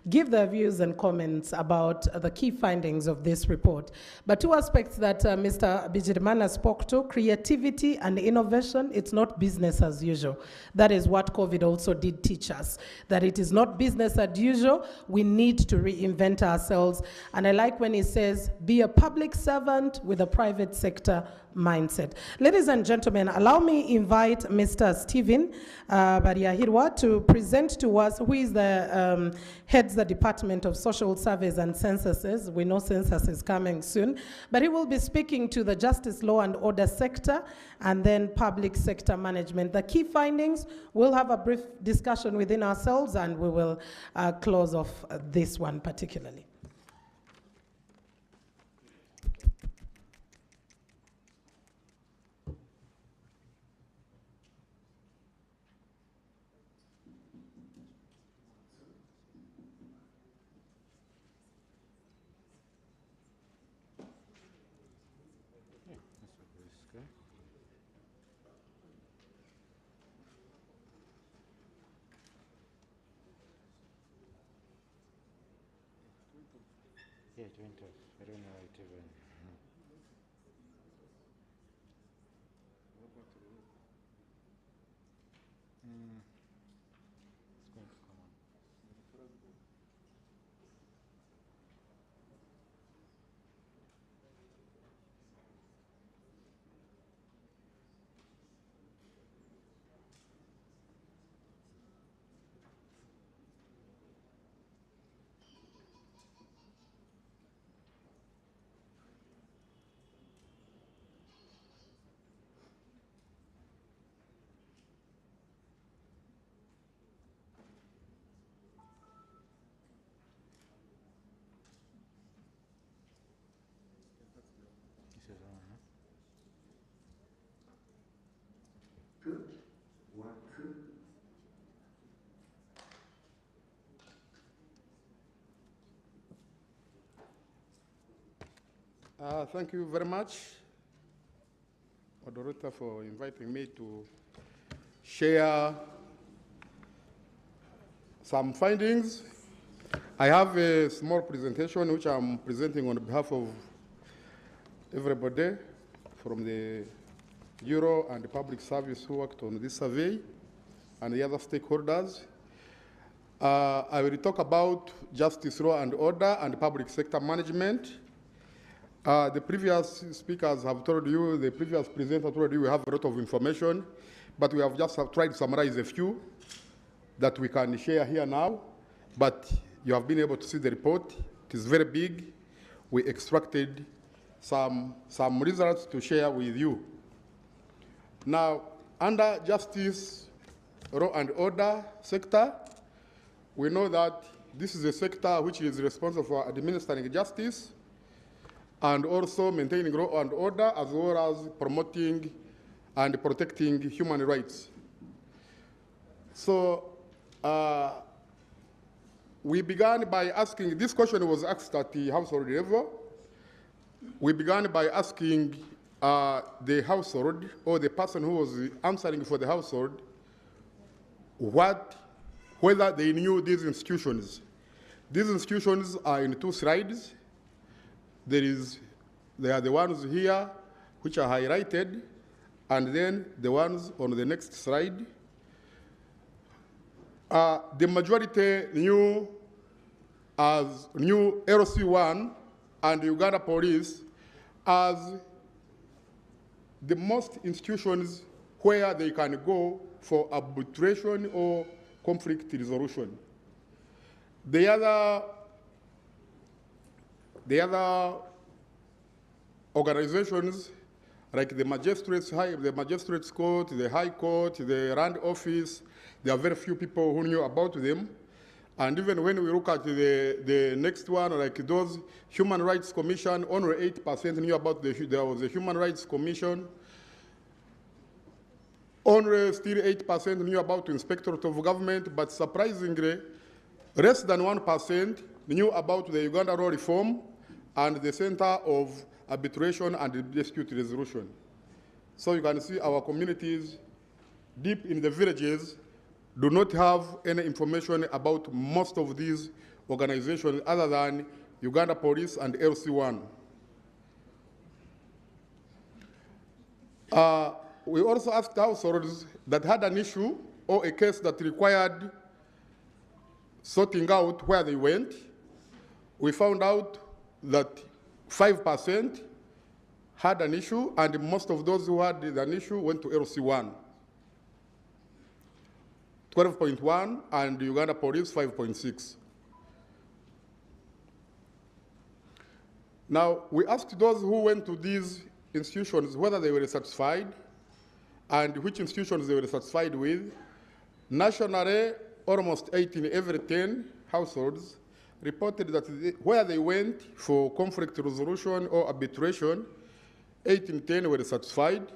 give their views and comments about the key findings of this report. But two aspects that Mr. Bigirimana spoke to: creativity and innovation. It's not business as usual. That is what COVID also did teach us, that it is not business as usual. We need to reinvent ourselves. And I like when he says, be a public servant with a private sector mindset. Ladies and gentlemen, allow me invite Mr. Stephen Bariahirwa to present to us, who is the heads the Department of Social Service and Censuses. We know census is coming soon, but he will be speaking to the justice, law and order sector and then public sector management. The key findings, we'll have a brief discussion within ourselves and we will close off this one particularly. Yeah, 20. I don't know it even. It's going to come on. This is on, huh? Thank you very much, Moderator, for inviting me to share some findings. I have a small presentation which I'm presenting on behalf of everybody from the Bureau and the Public Service who worked on this survey and the other stakeholders. I will talk about justice, law and order and public sector management. The previous speakers have told you, the previous presenter told you we have a lot of information, but we have just tried to summarize a few that we can share here now. But you have been able to see the report. It is very big. We extracted some results to share with you. Now, under justice, law and order sector, we know that this is a sector which is responsible for administering justice and also maintaining law and order, as well as promoting and protecting human rights. So we began by asking, this question was asked at the household level. We began by asking the household, or the person who was answering for the household, whether they knew these institutions. These institutions are in two slides. There are the ones here which are highlighted, and then the ones on the next slide. The majority knew LC1 and Uganda Police as the most institutions where they can go for arbitration or conflict resolution. The other organizations, like the magistrates court, the high court, the land office, there are very few people who knew about them. And even when we look at the next one, like those Human Rights Commission, only 8% knew about there was a Human Rights Commission. Only still 8% knew about the Inspectorate of Government, but surprisingly, less than 1% knew about the Uganda Law Reform and the Center of Arbitration and Dispute Resolution. So you can see our communities deep in the villages do not have any information about most of these organizations other than Uganda Police and LC1. We also asked households that had an issue or a case that required sorting out where they went. We found out that 5% had an issue, and most of those who had an issue went to LC1. 12.1, and Uganda Police 5.6. Now, we asked those who went to these institutions whether they were satisfied and which institutions they were satisfied with. Nationally, almost 8 in every 10 households reported that where they went for conflict resolution or arbitration, 8 in 10 were satisfied,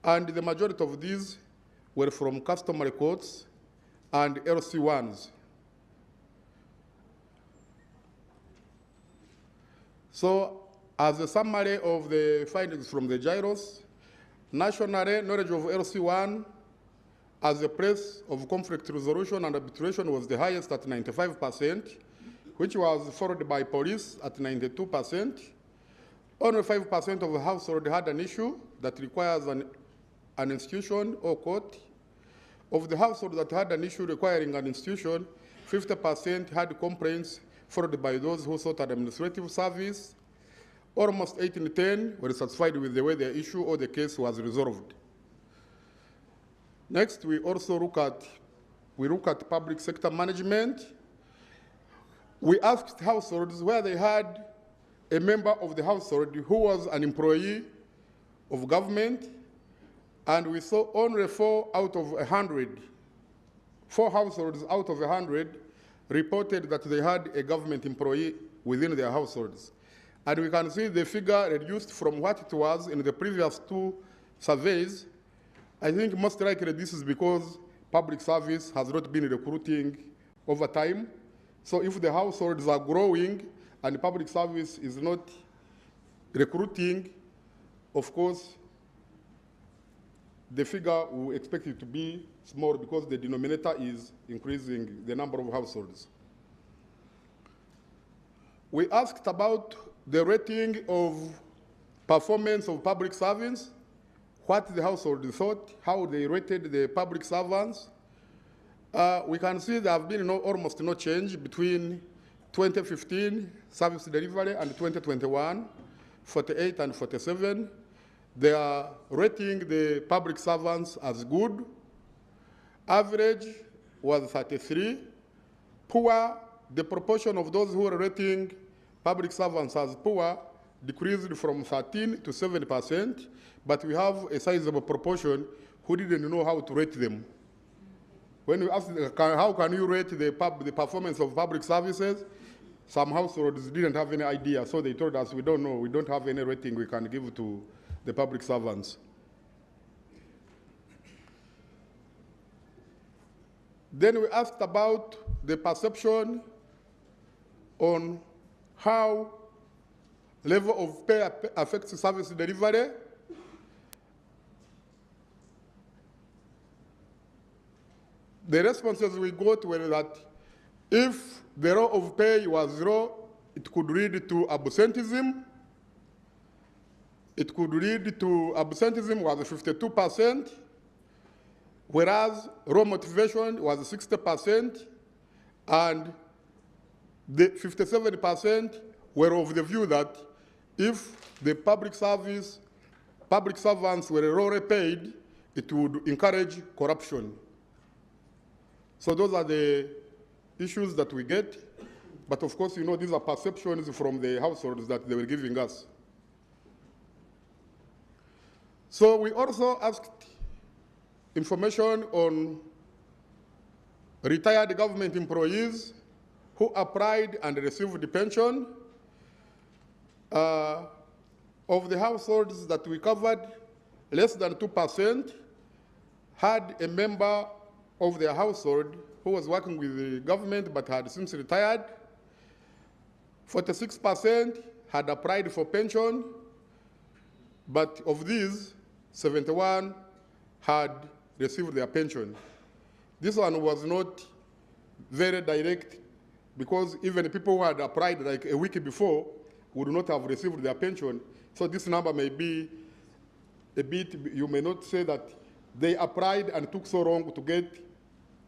and the majority of these were from customary courts and LC1s. So, as a summary of the findings from the gyros, nationally, knowledge of LC1 as a place of conflict resolution and arbitration was the highest at 95%, which was followed by police at 92%. Only 5% of the household had an issue that requires an institution or court. Of the household that had an issue requiring an institution, 50% had complaints, followed by those who sought an administrative service. Almost 8 in 10 were satisfied with the way their issue or the case was resolved. Next, we also look at public sector management. We asked households where they had a member of the household who was an employee of government, and we saw only 4 out of 100, 4 households out of 100 reported that they had a government employee within their households. And we can see the figure reduced from what it was in the previous 2 surveys. I think most likely this is because public service has not been recruiting over time. So if the households are growing and public service is not recruiting, of course, the figure we expect it to be small because the denominator is increasing the number of households. We asked about the rating of performance of public servants, what the household thought, how they rated the public servants. We can see there have been almost no change between 2015 service delivery and 2021, 48 and 47. They are rating the public servants as good. Average was 33. Poor, the proportion of those who are rating public servants as poor decreased from 13 to 7%, but we have a sizable proportion who didn't know how to rate them. When we asked how can you rate the performance of public services, some households didn't have any idea, so they told us, we don't know, we don't have any rating we can give to the public servants. Then we asked about the perception on how level of pay affects service delivery. The responses we got were that if the rate of pay was low, it could lead to absenteeism. It could lead to absenteeism was 52%, whereas raw motivation was 60%, and the 57% were of the view that if the public servants were lower paid, it would encourage corruption. So those are the issues that we get. But of course, you know, these are perceptions from the households that they were giving us. So we also asked information on retired government employees who applied and received the pension. Of the households that we covered, less than 2% had a member of their household who was working with the government but had since retired. 46% had applied for pension, but of these, 71 had received their pension. This one was not very direct because even the people who had applied like a week before would not have received their pension. So this number may be a bit, you may not say that they applied and took so long to get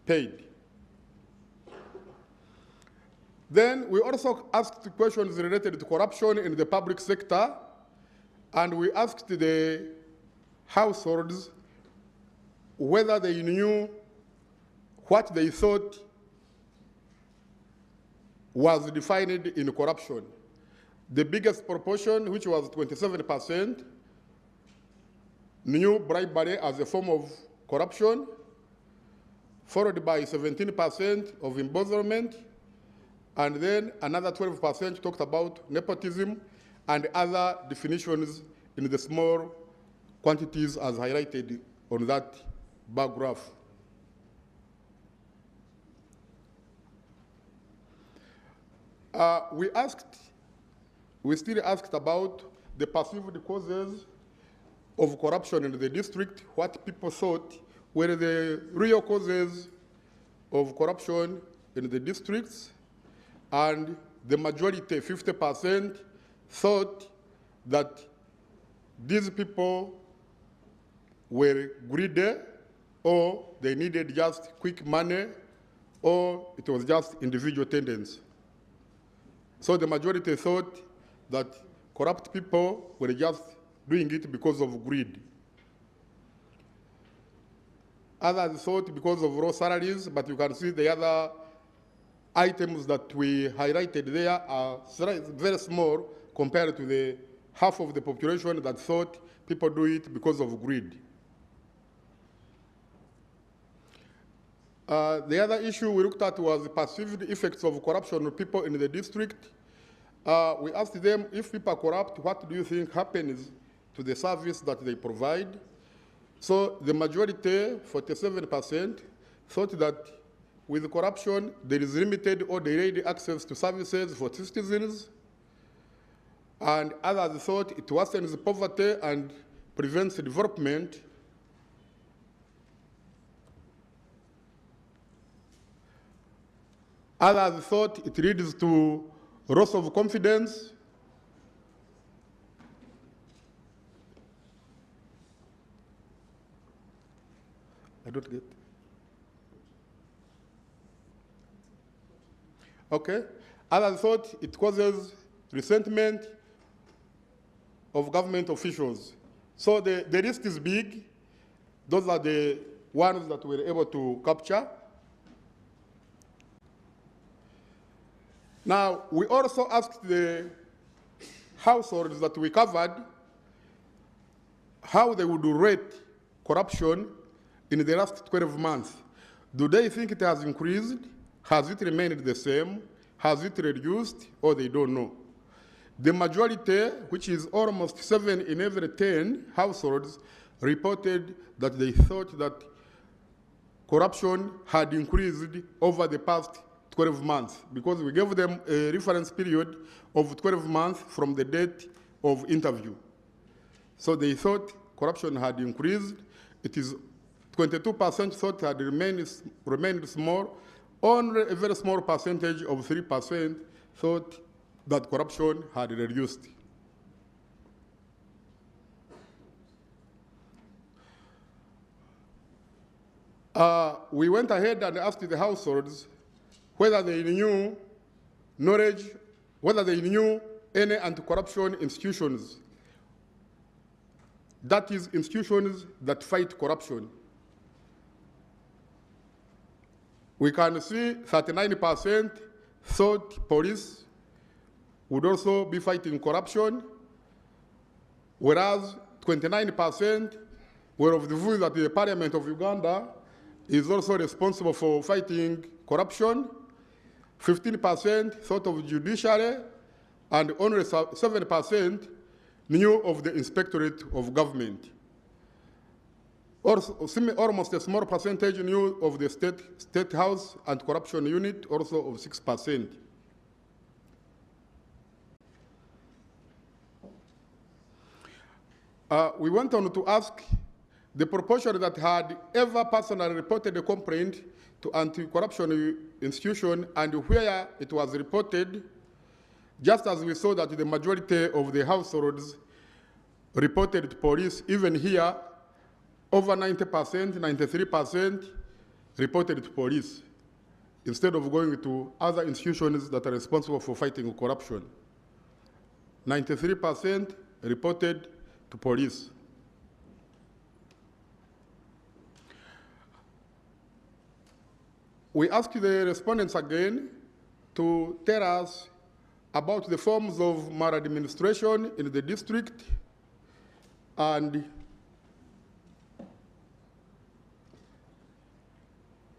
paid. Then we also asked questions related to corruption in the public sector, and we asked the households whether they knew what they thought was defined in corruption. The biggest proportion, which was 27%, knew bribery as a form of corruption, followed by 17% of embezzlement, and then another 12% talked about nepotism and other definitions in the small quantities as highlighted on that bar graph. We still asked about the perceived causes of corruption in the district, what people thought were the real causes of corruption in the districts, and the majority, 50%, thought that these people were greedy, or they needed just quick money, or it was just individual tendencies. So the majority thought that corrupt people were just doing it because of greed. Others thought because of raw salaries, but you can see the other items that we highlighted there are very small compared to the half of the population that thought people do it because of greed. The other issue we looked at was the perceived effects of corruption on people in the district. We asked them, if people are corrupt, what do you think happens to the service that they provide? So the majority, 47%, thought that with corruption, there is limited or delayed access to services for citizens. And others thought it worsens poverty and prevents development. Others thought it leads to loss of confidence. I don't get. Okay. Others thought it causes resentment of government officials. So the list is big. Those are the ones that we were able to capture. Now, we also asked the households that we covered how they would rate corruption in the last 12 months. Do they think it has increased? Has it remained the same? Has it reduced? Or they don't know? The majority, which is almost 7 in every 10 households, reported that they thought that corruption had increased over the past 12 months, because we gave them a reference period of 12 months from the date of interview. So they thought corruption had increased. It is 22% thought had remained small. Only a very small percentage of 3% thought that corruption had reduced. We went ahead and asked the households whether they knew whether they knew any anti-corruption institutions. That is, institutions that fight corruption. We can see 39% thought police would also be fighting corruption, whereas 29% were of the view that the Parliament of Uganda is also responsible for fighting corruption. 15% thought of judiciary, and only 7% knew of the Inspectorate of Government. Also, almost a small percentage knew of the State House and Corruption Unit, also of 6%. We went on to ask the proportion that had ever personally reported a complaint to anti-corruption institution and where it was reported, just as we saw that the majority of the households reported to police. Even here, over 90%, 93% reported to police, instead of going to other institutions that are responsible for fighting corruption. 93% reported to police. We asked the respondents again to tell us about the forms of maladministration in the district, and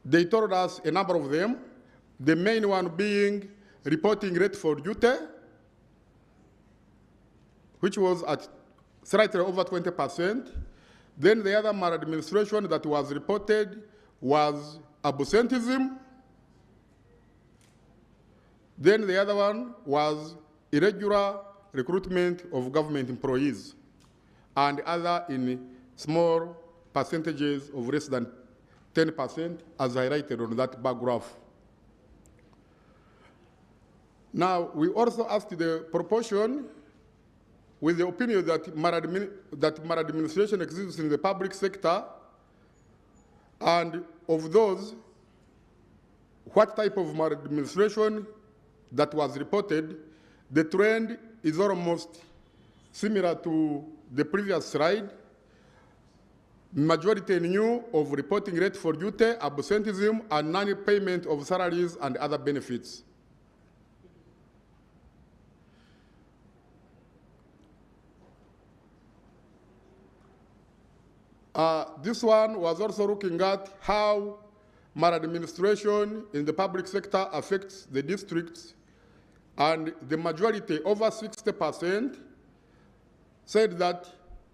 they told us a number of them, the main one being reporting rate for duty, which was at slightly over 20%. Then the other maladministration that was reported was absenteeism. Then the other one was irregular recruitment of government employees, and other in small percentages of less than 10%, as highlighted on that bar graph. Now, we also asked the proportion with the opinion that maladministration exists in the public sector, and of those, what type of maladministration that was reported. The trend is almost similar to the previous slide. Majority knew of reporting rate for duty, absenteeism, and non-payment of salaries and other benefits. This one was also looking at how maladministration in the public sector affects the districts, and the majority, over 60%, said that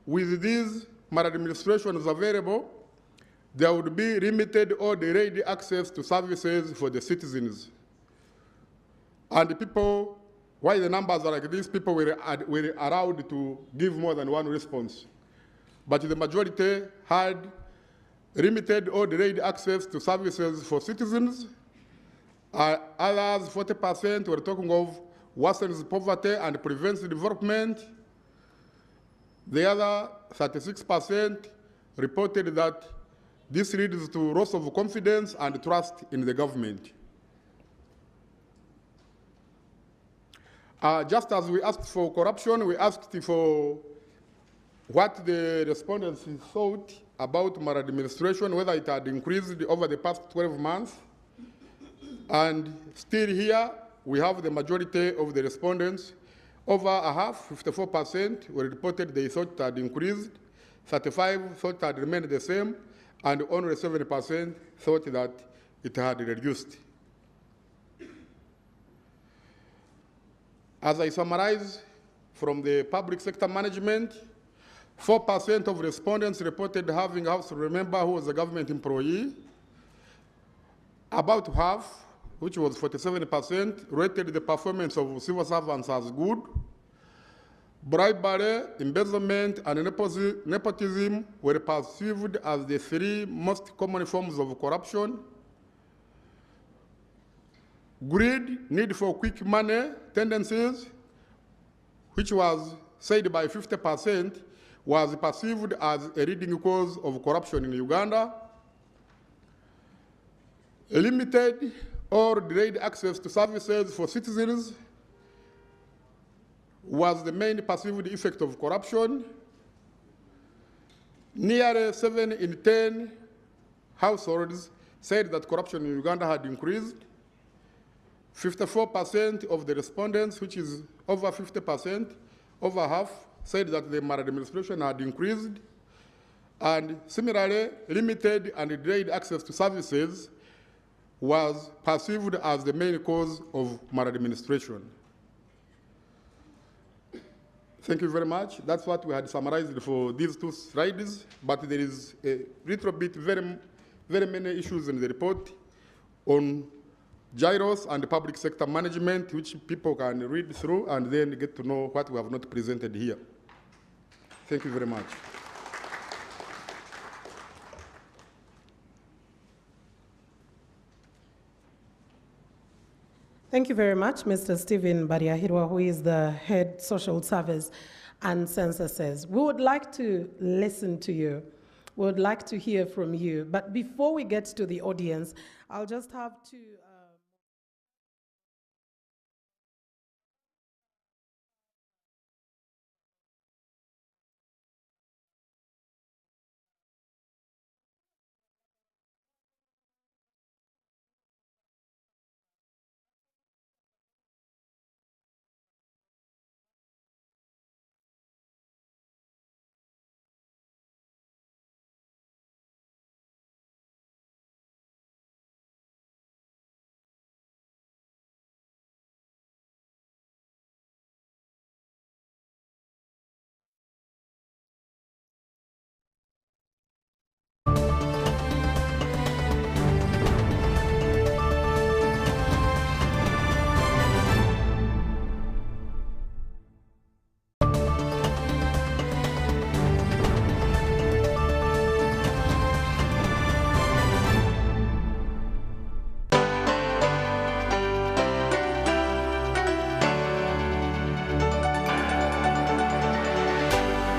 with these maladministrations available, there would be limited or delayed access to services for the citizens. And the people, why the numbers are like this, people were allowed to give more than one response. But the majority had limited or delayed access to services for citizens. Others, 40%, were talking of worsens poverty and prevents development. The other 36% reported that this leads to loss of confidence and trust in the government. Just as we asked for corruption, we asked for what the respondents thought about maladministration, whether it had increased over the past 12 months. And still here, we have the majority of the respondents. Over a half, 54%, were reported they thought it had increased, 35% thought it had remained the same, and only 7% thought that it had reduced. As I summarize from the public sector management, 4% of respondents reported having a household member who was a government employee. About half, which was 47%, rated the performance of civil servants as good. Bribery, embezzlement, and nepotism were perceived as the three most common forms of corruption. Greed, need for quick money tendencies, which was said by 50%, was perceived as a leading cause of corruption in Uganda. A limited or delayed access to services for citizens was the main perceived effect of corruption. Nearly 7 in 10 households said that corruption in Uganda had increased. 54% of the respondents, which is over 50%, over half, said that the maladministration had increased. And similarly, limited and delayed access to services was perceived as the main cause of maladministration. Thank you very much. That's what we had summarized for these two slides, but there is a little bit, very many issues in the report on gyros and public sector management, which people can read through and then get to know what we have not presented here. Thank you very much. Thank you very much, Mr. Stephen Bariahirwa, who is the head social service and censuses. We would like to listen to you. We would like to hear from you. But before we get to the audience, I'll just have to...